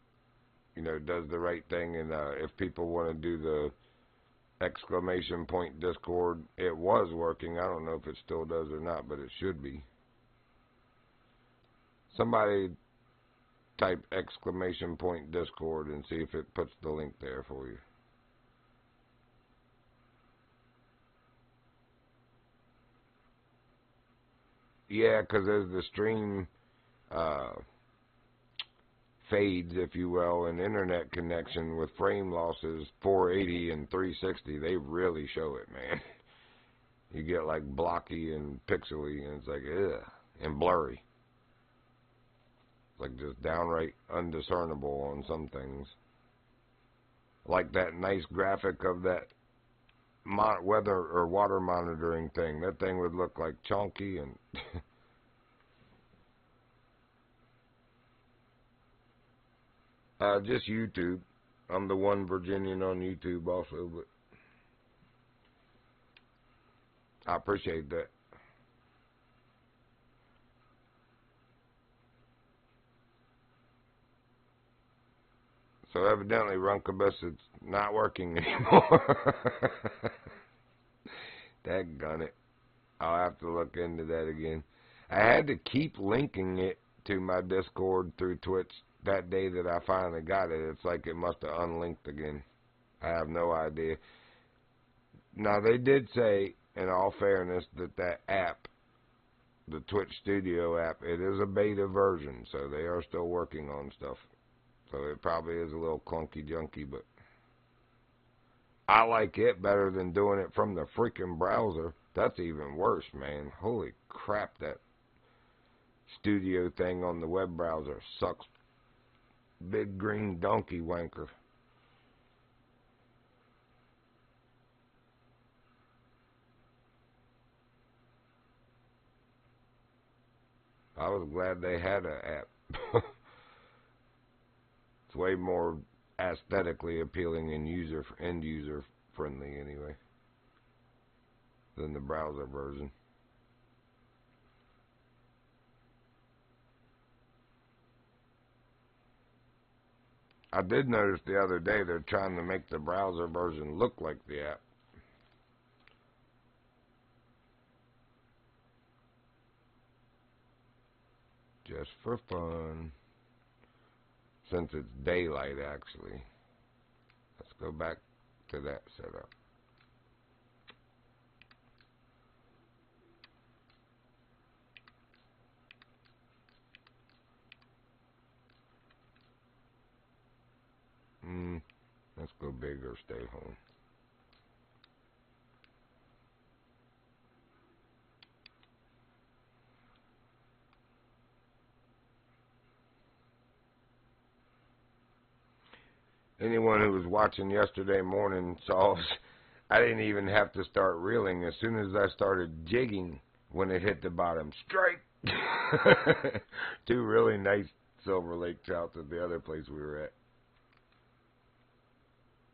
does the right thing. And if people want to do the exclamation point Discord, it was working. I don't know if it still does or not, but it should be. Somebody type exclamation point Discord and see if it puts the link there for you. Yeah, because as the stream fades, if you will, and internet connection with frame losses 480 and 360, they really show it, man. You get like blocky and pixely, and it's like, ugh, and blurry. It's like just downright undiscernible on some things. Like that nice graphic of that weather or water monitoring thing. That thing would look like chunky and... just YouTube. I'm the one Virginian on YouTube also, but I appreciate that. So evidently, Runkabus, it's not working anymore. Daggone it. I'll have to look into that again. I had to keep linking it to my Discord through Twitch that day that I finally got it. It's like it must have unlinked again. I have no idea. Now, they did say, in all fairness, that app, the Twitch Studio app, it is a beta version, so they are still working on stuff. So it probably is a little clunky junky, but I like it better than doing it from the freaking browser. That's even worse, man. Holy crap, that studio thing on the web browser sucks. Big green donkey wanker. I was glad they had an app. It's way more aesthetically appealing and end user friendly anyway than the browser version. I did notice the other day they're trying to make the browser version look like the app. Just for fun. Since it's daylight, actually. Let's go back to that setup. Let's go big or stay home. Anyone who was watching yesterday morning saw I didn't even have to start reeling. As soon as I started jigging, when it hit the bottom, strike! Two really nice silver lake trouts at the other place we were at.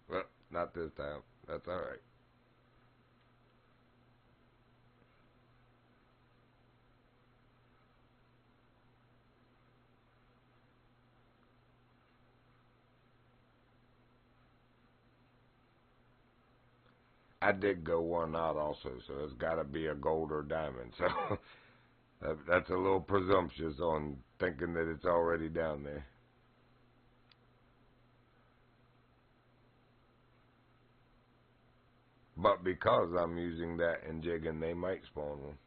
Well, not this time. That's alright. I did go one out also, so it's got to be a gold or diamond. So that's a little presumptuous on thinking that it's already down there. But because I'm using that and jigging, they might spawn one.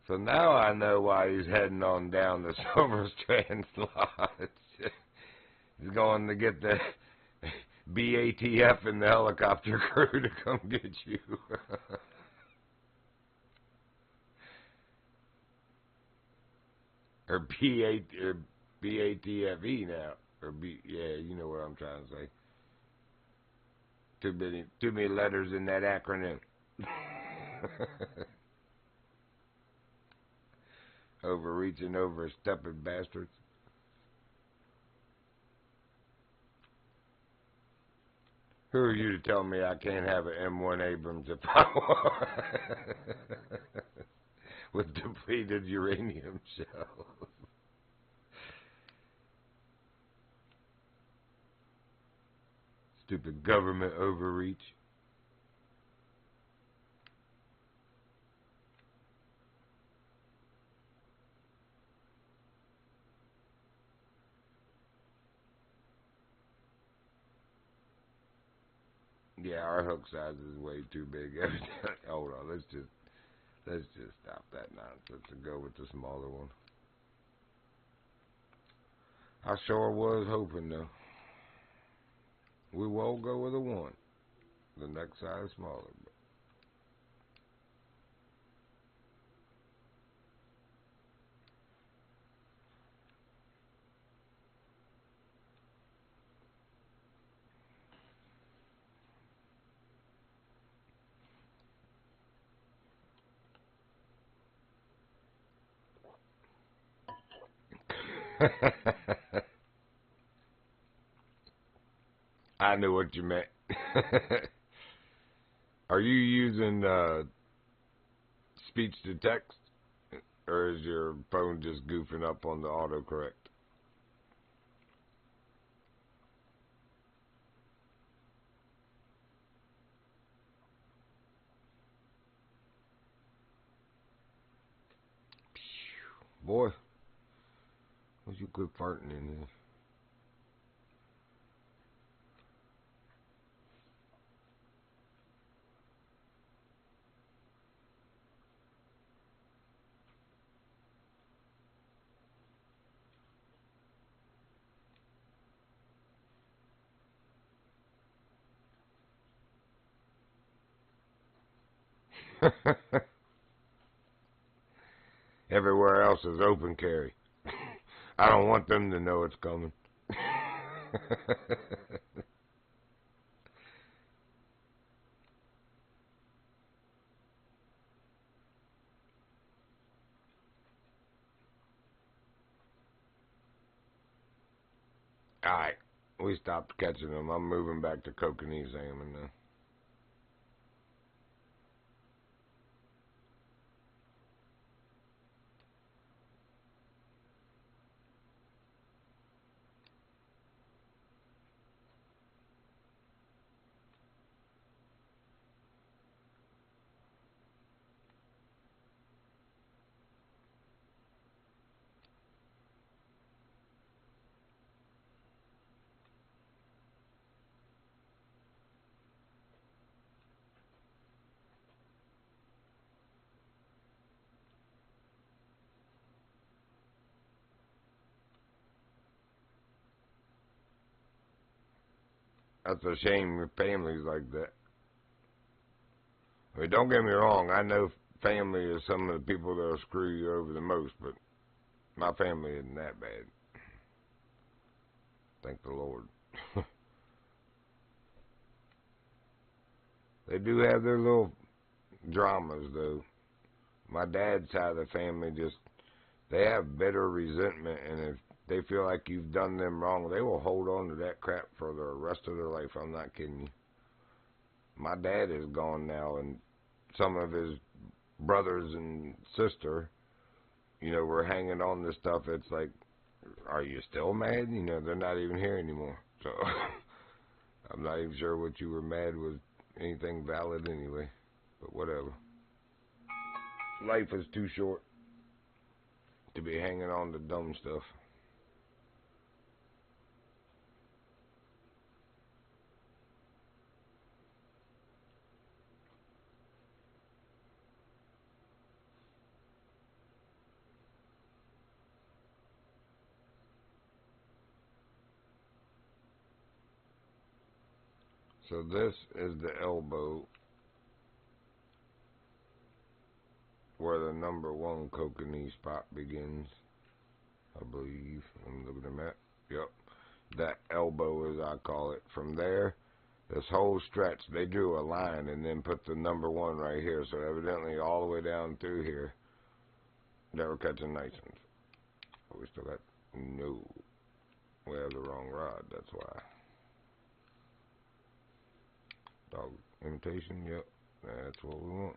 So now I know why he's heading on down the Silver Strand Lodge. He's going to get the BATF and the helicopter crew to come get you. Or BATFE now. Yeah, you know what I'm trying to say. Too many letters in that acronym. Overreaching, overstepping bastards. Who are you to tell me I can't have an M1 Abrams if I want? With depleted uranium shells. Stupid government overreach. Yeah, our hook size is way too big. Hold on, let's just stop that nonsense and go with the smaller one. I sure was hoping though. We won't go with a 1. The next size smaller. I knew what you meant. Are you using speech to text, or is your phone just goofing up on the autocorrect? Boy, would you quit farting in here? Everywhere else is open carry. I don't want them to know it's coming. Alright, we stopped catching them. I'm moving back to Kokanee salmon now. That's a shame your family's like that. I mean, don't get me wrong, I know family is some of the people that'll screw you over the most, but my family isn't that bad. Thank the Lord. They do have their little dramas, though. My dad's side of the family they have bitter resentment, and if they feel like you've done them wrong, they will hold on to that crap for the rest of their life. I'm not kidding you. My dad is gone now, and some of his brothers and sister, were hanging on to stuff. It's like, are you still mad? They're not even here anymore. So I'm not even sure what you were mad with anything valid anyway. But whatever. Life is too short to be hanging on to dumb stuff. So this is the elbow where the number one Kokanee spot begins, I believe. I'm looking at the map. Yep. That elbow, as I call it. From there, this whole stretch, they drew a line and then put the number one right here. So evidently all the way down through here, they were catching nice ones. But we still got, no, we have the wrong rod, that's why. Dog imitation, yep, that's what we want.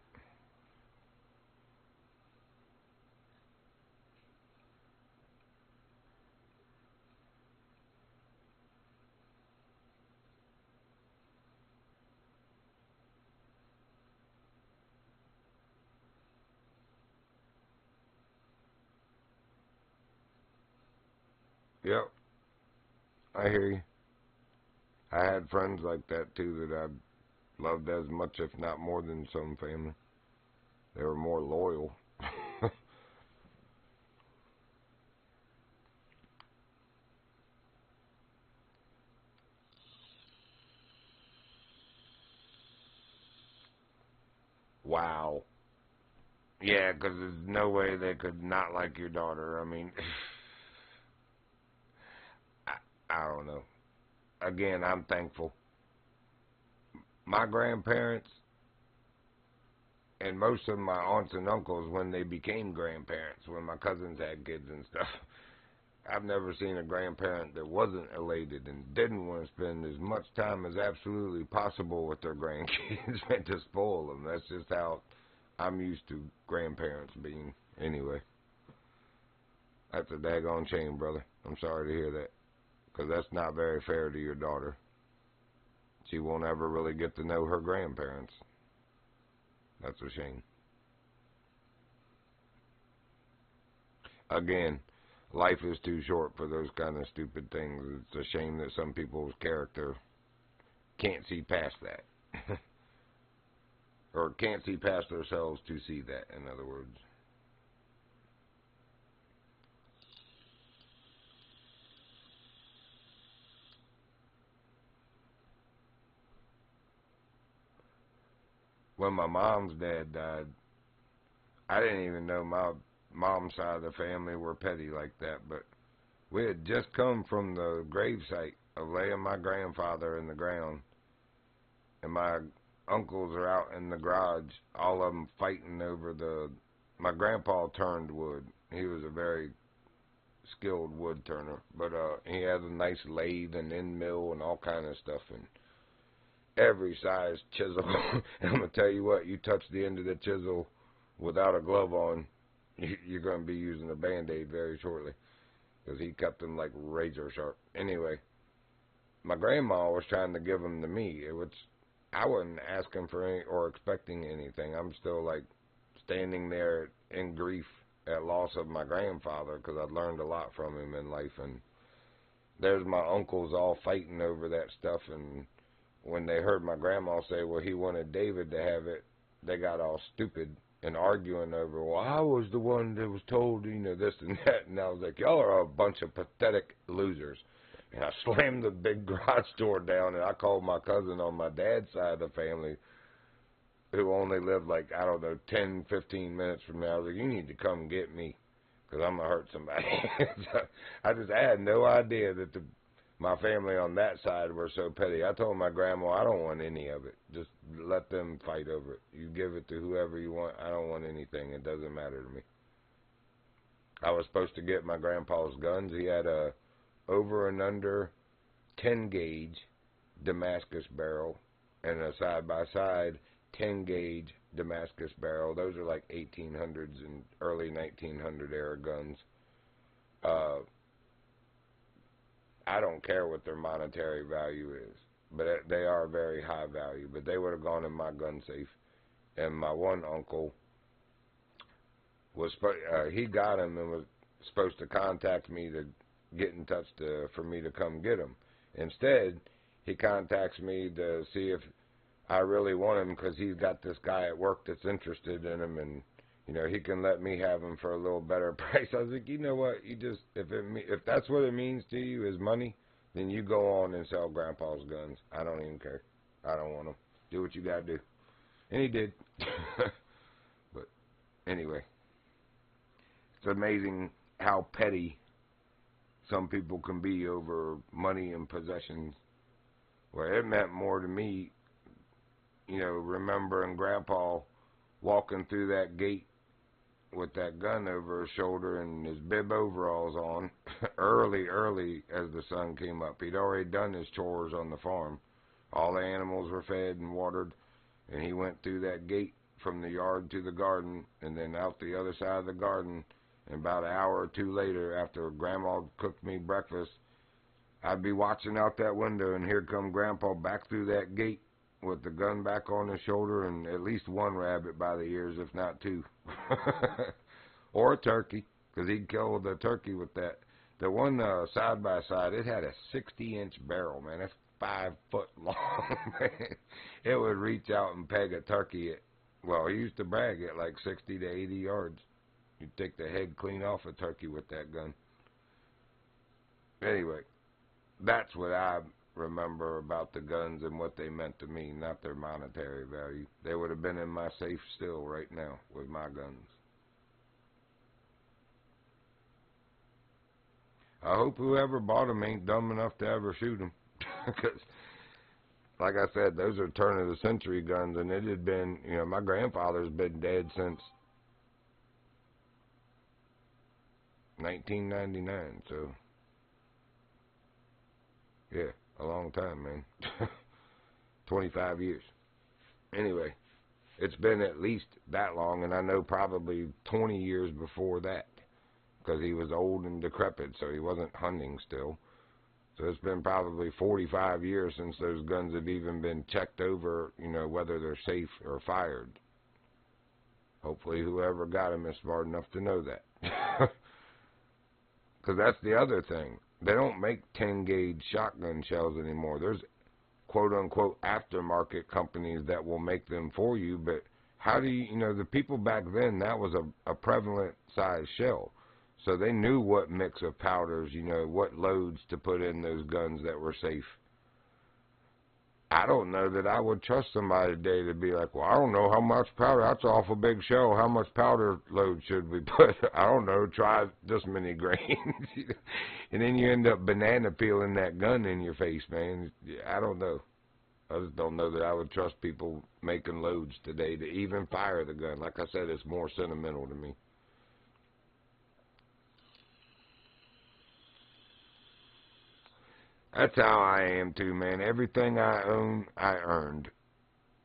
Yep, I hear you. I had friends like that too that I loved as much, if not more than some family. They were more loyal. Wow. Yeah, because there's no way they could not like your daughter. I mean, I don't know. Again, I'm thankful. My grandparents and most of my aunts and uncles, when they became grandparents, when my cousins had kids and stuff, I've never seen a grandparent that wasn't elated and didn't want to spend as much time as absolutely possible with their grandkids and to spoil them. That's just how I'm used to grandparents being. Anyway, that's a daggone shame, brother. I'm sorry to hear that, because that's not very fair to your daughter. She won't ever really get to know her grandparents. That's a shame. Again, life is too short for those kind of stupid things. It's a shame that some people's character can't see past that. Or can't see past themselves to see that, in other words. When my mom's dad died, I didn't even know my mom's side of the family were petty like that, but we had just come from the gravesite of laying my grandfather in the ground, and my uncles are out in the garage, all of them fighting over my grandpa turned wood. He was a very skilled wood turner, but he had a nice lathe and end mill and all kind of stuff, and every size chisel. And I'm going to tell you what, you touch the end of the chisel without a glove on, you're going to be using a Band-Aid very shortly, because he kept them like razor sharp. Anyway, my grandma was trying to give them to me. I wasn't asking for any or expecting anything. I'm still like standing there in grief at loss of my grandfather, because I'd learned a lot from him in life, and there's my uncles all fighting over that stuff. And when they heard my grandma say, well, he wanted David to have it, they got all stupid and arguing over, well, I was the one that was told, this and that. And I was like, y'all are a bunch of pathetic losers. And I slammed the big garage door down, and I called my cousin on my dad's side of the family, who only lived like, 10, 15 minutes from me. I was like, you need to come get me, because I'm going to hurt somebody. I had no idea that my family on that side were so petty. I told my grandma, I don't want any of it. Just let them fight over it. You give it to whoever you want. I don't want anything. It doesn't matter to me. I was supposed to get my grandpa's guns. He had a over and under 10 gauge Damascus barrel and a side-by-side 10 gauge Damascus barrel. Those are like 1800s and early 1900 era guns. I don't care what their monetary value is, but they are very high value. But they would have gone in my gun safe. And my one uncle he got them and was supposed to contact me to get in touch for me to come get them. Instead, he contacts me to see if I really want him, because he's got this guy at work that's interested in him, and he can let me have him for a little better price. I was like, you know what? If that's what it means to you is money, then you go on and sell Grandpa's guns. I don't even care. I don't want them. Do what you gotta do. And he did. But anyway, it's amazing how petty some people can be over money and possessions. Where it meant more to me, remembering Grandpa walking through that gate with that gun over his shoulder and his bib overalls on early as the sun came up. He'd already done his chores on the farm. All the animals were fed and watered, and he went through that gate from the yard to the garden and then out the other side of the garden. And about an hour or two later, after Grandma cooked me breakfast, I'd be watching out that window, and here come Grandpa back through that gate with the gun back on his shoulder and at least one rabbit by the ears, if not two. Or a turkey, because he'd kill the turkey with that. The one side-by-side, it had a 60-inch barrel, man. That's 5 foot long, man. It would reach out and peg a turkey he used to brag at like 60 to 80 yards. You'd take the head clean off a turkey with that gun. Anyway, that's what I remember about the guns and what they meant to me, not their monetary value. They would have been in my safe still right now with my guns. I hope whoever bought them ain't dumb enough to ever shoot them. Because, like I said, those are turn-of-the-century guns, and it had been, my grandfather's been dead since 1999, so yeah, a long time, man. 25 years. Anyway, it's been at least that long, and I know probably 20 years before that, because he was old and decrepit, so he wasn't hunting still. So it's been probably 45 years since those guns have even been checked over, you know, whether they're safe or fired. Hopefully whoever got them is smart enough to know that. Because that's the other thing. They don't make 10-gauge shotgun shells anymore. There's quote-unquote aftermarket companies that will make them for you, but how do you, you know, the people back then, that was a prevalent size shell. So they knew what mix of powders, you know, what loads to put in those guns that were safe. I don't know that I would trust somebody today to be like, well, I don't know how much powder, that's an awful big shell, how much powder load should we put? I don't know, try this many grains. And then you end up banana peeling that gun in your face, man. I don't know. I just don't know that I would trust people making loads today to even fire the gun. Like I said, it's more sentimental to me. That's how I am too, man. Everything I own, I earned.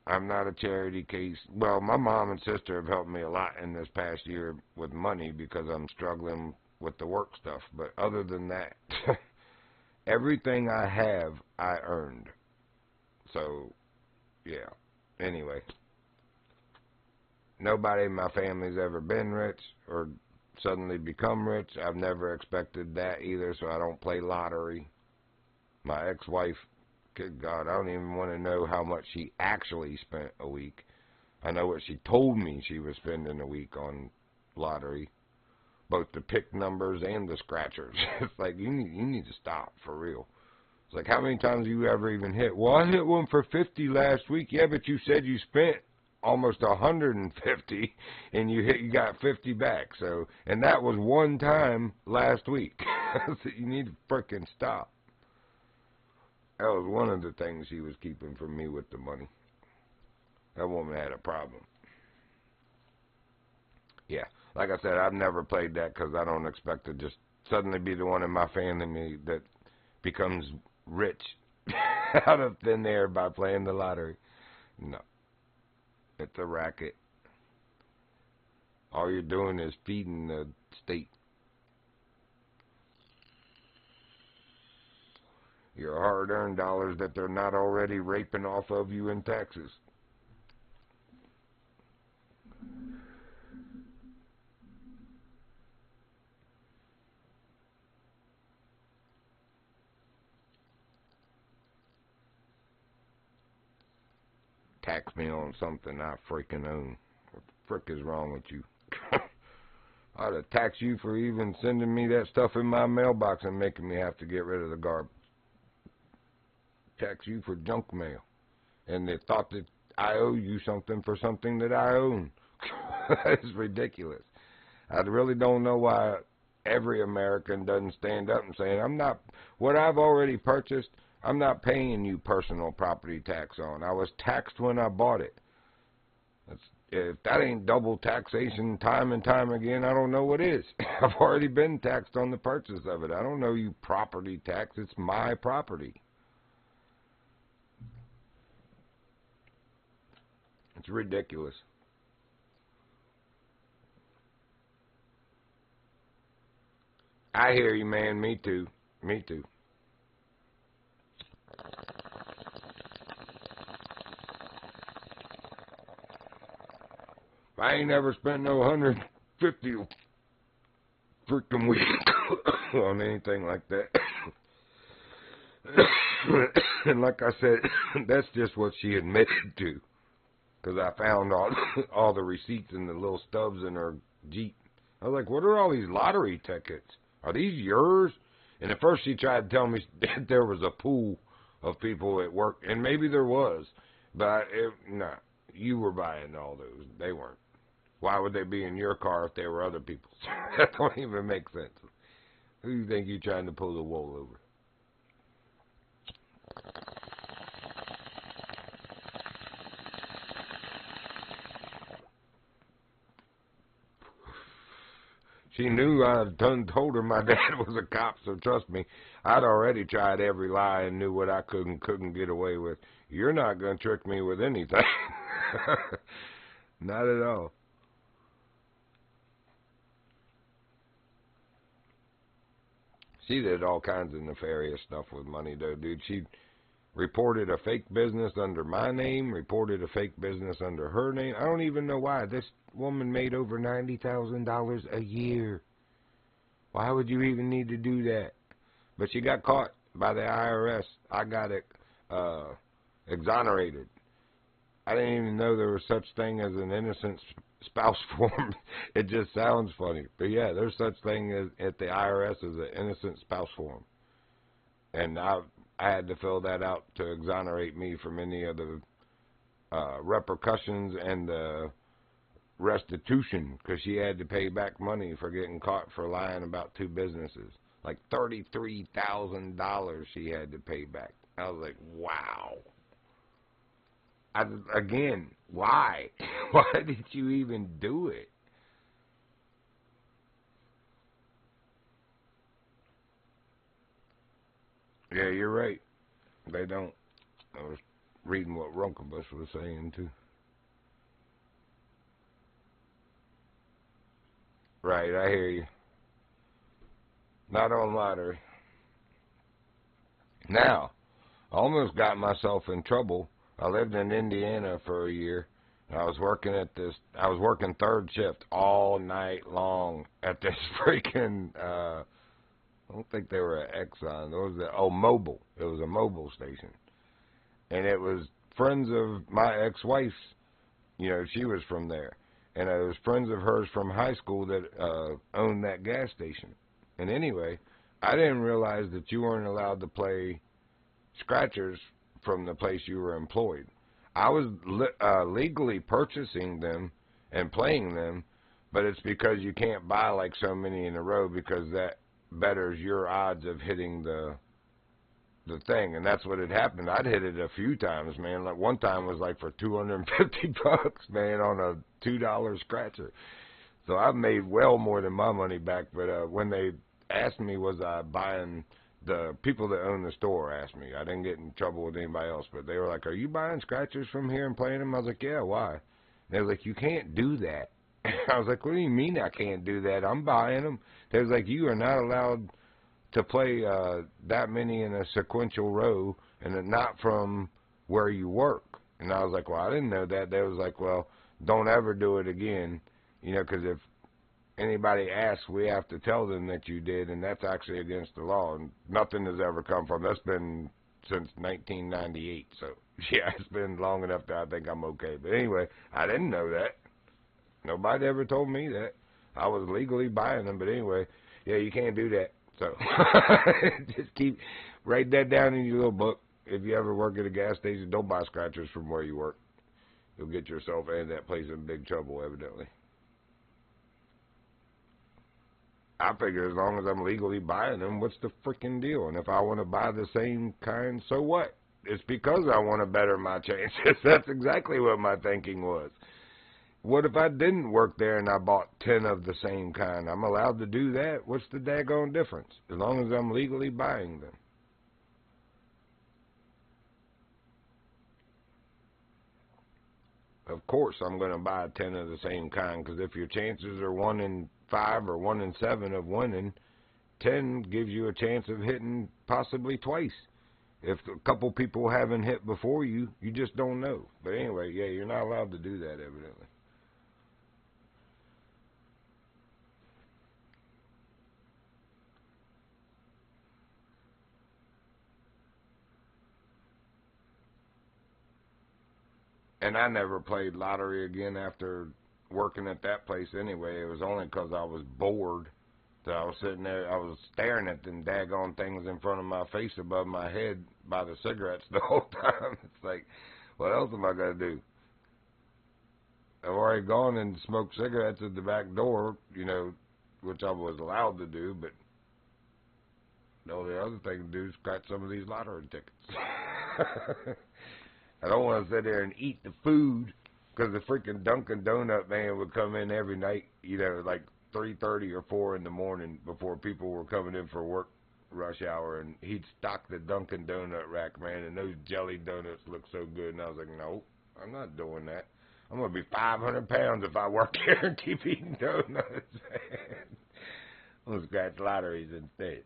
I'm not a charity case. Well, my mom and sister have helped me a lot in this past year with money because I'm struggling with the work stuff. But other than that, everything I have, I earned. So, yeah. Anyway, nobody in my family's ever been rich or suddenly become rich. I've never expected that either, so I don't play lottery. My ex-wife, good God, I don't even want to know how much she actually spent a week. I know what she told me she was spending a week on lottery, both the pick numbers and the scratchers. It's like, you need to stop, for real. It's like, how many times have you ever even hit? Well, I hit one for 50 last week. Yeah, but you said you spent almost 150, and you got 50 back. So, and that was one time last week. So you need to frickin' stop. That was one of the things she was keeping from me with the money. That woman had a problem. Yeah, like I said, I've never played that because I don't expect to just suddenly be the one in my family that becomes rich out of thin air by playing the lottery. No, it's a racket. All you're doing is feeding the state. Your hard-earned dollars that they're not already raping off of you in taxes. Tax me on something I freaking own. What the frick is wrong with you? I'd have taxed you for even sending me that stuff in my mailbox and making me have to get rid of the garbage. Tax you for junk mail. And they thought that I owe you something for something that I own. That is ridiculous. I really don't know why every American doesn't stand up and say, I'm not, what I've already purchased, I'm not paying you personal property tax on. I was taxed when I bought it. If that ain't double taxation time and time again, I don't know what is. I've already been taxed on the purchase of it. I don't know you property tax. It's my property. It's ridiculous. I hear you, man. Me too. Me too. I ain't never spent no 150 freaking week on anything like that. And like I said, that's just what she admitted to. Because I found all the receipts and the little stubs in her Jeep. I was like, what are all these lottery tickets? Are these yours? And at first she tried to tell me that there was a pool of people at work. And maybe there was. But, no, you were buying all those. They weren't. Why would they be in your car if they were other people's? That don't even make sense. Who do you think you're trying to pull the wool over? She knew I had told her my dad was a cop, so trust me, I'd already tried every lie and knew what I could and couldn't get away with. You're not going to trick me with anything. Not at all. She did all kinds of nefarious stuff with money, though, dude. She reported a fake business under my name, reported a fake business under her name. I don't even know why. This woman made over $90,000 a year. Why would you even need to do that? But she got caught by the IRS. I got exonerated. I didn't even know there was such thing as an innocent spouse form. It just sounds funny. But yeah, there's such thing as at the IRS as an innocent spouse form. And I had to fill that out to exonerate me from any of the repercussions and the restitution, because she had to pay back money for getting caught for lying about two businesses. Like $33,000 she had to pay back. I was like, wow. Again, why? Why did you even do it? Yeah, you're right. They don't. I was reading what Runkabus was saying, too. Right, I hear you. Not on lottery. Now, I almost got myself in trouble. I lived in Indiana for a year. I was working I was working third shift all night long at this freaking, I don't think they were at Exxon. It was Mobil. It was a Mobil station. And it was friends of my ex-wife's, she was from there. And it was friends of hers from high school that owned that gas station. And anyway, I didn't realize that you weren't allowed to play scratchers from the place you were employed. I was legally purchasing them and playing them, but it's because you can't buy like so many in a row, because that betters your odds of hitting the thing. And that's what had happened. I'd hit it a few times, man. Like one time was like for $250, man, on a $2 scratcher. So I've made well more than my money back. But when they asked me was I buying, the people that own the store asked me. I didn't get in trouble with anybody else, but they were like, "Are you buying scratchers from here and playing them?" I was like, "Yeah, why?" And they were like, "You can't do that." I was like, "What do you mean I can't do that? I'm buying them." They was like, "You are not allowed to play that many in a sequential row, and not from where you work." And I was like, "Well, I didn't know that." They was like, "Well, don't ever do it again, because if anybody asks, we have to tell them that you did, and that's actually against the law." And nothing has ever come from. That's been since 1998, so yeah, it's been long enough that I think I'm okay. But anyway, I didn't know that. Nobody ever told me that. I was legally buying them, but anyway, yeah, you can't do that. So just write that down in your little book. If you ever work at a gas station, don't buy scratchers from where you work. You'll get yourself and that place in big trouble, evidently. I figure as long as I'm legally buying them, what's the freaking deal? And if I want to buy the same kind, so what? It's because I want to better my chances. That's exactly what my thinking was. What if I didn't work there and I bought 10 of the same kind? I'm allowed to do that. What's the daggone difference? As long as I'm legally buying them. Of course, I'm going to buy 10 of the same kind, because if your chances are 1 in 5 or 1 in 7 of winning, 10 gives you a chance of hitting possibly twice. If a couple people haven't hit before you, you just don't know. But anyway, yeah, you're not allowed to do that, evidently. And I never played lottery again after working at that place anyway. It was only because I was bored. So I was sitting there, I was staring at them daggone things in front of my face above my head by the cigarettes the whole time. It's like, what else am I going to do? I've already gone and smoked cigarettes at the back door, which I was allowed to do, but the only other thing to do is scratch some of these lottery tickets. I don't want to sit there and eat the food, because the freaking Dunkin' Donut man would come in every night, like 3:30 or 4 in the morning before people were coming in for work rush hour, and he'd stock the Dunkin' Donut rack, man, and those jelly donuts look so good, and I was like, no, I'm not doing that. I'm going to be 500 pounds if I work here and keep eating donuts, man. I'm going to scratch lotteries instead.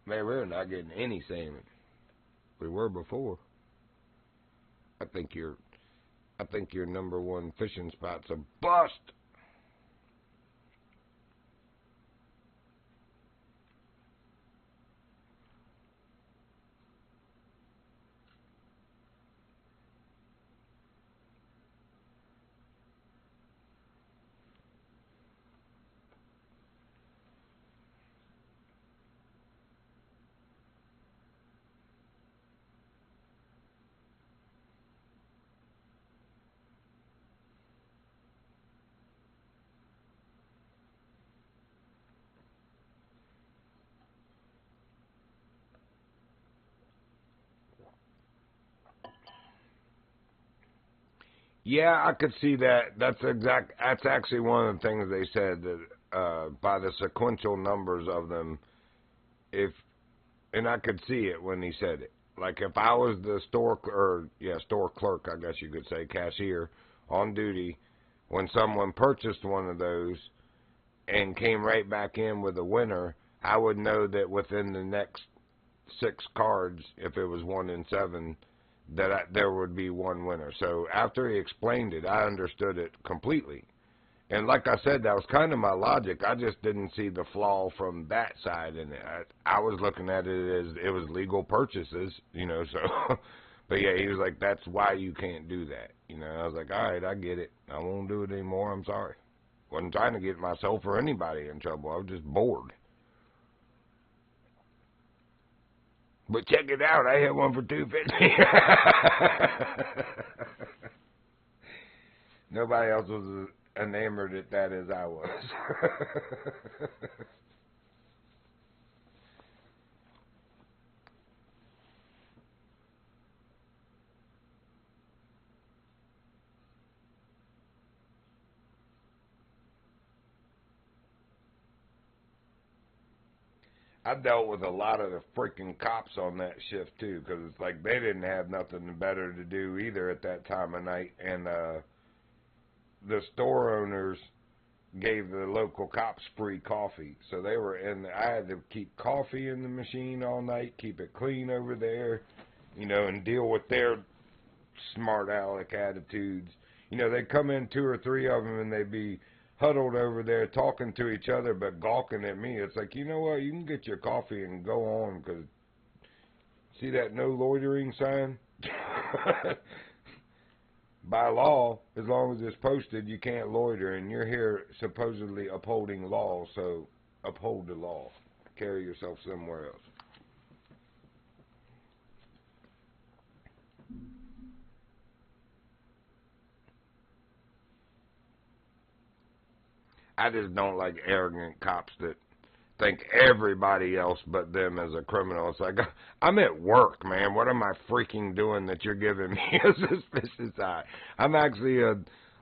Man, we're not getting any salmon. We were before. I think your number one fishing spot's a bust. Yeah, I could see that. That's actually one of the things they said, that by the sequential numbers of them, and I could see it when he said it. Like if I was the store clerk, I guess you could say, cashier on duty, when someone purchased one of those and came right back in with a winner, I would know that within the next 6 cards, if it was 1 in 7, that there would be one winner. So after he explained it, I understood it completely. And like I said, that was kind of my logic. I just didn't see the flaw from that side in it. I was looking at it as it was legal purchases, so. But yeah, he was like, that's why you can't do that. I was like, all right, I get it. I won't do it anymore. I'm sorry. Wasn't trying to get myself or anybody in trouble. I was just bored. But check it out, I had one for $2.50. Nobody else was as enamored at that as I was. I dealt with a lot of the freaking cops on that shift too, because it's like they didn't have nothing better to do either at that time of night, and the store owners gave the local cops free coffee, so they were in. I had to keep coffee in the machine all night, keep it clean over there, and deal with their smart aleck attitudes. They'd come in 2 or 3 of them, and they'd be huddled over there talking to each other but gawking at me. It's like, you know what, you can get your coffee and go on, because see that no loitering sign? By law, as long as it's posted, you can't loiter, and you're here supposedly upholding law, so uphold the law. Carry yourself somewhere else. I just don't like arrogant cops that think everybody else but them is a criminal. It's like, I'm at work, man. What am I freaking doing that you're giving me a suspicious eye? I'm actually a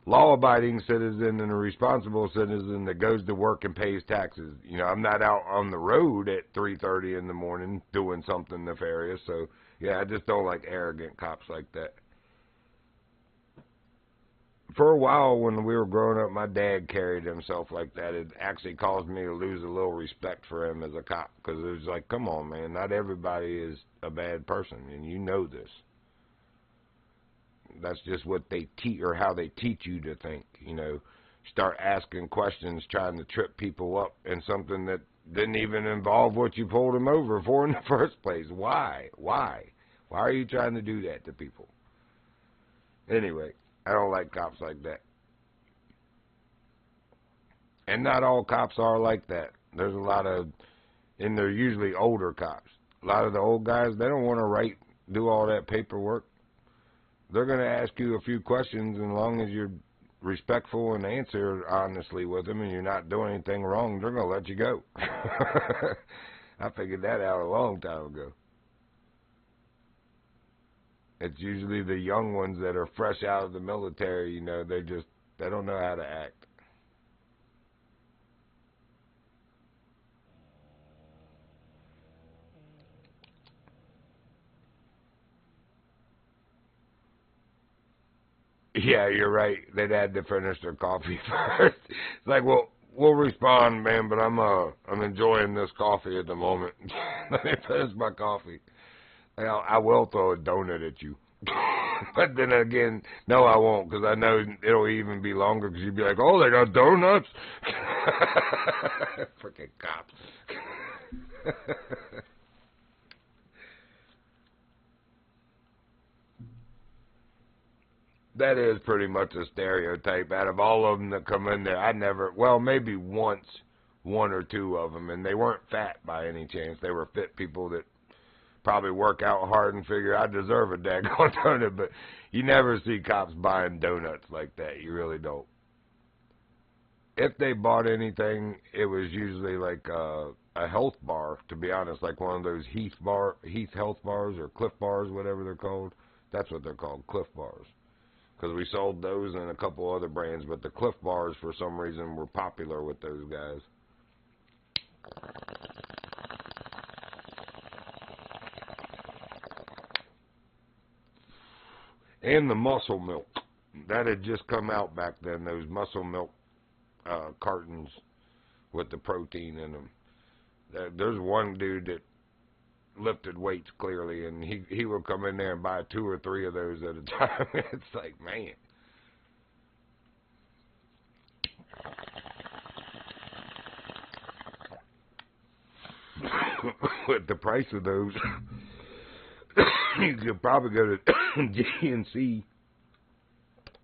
law-abiding citizen and a responsible citizen that goes to work and pays taxes. I'm not out on the road at 3:30 in the morning doing something nefarious. So, yeah, I just don't like arrogant cops like that. For a while, when we were growing up, my dad carried himself like that. It actually caused me to lose a little respect for him as a cop, because it was like, come on, man, not everybody is a bad person, and you know this. That's just what they teach, or how they teach you to think. Start asking questions, trying to trip people up in something that didn't even involve what you pulled them over for in the first place. Why? Why are you trying to do that to people? Anyway, I don't like cops like that. And not all cops are like that. There's a lot of, and they're usually older cops. A lot of the old guys, they don't want to do all that paperwork. They're going to ask you a few questions, and as long as you're respectful and answer honestly with them and you're not doing anything wrong, they're going to let you go. I figured that out a long time ago. It's usually the young ones that are fresh out of the military, you know, they don't know how to act. Yeah, you're right. They'd had to finish their coffee first. It's like, well, we'll respond, man, but I'm enjoying this coffee at the moment. Let me finish my coffee. I will throw a donut at you. But then again, no, I won't, because I know it'll even be longer, because you'd be like, oh, they got donuts? Freaking cops. That is pretty much a stereotype. Out of all of them that come in there, I never, well, maybe once, one or two of them, and they weren't fat by any chance. They were fit people that probably work out hard and figure I deserve a daggone donut, but you never see cops buying donuts like that. You really don't. If they bought anything, it was usually like a health bar, to be honest, like one of those Heath health bars or Cliff bars, whatever they're called. That's what they're called, Cliff bars. Because we sold those and a couple other brands, but the Cliff bars, for some reason, were popular with those guys. And the muscle milk. That had just come out back then, those muscle milk cartons with the protein in them. There's one dude that lifted weights clearly, and he would come in there and buy 2 or 3 of those at a time. It's like, man. With the price of those, you could probably go to GNC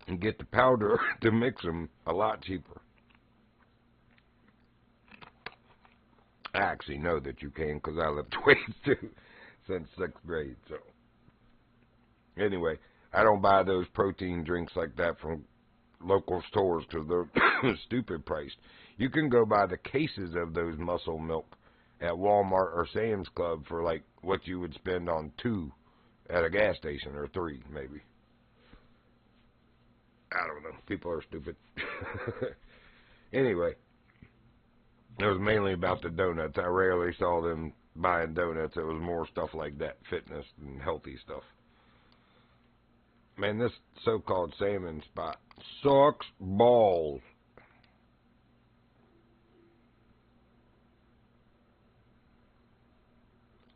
and get the powder to mix them a lot cheaper. I actually know that you can, because I lift weights too since 6th grade. So anyway, I don't buy those protein drinks like that from local stores, because they're stupid priced. You can go buy the cases of those muscle milk at Walmart or Sam's Club for like what you would spend on 2 at a gas station, or 3 maybe. I don't know. People are stupid. Anyway, it was mainly about the donuts. I rarely saw them buying donuts. It was more stuff like that, fitness and healthy stuff. Man, this so-called salmon spot sucks balls.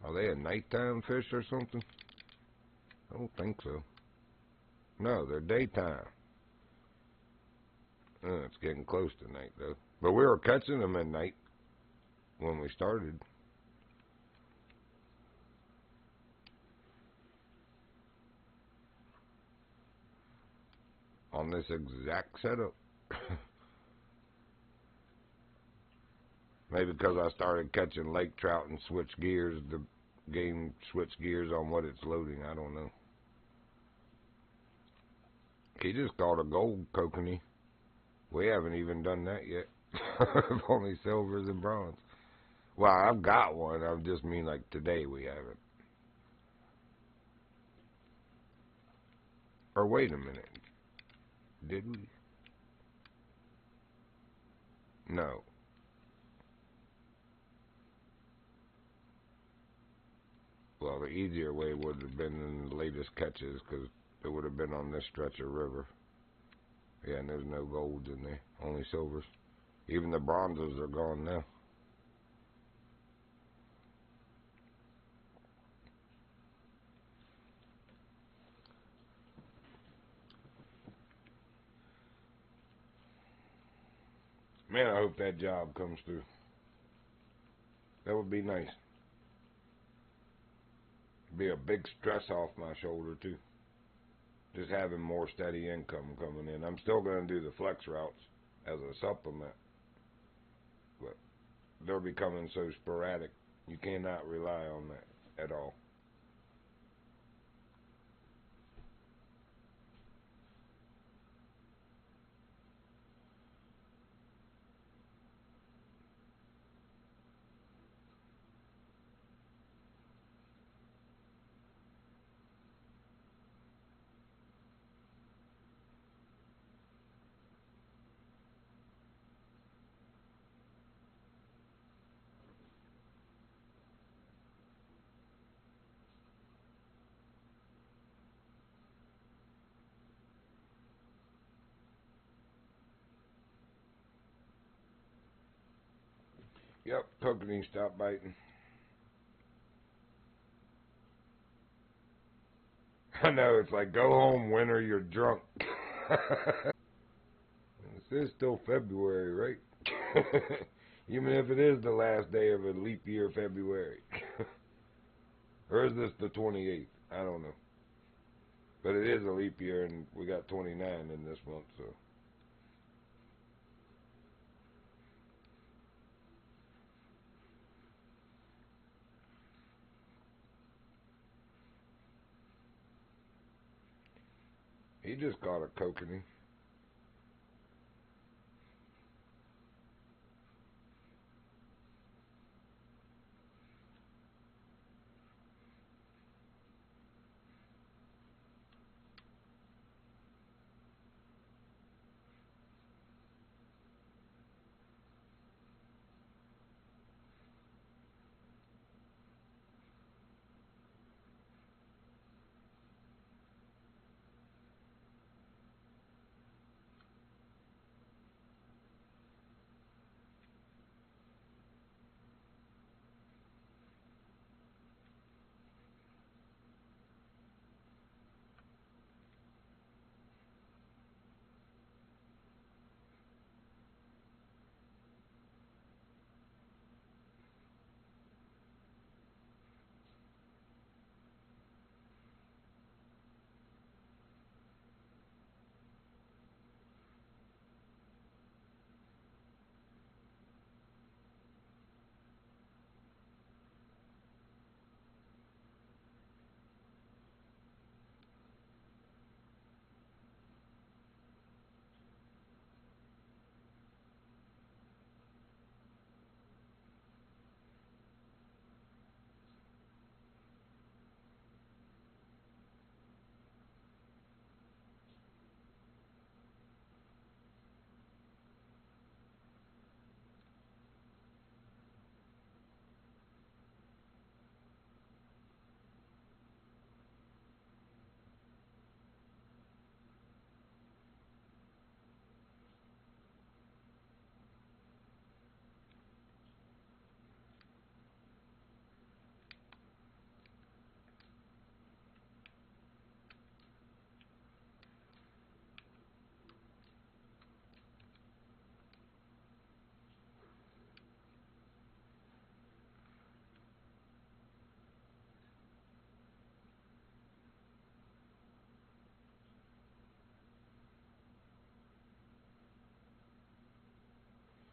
Are they a nighttime fish or something? I don't think so. No, they're daytime. It's getting close to night, though. But we were catching them at night when we started. On this exact setup. Maybe because I started catching lake trout and switched gears, the game switched gears on what it's loading. I don't know. He just caught a gold kokanee. We haven't even done that yet. Only silvers and bronze. Well, I've got one. I just mean like today we haven't. Or wait a minute. Did we? No. Well, the easier way would have been in the latest catches, because it would have been on this stretch of river. Yeah, and there's no gold in there. Only silvers. Even the bronzes are gone now. Man, I hope that job comes through. That would be nice. Be a big stress off my shoulder, too. Just having more steady income coming in. I'm still going to do the flex routes as a supplement, but they're becoming so sporadic, you cannot rely on that at all. Yep, kokanee stopped biting. I know, it's like, go home, winter, you're drunk. This is still February, right? Even if it is the last day of a leap year February. Or is this the 28th? I don't know. But it is a leap year, and we got 29 in this month, so. He just caught a kokanee.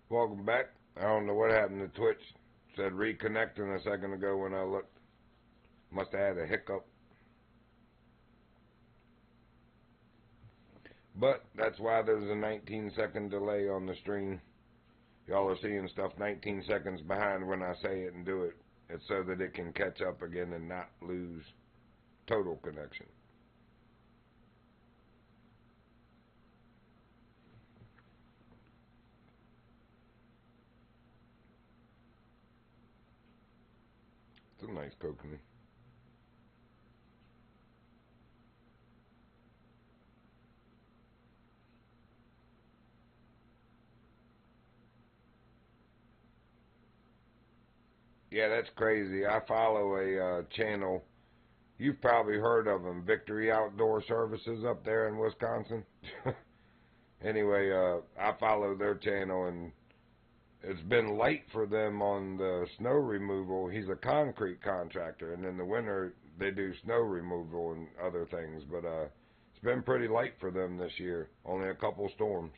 Welcome back. I don't know what happened to Twitch. Said reconnecting a second ago when I looked. Must have had a hiccup. But that's why there's a 19-second delay on the stream. Y'all are seeing stuff 19 seconds behind when I say it and do it. It's so that it can catch up again and not lose total connection. It's a nice kokanee. Yeah, that's crazy. I follow a channel. You've probably heard of them, Victory Outdoor Services up there in Wisconsin. Anyway, I follow their channel, and it's been light for them on the snow removal. He's a concrete contractor, and in the winter they do snow removal and other things. But it's been pretty light for them this year. Only a couple storms.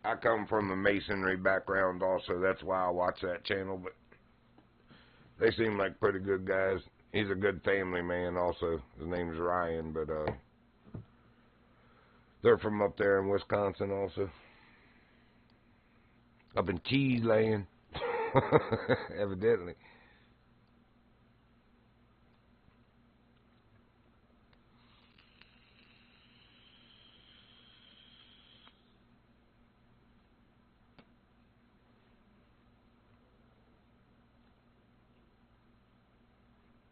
I come from a masonry background also. That's why I watch that channel. But they seem like pretty good guys. He's a good family man also. His name's Ryan, but they're from up there in Wisconsin also. Up in Cheese Land. Evidently.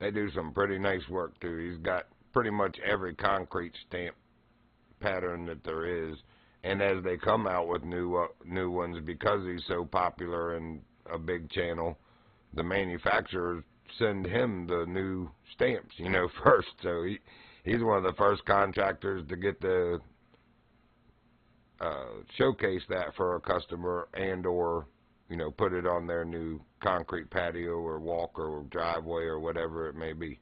They do some pretty nice work too. He's got pretty much every concrete stamp pattern that there is, and as they come out with new ones, because he's so popular and a big channel, the manufacturers send him the new stamps, first. So he's one of the first contractors to get the showcase that for a customer, and or put it on their new concrete patio or walk or driveway or whatever it may be.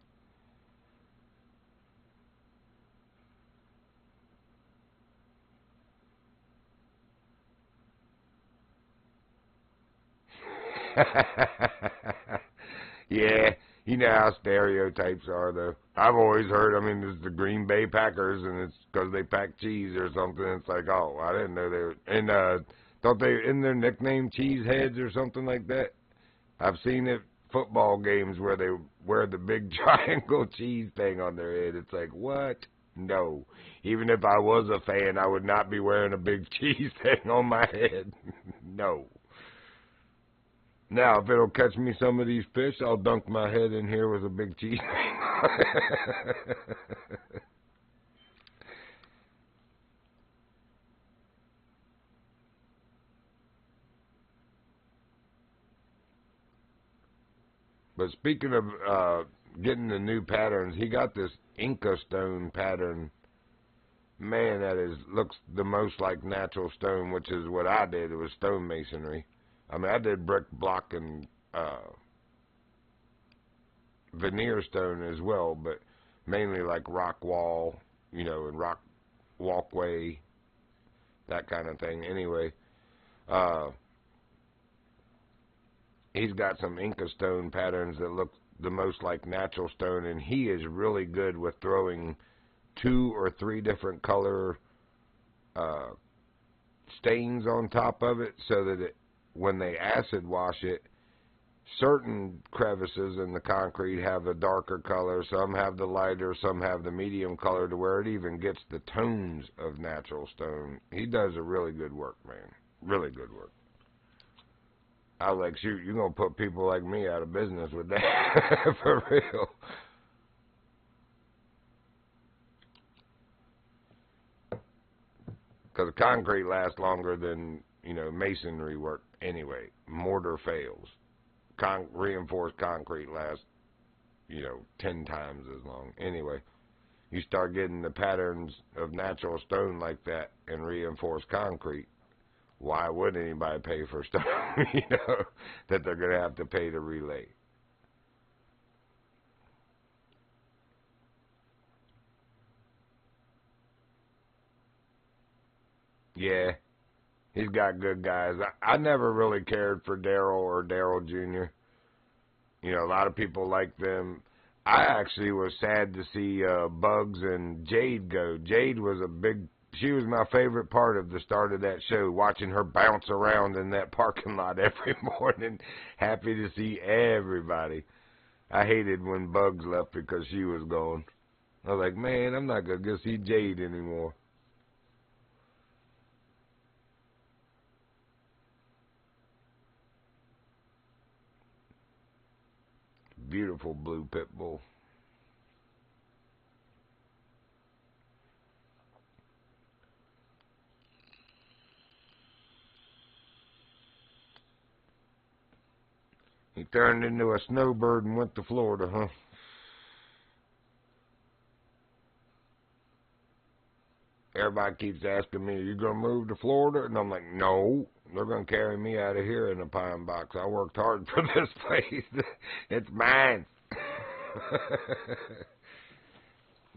Yeah, you know how stereotypes are, though. I've always heard, there's the Green Bay Packers, and it's because they pack cheese or something. It's like, oh, I didn't know they were. And don't they, in their nickname, Cheeseheads or something like that? I've seen it football games where they wear the big triangle cheese thing on their head. It's like, what? No. Even if I was a fan, I would not be wearing a big cheese thing on my head. No. Now, if it'll catch me some of these fish, I'll dunk my head in here with a big cheese thing. But speaking of getting the new patterns, he got this Inca stone pattern. Man, that looks the most like natural stone, which is what I did. It was stone masonry. I did brick, block, and veneer stone as well, but mainly like rock wall, and rock walkway, that kind of thing. Anyway, he's got some Inca stone patterns that look the most like natural stone, and he is really good with throwing 2 or 3 different color stains on top of it, so that when they acid wash it, certain crevices in the concrete have a darker color, some have the lighter, some have the medium color, to where it even gets the tones of natural stone. He does a really good work, man. Really good work. I was like, shoot, you're going to put people like me out of business with that. For real. Because concrete lasts longer than, masonry work anyway. Mortar fails. Reinforced concrete lasts, 10 times as long. Anyway, you start getting the patterns of natural stone like that and reinforced concrete, why would anybody pay for stone, that they're going to have to pay to relay? Yeah, he's got good guys. I never really cared for Daryl or Daryl Jr. A lot of people like them. I actually was sad to see Bugs and Jade go. Jade was she was my favorite part of the start of that show, watching her bounce around in that parking lot every morning, happy to see everybody. I hated when Bugs left because she was gone. I was like, man, I'm not going to go see Jade anymore. Beautiful blue pit bull. He turned into a snowbird and went to Florida, huh? Everybody keeps asking me, are you going to move to Florida? And I'm like, no, they're going to carry me out of here in a pine box. I worked hard for this place. It's mine.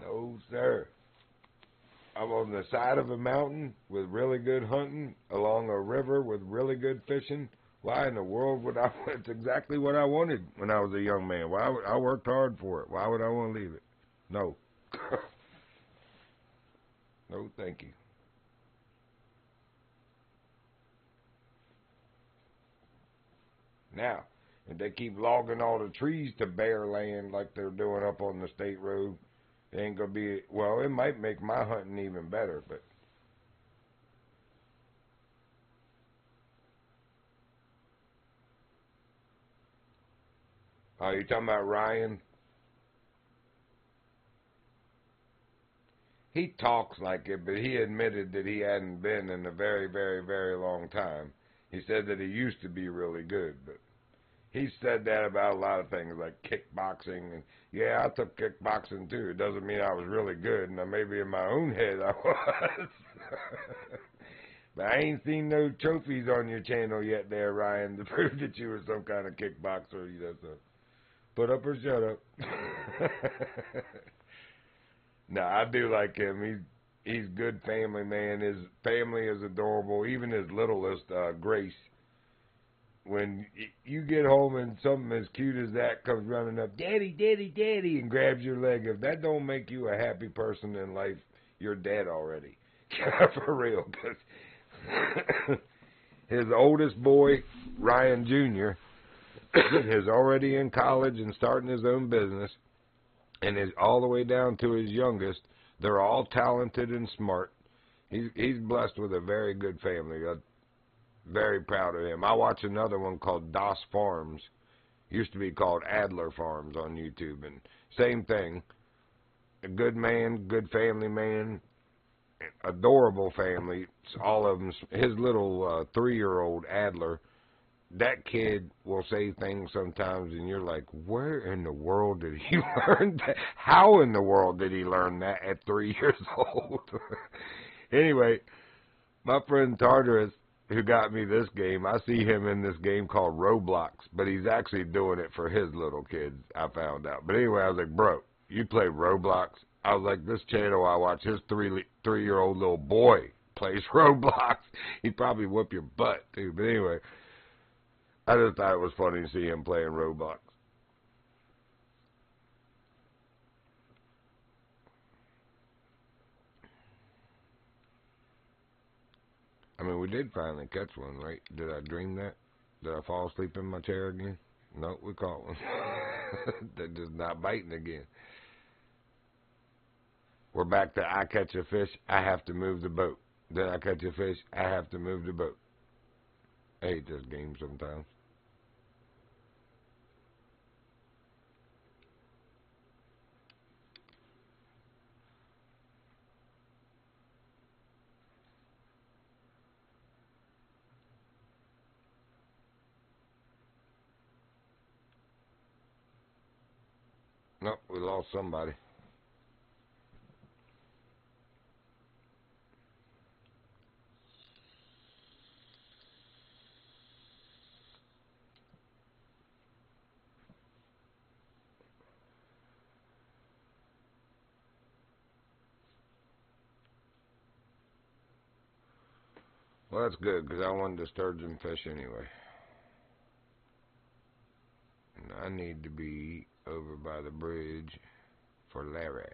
No, sir. I'm on the side of a mountain with really good hunting, along a river with really good fishing. Why in the world would I? It's exactly what I wanted when I was a young man. I worked hard for it. Why would I want to leave it? No. No, thank you. Now, if they keep logging all the trees to bare land like they're doing up on the state road, it ain't gonna be, well, it might make my hunting even better, but oh, you talking about Ryan? He talks like it, but he admitted that he hadn't been in a very, very, very long time. He said that he used to be really good, but he said that about a lot of things like kickboxing. And yeah, I took kickboxing too. It doesn't mean I was really good. Now maybe in my own head I was. But I ain't seen no trophies on your channel yet there, Ryan, to prove that you were some kind of kickboxer. You know, so put up or shut up. No, I do like him. He's good family man. His family is adorable. Even his littlest, Grace. When you get home and something as cute as that comes running up, Daddy, Daddy, Daddy, and grabs your leg, if that don't make you a happy person in life, you're dead already. For real. 'Cause his oldest boy, Ryan Jr., is already in college and starting his own business. And is all the way down to his youngest. They're all talented and smart. He's blessed with a very good family. I'm very proud of him. I watch another one called Das Farms. Used to be called Adler Farms on YouTube. And same thing. A good man, good family man, adorable family. All of them. His little 3-year-old Adler. That kid will say things sometimes, and you're like, where in the world did he learn that? How in the world did he learn that at 3 years old? Anyway, my friend Tartarus, who got me this game, I see him in this game called Roblox, but he's actually doing it for his little kids, I found out. But anyway, I was like, bro, you play Roblox? I was like, this channel I watch, his 3-year-old little boy plays Roblox. He'd probably whoop your butt, too. But anyway, I just thought it was funny to see him playing Roblox. I mean, we did finally catch one, right? Did I dream that? Did I fall asleep in my chair again? No, we caught one. They're just not biting again. We're back to I catch a fish, I have to move the boat. Then I catch a fish, I have to move the boat. I hate this game sometimes. Nope, we lost somebody. Well, that's good, because I wanted to sturgeon fish anyway. And I need to be over by the bridge for Larry.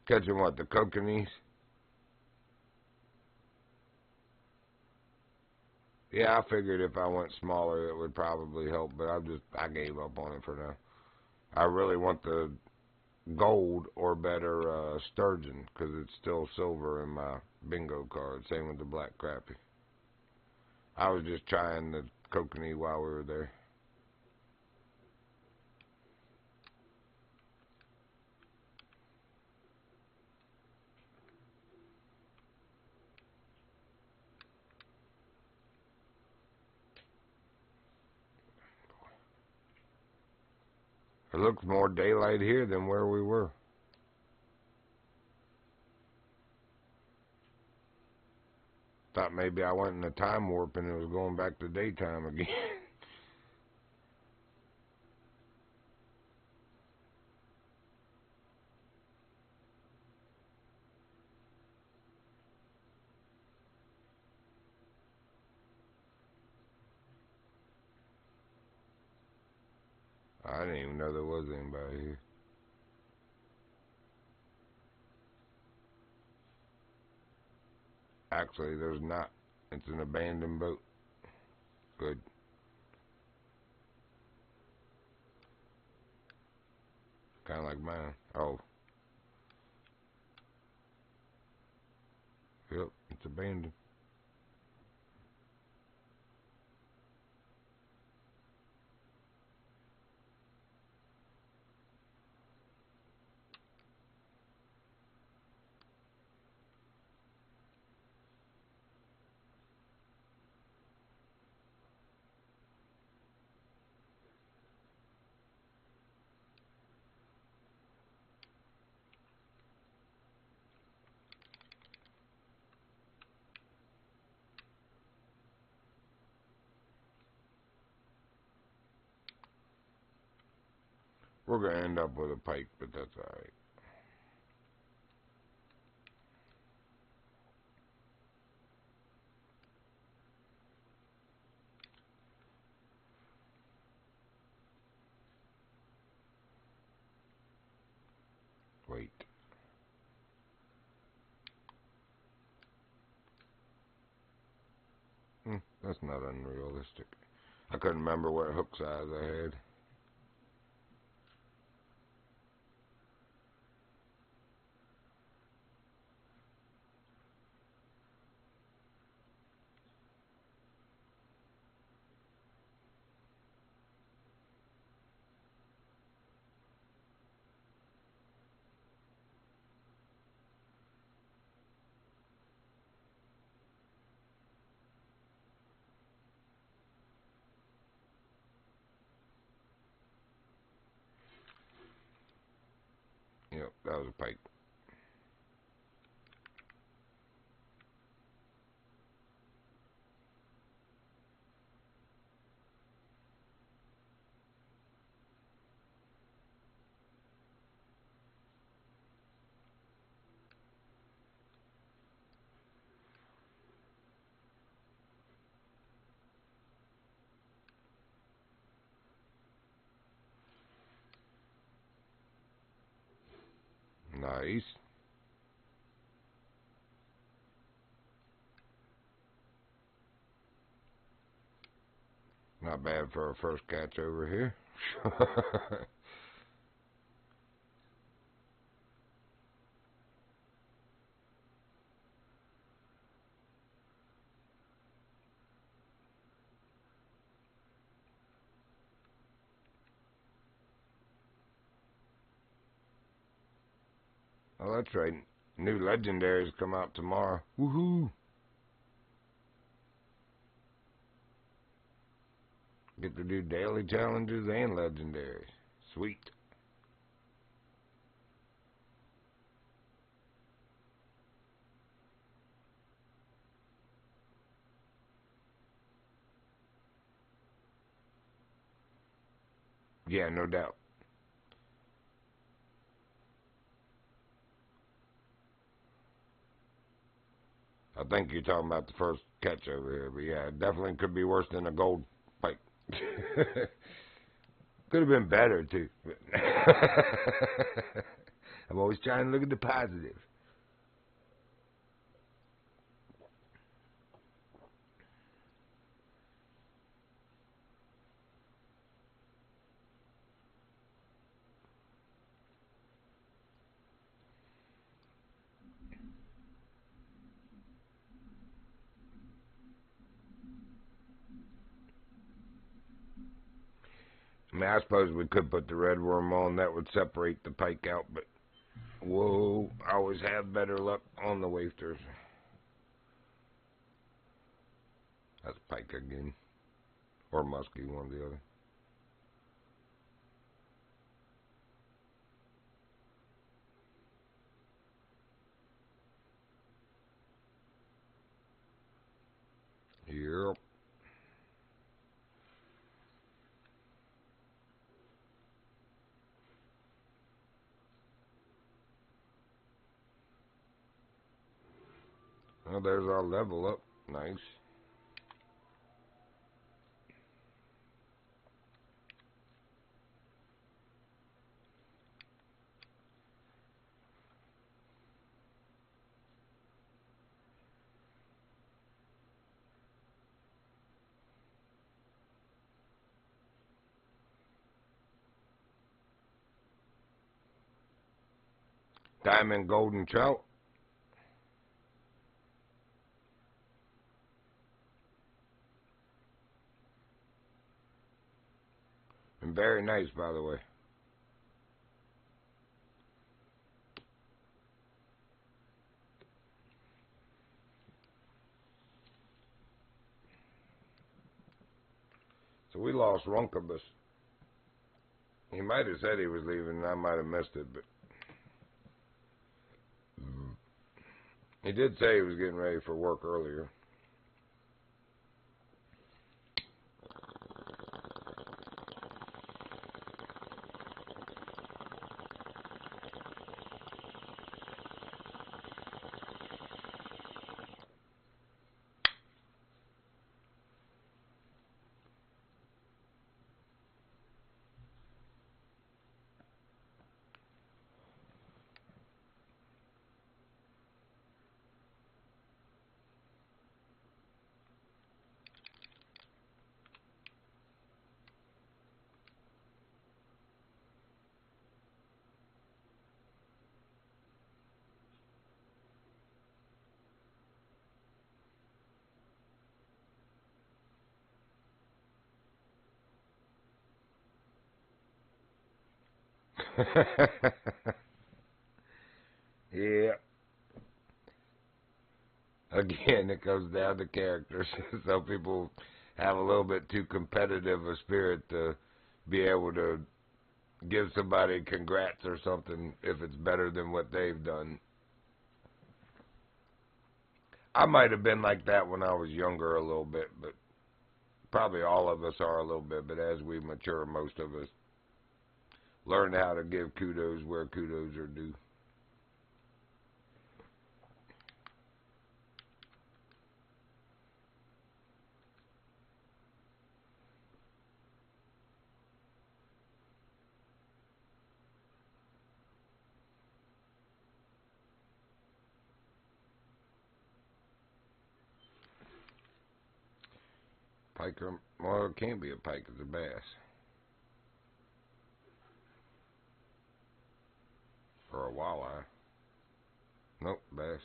Catching what, the kokanee? Yeah, I figured if I went smaller it would probably help, but I gave up on it for now. I really want the gold or better sturgeon, because it's still silver in my bingo card. Same with the black crappie. I was just trying the kokanee while we were there. It looks more daylight here than where we were. Thought maybe I went in a time warp and it was going back to daytime again. I didn't even know there was anybody here. Actually, there's not. It's an abandoned boat. Good. Kind of like mine. Oh. Yep, it's abandoned. We're going to end up with a pike, but that's alright. Wait. That's not unrealistic. I couldn't remember what hook size I had. Yep, that was a pike. Nice. Not bad for a first catch over here. Oh, that's right. New legendaries come out tomorrow. Woohoo! Get to do daily challenges and legendaries. Sweet. Yeah, no doubt. I think you're talking about the first catch over here, but yeah, it definitely could be worse than a gold pike. Could have been better too. But I'm always trying to look at the positive. I mean, I suppose we could put the red worm on. That would separate the pike out, but whoa, I always have better luck on the wafters. That's pike again. Or muskie, one or the other. Yep. Well, there's our level up. Nice. Diamond golden trout. And very nice, by the way. So we lost Runkabus. He might have said he was leaving, and I might have missed it, but he did say he was getting ready for work earlier. Yeah. Again, it comes down to characters. Some people have a little bit too competitive a spirit to be able to give somebody congrats or something if it's better than what they've done. I might have been like that when I was younger a little bit, but probably all of us are a little bit. But as we mature, most of us learn how to give kudos where kudos are due. Pike, well, it can't be a pike, it's a bass. Or a walleye. Nope, bass.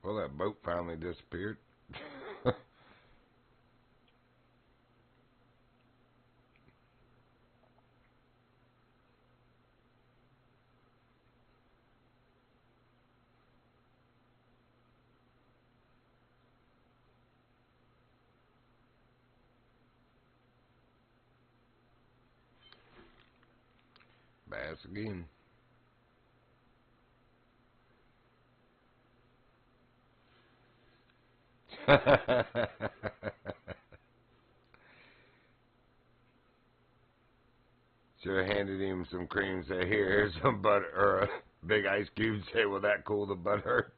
Well, that boat finally disappeared. Bass again. Should have handed him some cream. Say, here's some butter, or a big ice cube. Say, will that cool the butt hurt?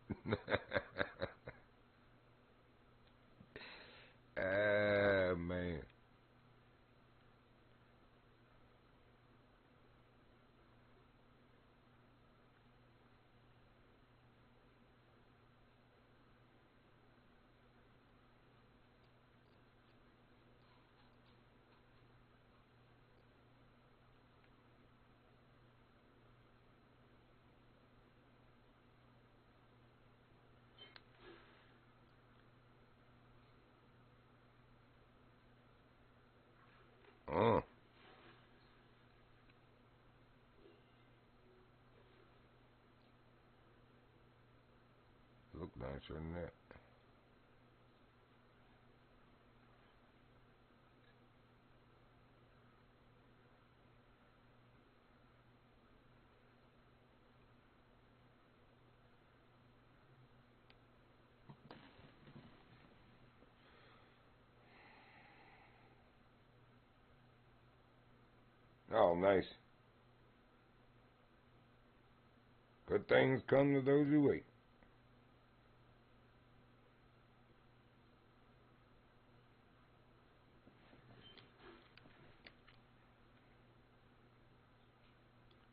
Ah, man. Oh, look nicer than that. Oh, nice. Good things come to those who wait.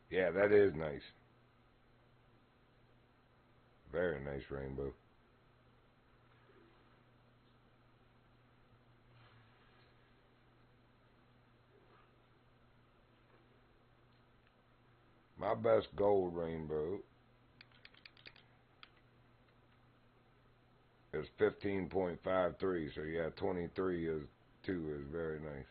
Yeah, that is nice. Very nice rainbow. My best gold rainbow is 15.53. So yeah, 23 is 2 is very nice.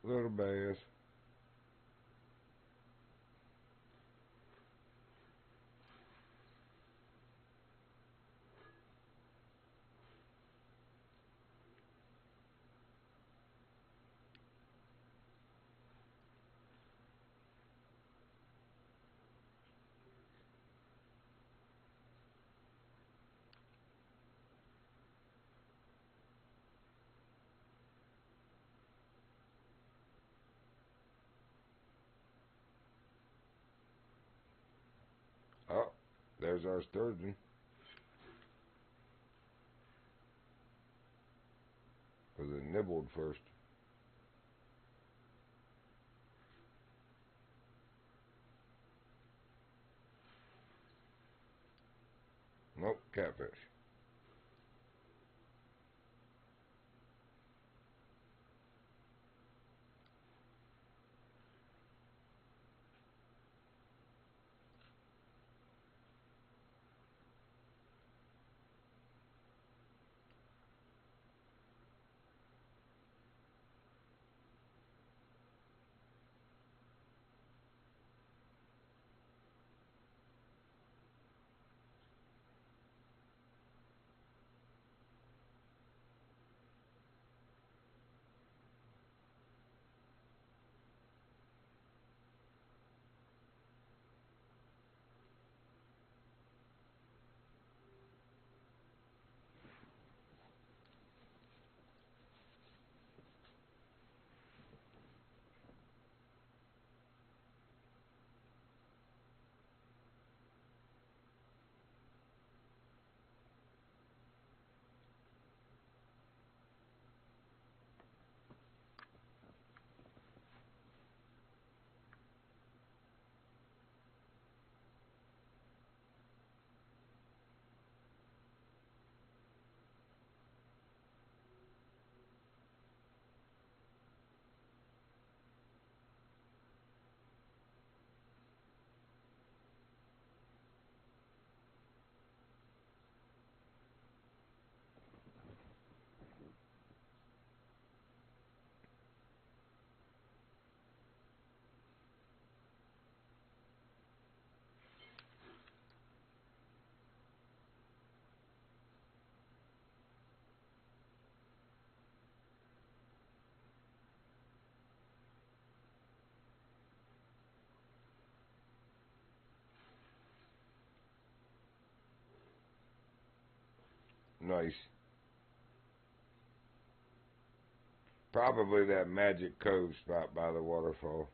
Little bass. Oh, there's our sturgeon. Was it nibbled first. Nope, catfish. Nice. Probably that Magic Cove spot by the waterfall.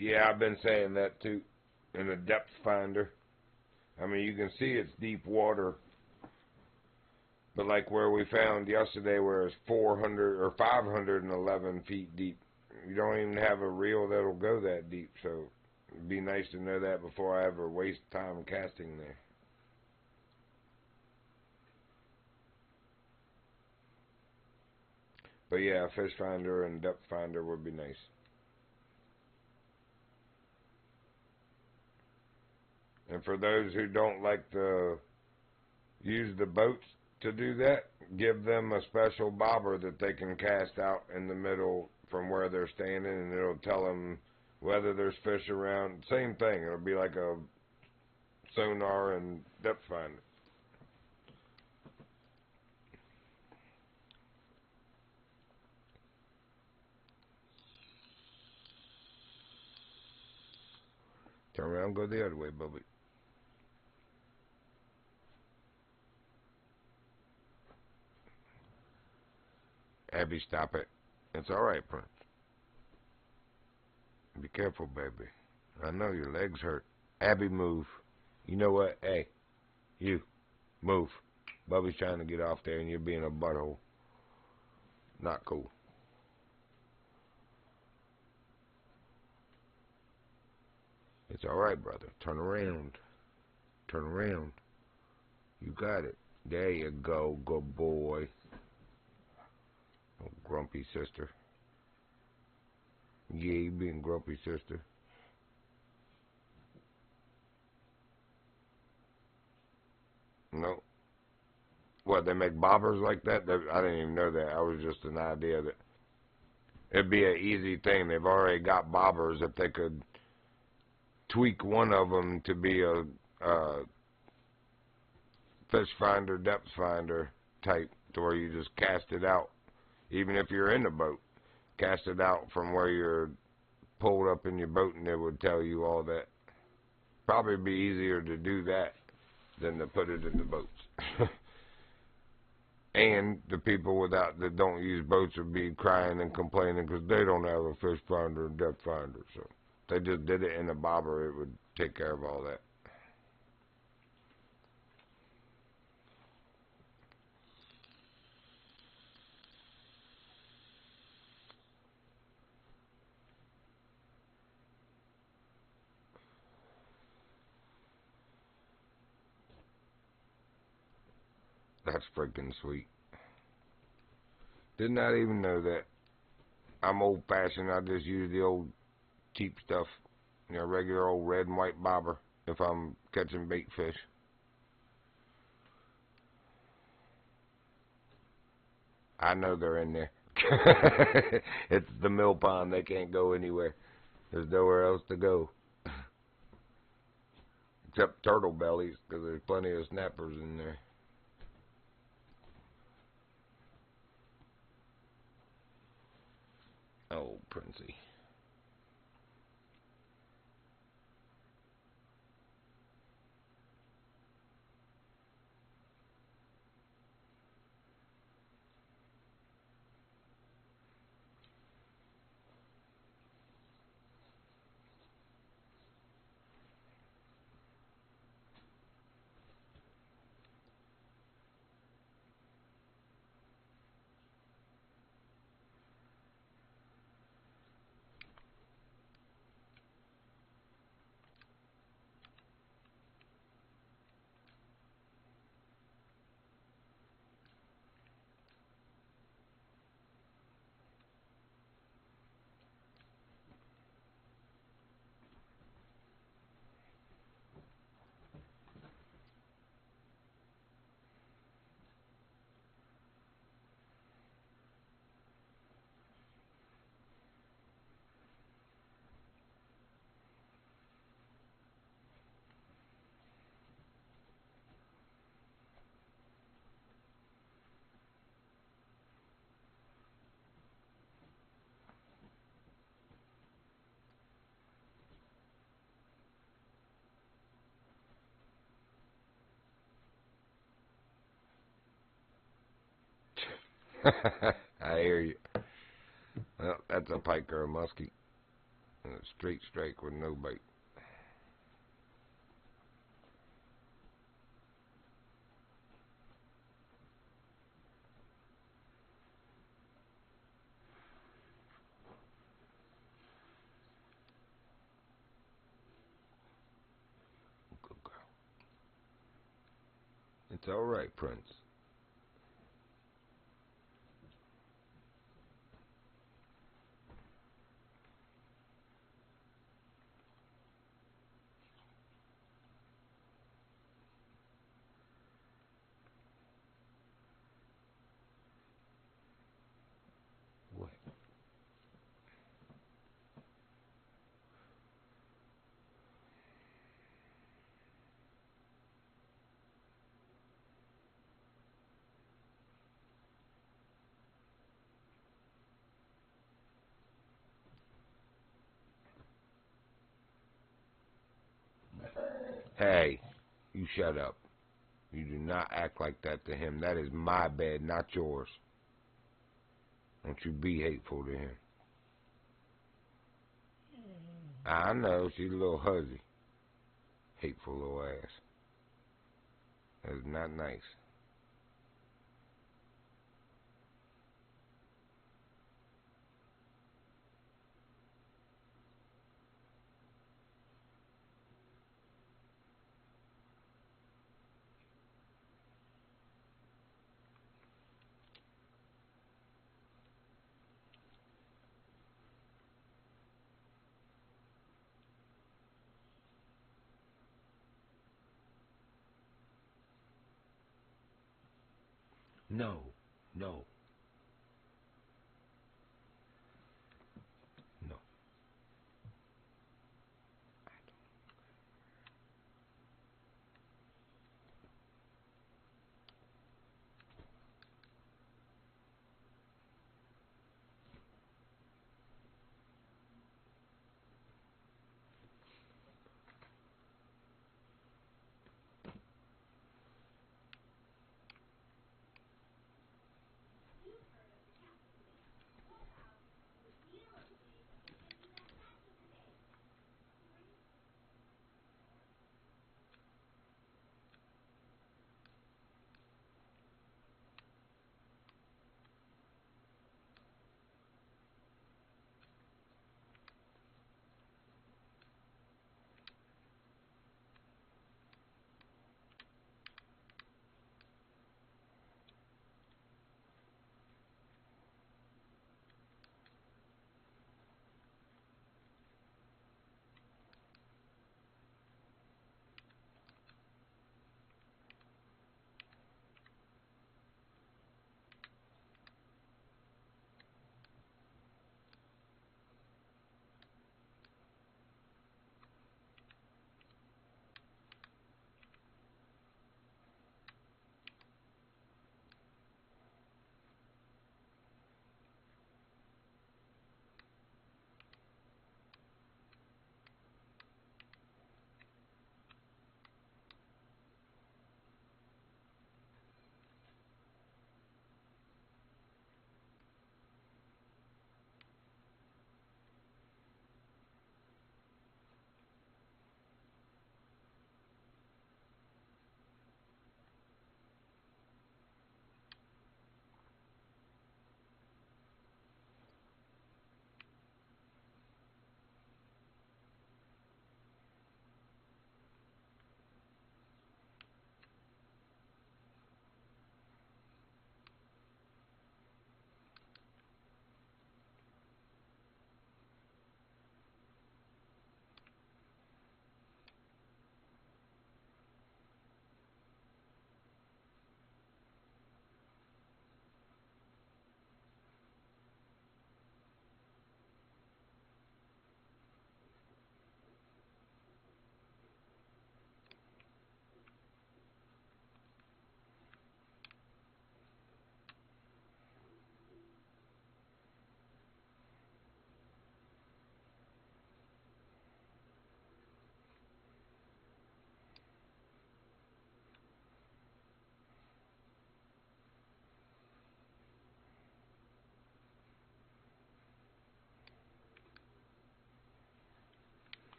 Yeah, I've been saying that too. In a depth finder. I mean, you can see it's deep water. But like where we found yesterday where it's 400 or 511 feet deep, you don't even have a reel that'll go that deep. So it'd be nice to know that before I ever waste time casting there. But yeah, a fish finder and depth finder would be nice. And for those who don't like to use the boats to do that, give them a special bobber that they can cast out in the middle from where they're standing, and it'll tell them whether there's fish around. Same thing. It'll be like a sonar and depth finder. Turn around, go the other way, Bubby. Abby, stop it. It's all right, Prince. Be careful, baby. I know your legs hurt. Abby, move. You know what? Hey, you, move. Bubby's trying to get off there, and you're being a butthole. Not cool. It's all right, brother. Turn around. Turn around. You got it. There you go, good boy. Oh, grumpy sister. Yeah, you being grumpy, sister. No. What, they make bobbers like that? I didn't even know that. I was just an idea that it'd be an easy thing. They've already got bobbers if they could tweak one of them to be a fish finder, depth finder type, to where you just cast it out. Even if you're in the boat, cast it out from where you're pulled up in your boat, and it would tell you all that. Probably be easier to do that than to put it in the boats. And the people that don't use boats would be crying and complaining because they don't have a fish finder and depth finder. So if they just did it in a bobber, it would take care of all that. That's freaking sweet. Did not even know that. I'm old-fashioned. I just use the old cheap stuff, regular old red and white bobber if I'm catching bait fish. I know they're in there. It's the mill pond. They can't go anywhere. There's nowhere else to go. Except turtle bellies, because there's plenty of snappers in there. Oh, Princey. I hear you. Well, that's a pike or a muskie. And a straight strike with no bite. Good girl. It's all right, Prince. What? Hey, you shut up. You do not act like that to him. That is my bed, not yours. Don't you be hateful to him. I know, she's a little huzzy. Hateful little ass. That is not nice. No, no, no.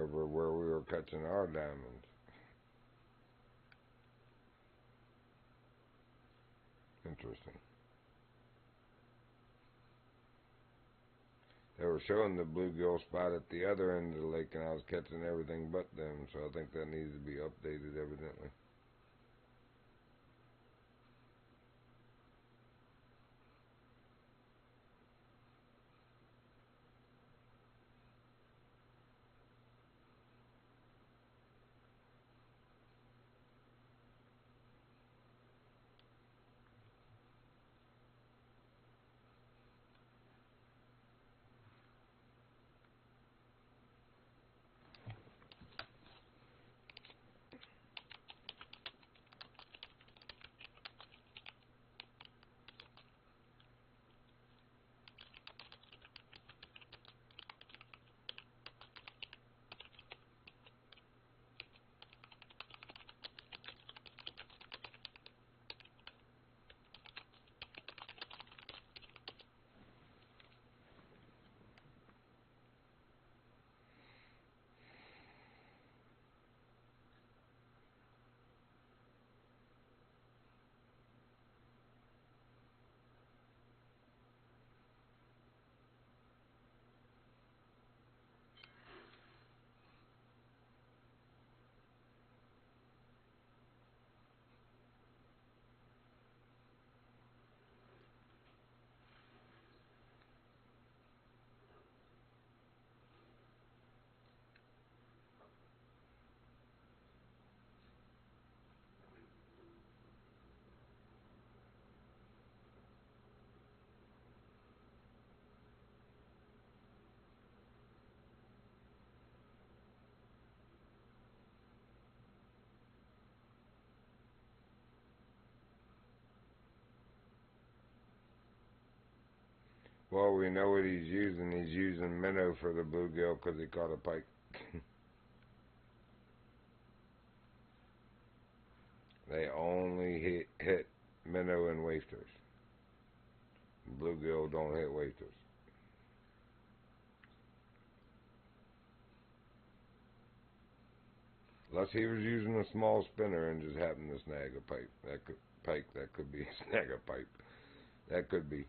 over where we were catching our diamonds. Interesting. They were showing the bluegill spot at the other end of the lake, and I was catching everything but them, so I think that needs to be updated, evidently. Well, we know what he's using. He's using minnow for the bluegill because he caught a pike. They only hit minnow and wafters. Bluegill don't hit wafters. Unless he was using a small spinner and just happened to snag a pike. That could be snag a pike. That could be.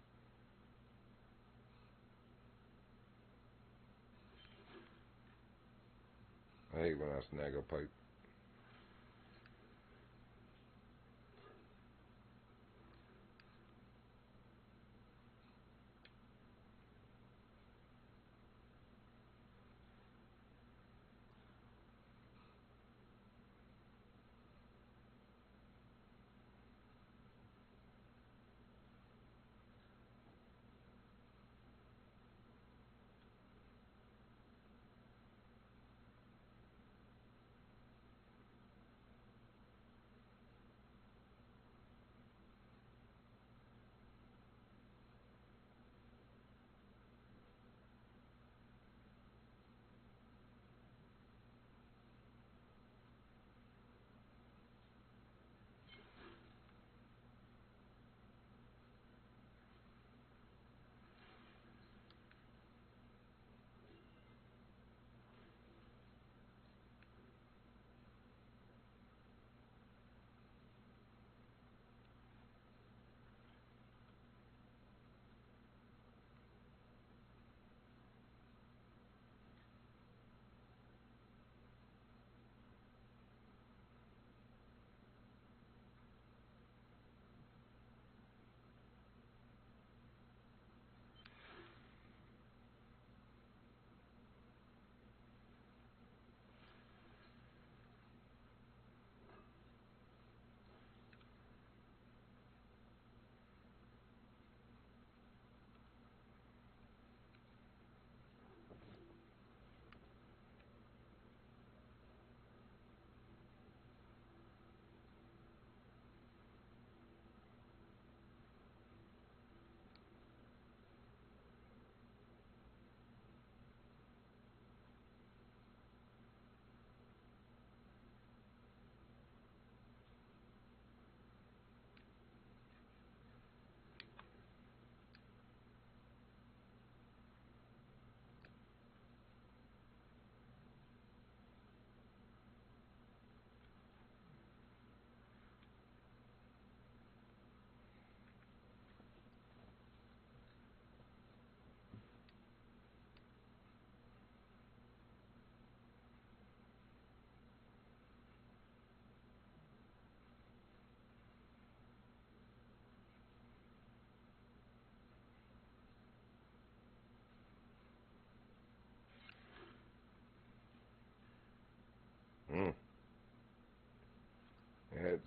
I hate when I snag a pike.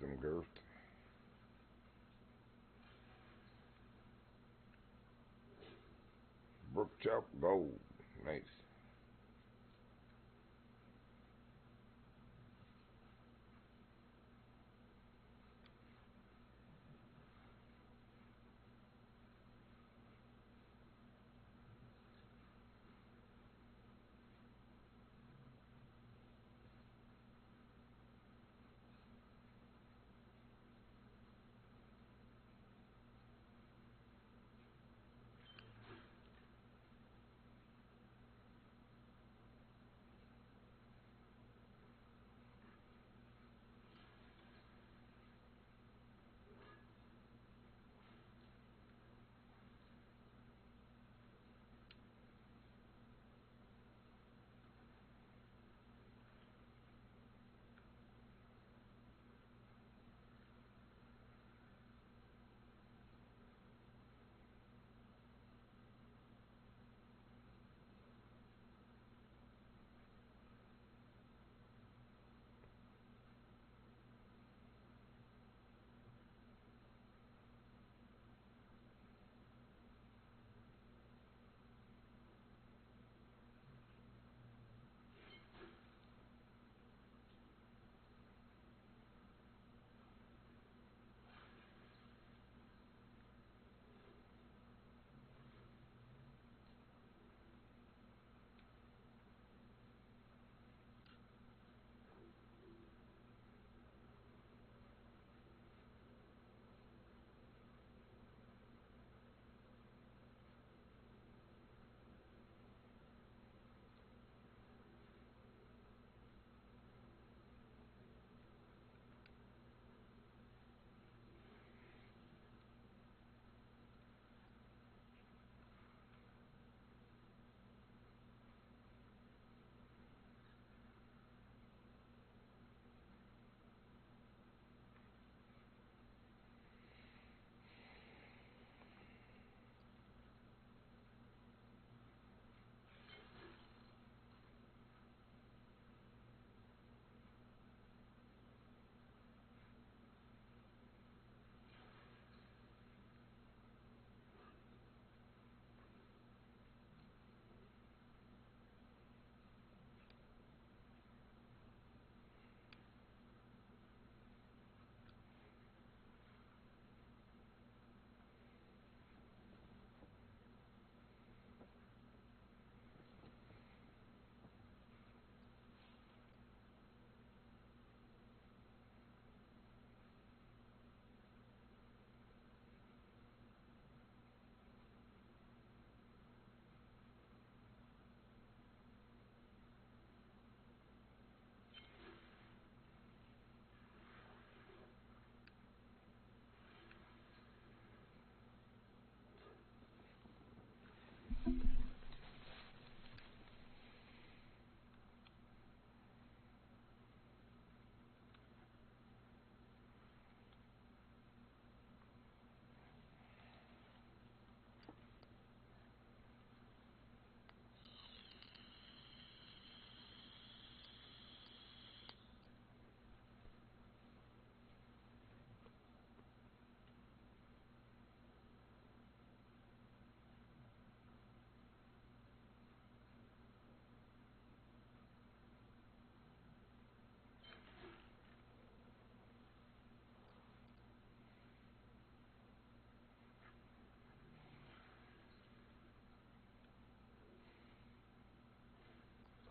some girth. Brook Chalk Gold. Nice.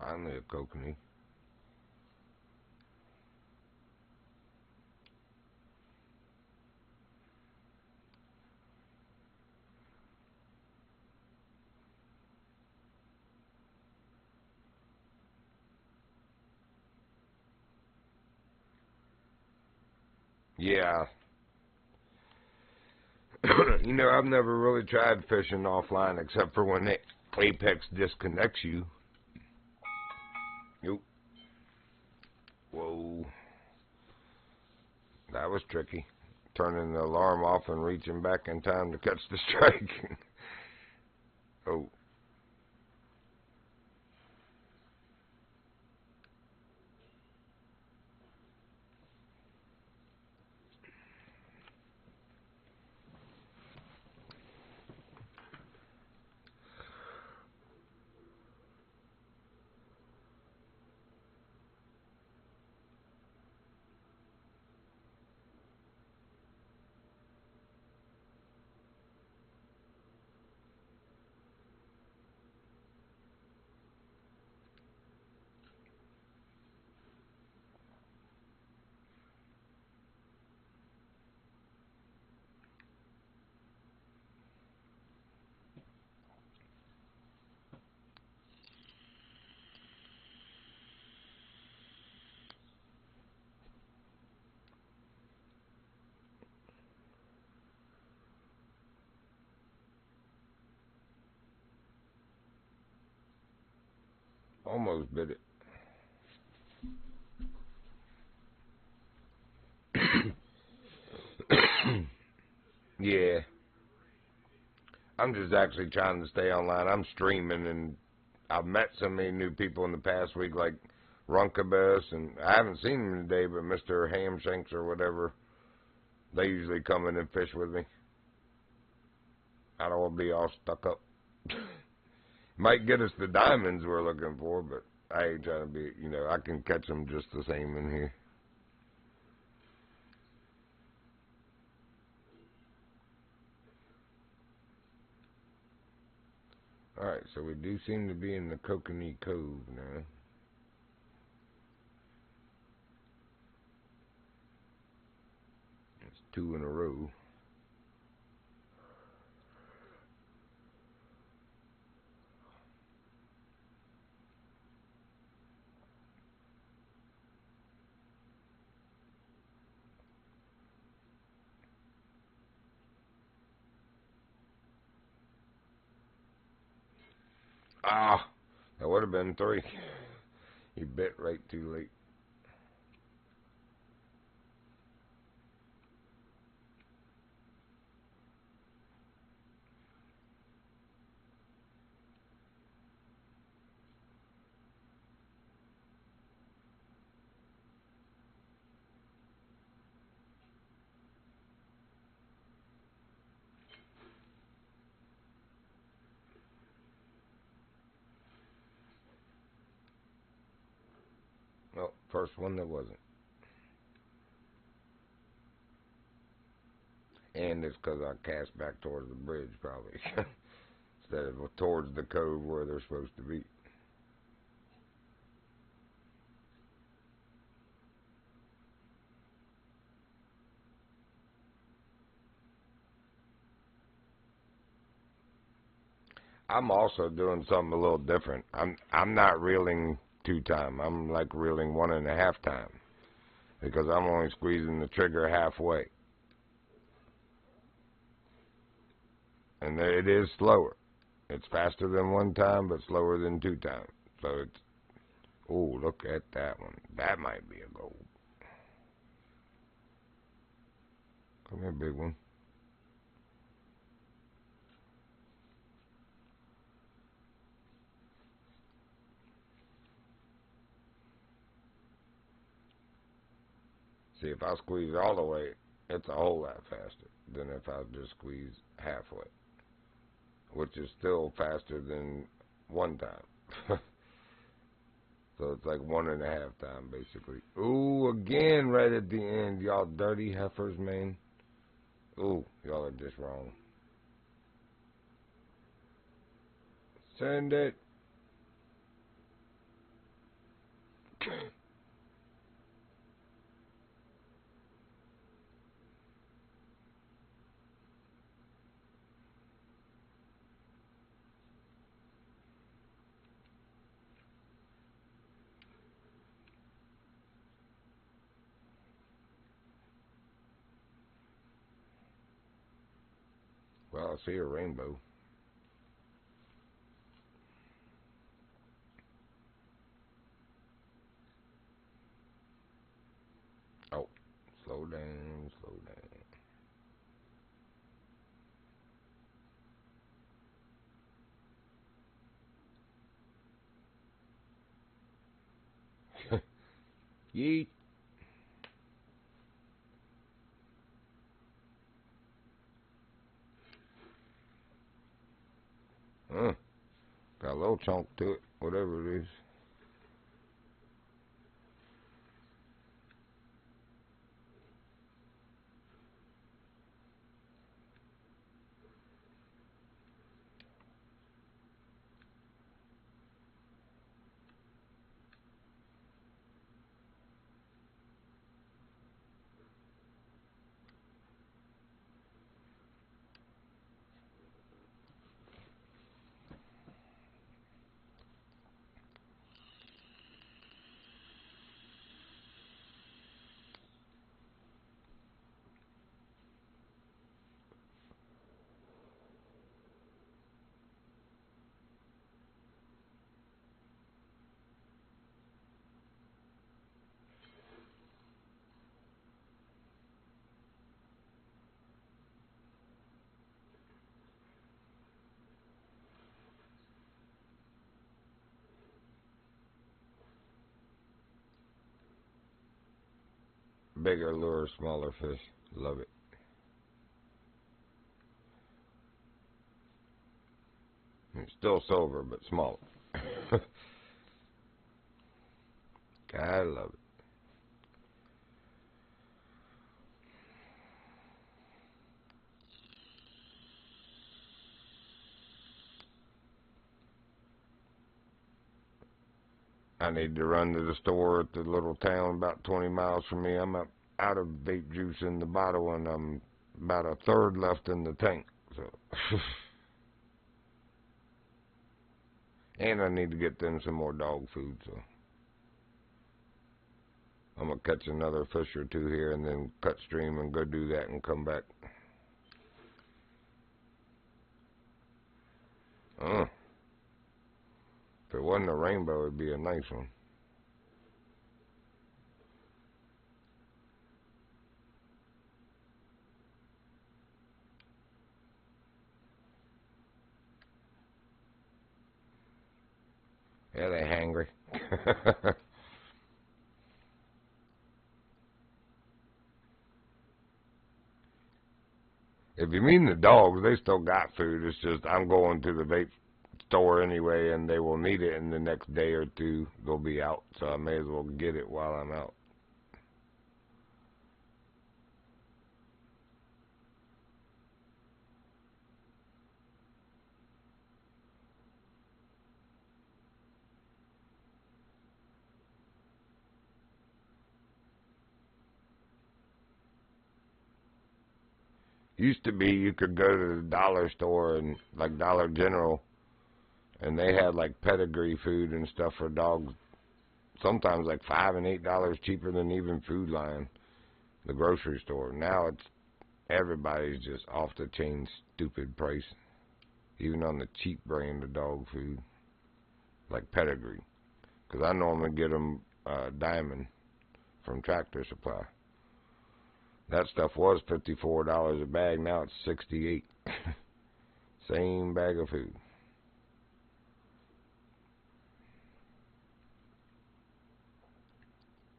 Finally a kokanee. Yeah. You know, I've never really tried fishing offline except for when the apex disconnects you. Nope. Whoa. That was tricky. Turning the alarm off and reaching back in time to catch the strike. Oh. Almost bit it. Yeah. I'm just actually trying to stay online. I'm streaming, and I've met so many new people in the past week, like Runkabus, and I haven't seen him today, but Mr. Hamshanks or whatever, they usually come in and fish with me. I don't want to be all stuck up. Might get us the diamonds we're looking for, but I ain't trying to be, I can catch them just the same in here. Alright, so we do seem to be in the Kokanee Cove now. It's 2 in a row. Ah, that would have been 3. He bit right too late. Well, first one that wasn't. And it's because I cast back towards the bridge, probably. Instead of towards the cove where they're supposed to be. I'm also doing something a little different. I'm not reeling 2 time. I'm like reeling 1.5 time. Because I'm only squeezing the trigger halfway. And it is slower. It's faster than 1 time, but slower than 2 times. So it's, oh, look at that one. That might be a gold. Come here, big one. See, if I squeeze all the way, it's a whole lot faster than if I just squeeze halfway, which is still faster than 1 time. So it's like 1.5 time, basically. Ooh, again, right at the end. Y'all dirty heifers, man. Ooh, y'all are just wrong. Send it. Well, I see a rainbow. Oh, slow down, slow down. Yeet. Got a little chunk to it, whatever it is. Bigger lure, smaller fish. Love it. It's still silver, but smaller. I love it. I need to run to the store at the little town about 20 miles from me. I'm out of vape juice in the bottle, and I'm about a third left in the tank. So, and I need to get them some more dog food. So, I'm gonna catch another fish or two here, and then cut stream and go do that, and come back. If it wasn't a rainbow, it'd be a nice one. Yeah, they hangry. If you mean the dogs, they still got food. It's just I'm going to the vape store anyway, and they will need it in the next day or two. They'll be out, so I may as well get it while I'm out. Used to be you could go to the dollar store and like Dollar General, and they had like pedigree food and stuff for dogs. Sometimes like $5 and $8 cheaper than even Food Lion, the grocery store. Now it's everybody's just off the chain stupid price, even on the cheap brand of dog food, like pedigree. Because I normally get them Diamond from Tractor Supply. That stuff was $54 a bag. Now it's $68. Same bag of food.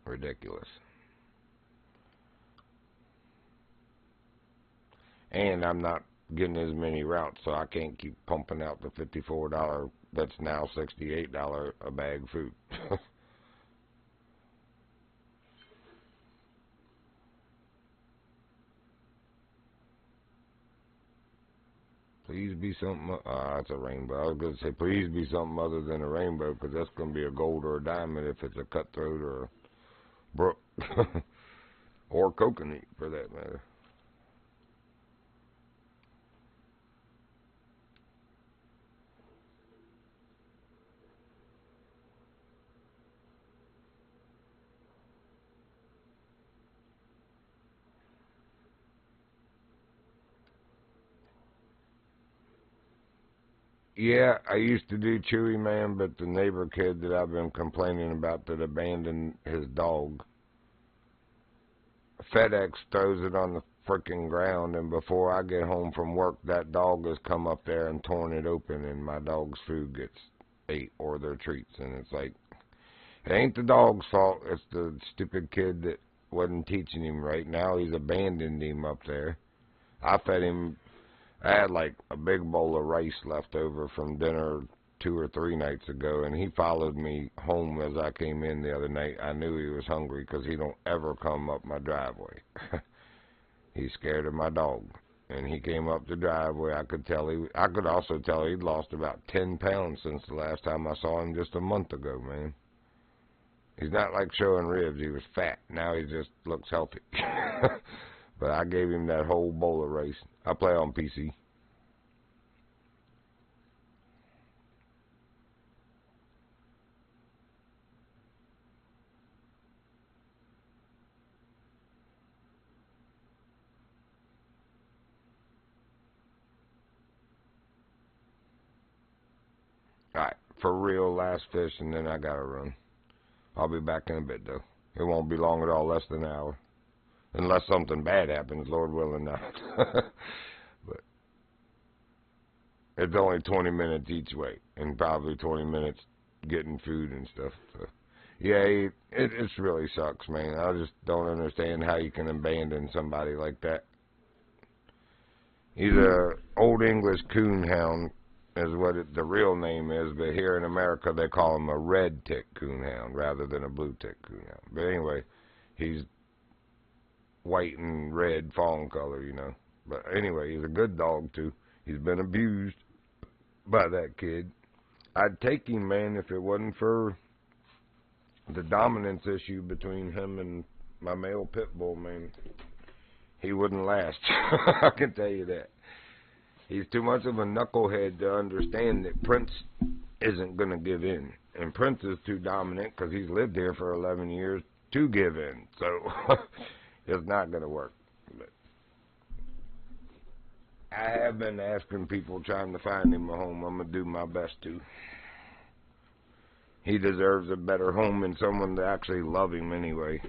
Ridiculous. And I'm not getting as many routes, so I can't keep pumping out the $54 that's now $68 a bag food. Please be something. That's a rainbow. I was going to say, please be something other than a rainbow, because that's going to be a gold or a diamond if it's a cutthroat or a brook. Or coconut, for that matter. Yeah, I used to do Chewy Man, but the neighbor kid that I've been complaining about that abandoned his dog, FedEx throws it on the freaking ground, and before I get home from work, that dog has come up there and torn it open, and my dog's food gets ate, or their treats. And it's like, it ain't the dog's fault. It's the stupid kid that wasn't teaching him right. Now he's abandoned him up there. I fed him. I had like a big bowl of rice left over from dinner 2 or 3 nights ago, and he followed me home as I came in the other night. I knew he was hungry because he don't ever come up my driveway. He's scared of my dog, and he came up the driveway. I could also tell he'd lost about 10 pounds since the last time I saw him just a month ago, man. He's not like showing ribs. He was fat. Now he just looks healthy. But I gave him that whole bowl of rice. I play on PC. Alright, for real, last fish, and then I gotta run. I'll be back in a bit, though. It won't be long at all, less than an hour. Unless something bad happens, Lord willing not. But it's only 20 minutes each way, and probably 20 minutes getting food and stuff. So, Yeah, it really sucks, man. I just don't understand how you can abandon somebody like that. He's a old English coonhound, is what the real name is, but here in America they call him a red tick coonhound rather than a blue tick coonhound. But anyway, he's white and red fawn color, you know. But anyway, he's a good dog too. He's been abused by that kid. I'd take him, man, if it wasn't for the dominance issue between him and my male pit bull, man. He wouldn't last. I can tell you that. He's too much of a knucklehead to understand that Prince isn't going to give in. And Prince is too dominant because he's lived here for 11 years to give in. So it's not going to work. But I have been asking people trying to find him a home. I'm going to do my best to. He deserves a better home and someone to actually love him anyway,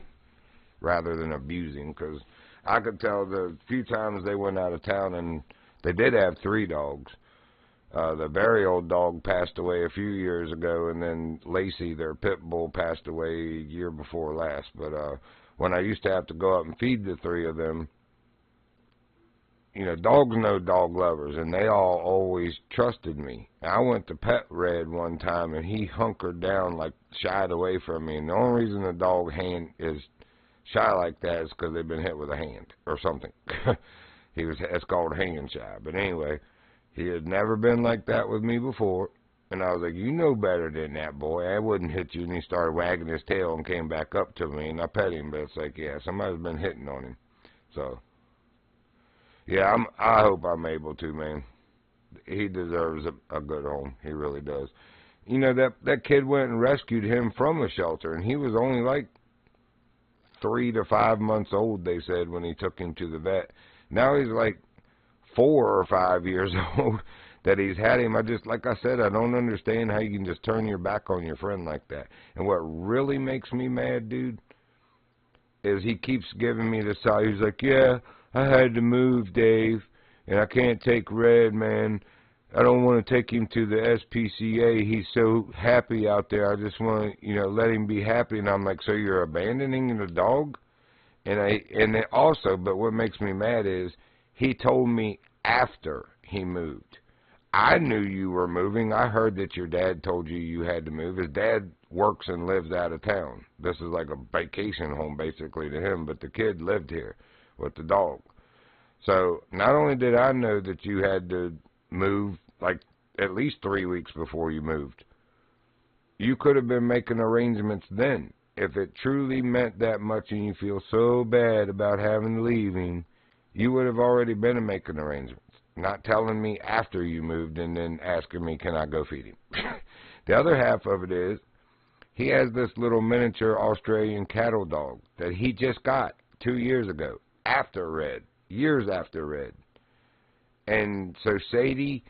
rather than abuse him, because I could tell the few times they went out of town, and they did have 3 dogs. The very old dog passed away a few years ago, and then Lacey, their pit bull, passed away a year before last. But when I used to have to go up and feed the 3 of them, you know, dogs know dog lovers, and they all always trusted me. I went to pet Red one time, and he hunkered down, like shied away from me. And the only reason the dog hand is shy like that is because they've been hit with a hand or something. It's called hand shy. But anyway, he had never been like that with me before. And I was like, you know better than that, boy. I wouldn't hit you. And he started wagging his tail and came back up to me, and I pet him. But it's like, yeah, somebody's been hitting on him. So, yeah, I hope I'm able to, man. He deserves a good home. He really does. You know, that kid went and rescued him from a shelter, and he was only like 3 to 5 months old, they said, when he took him to the vet. Now he's like 4 or 5 years old that he's had him. Like I said, I don't understand how you can just turn your back on your friend like that. And what really makes me mad, dude, is he keeps giving me the side. He's like, yeah, I had to move, Dave, and I can't take Red, man. I don't want to take him to the SPCA. He's so happy out there. I just want to, you know, let him be happy. And I'm like, so you're abandoning the dog? And also, but what makes me mad is he told me after he moved. I knew you were moving. I heard that your dad told you you had to move. His dad works and lives out of town. This is like a vacation home basically to him, but the kid lived here with the dog. So not only did I know that you had to move like at least 3 weeks before you moved, you could have been making arrangements then. If it truly meant that much and you feel so bad about having to leave him, you would have already been making arrangements. Not telling me after you moved and then asking me, can I go feed him? The other half of it is, he has this little miniature Australian cattle dog that he just got 2 years ago, after Red, years after Red. And so Sadie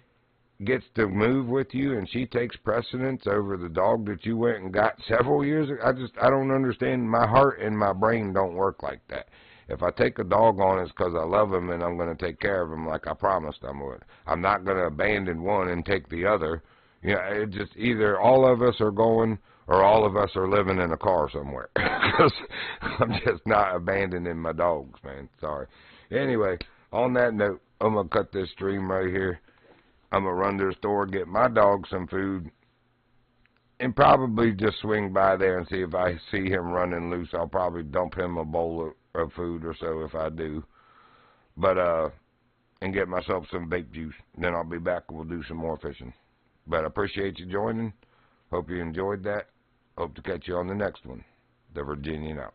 gets to move with you and she takes precedence over the dog that you went and got several years ago. I don't understand. My heart and my brain don't work like that. If I take a dog on, it's because I love him and I'm going to take care of him like I promised I would. I'm not going to abandon one and take the other. You know, it just either all of us are going or all of us are living in a car somewhere. Because I'm just not abandoning my dogs, man. Sorry. Anyway, on that note, I'm going to cut this stream right here. I'm going to run to the store, get my dog some food, and probably just swing by there and see if I see him running loose. I'll probably dump him a bowl of food or so if I do. But, and get myself some vape juice. Then I'll be back and we'll do some more fishing. But I appreciate you joining. Hope you enjoyed that. Hope to catch you on the next one. The Virginian out.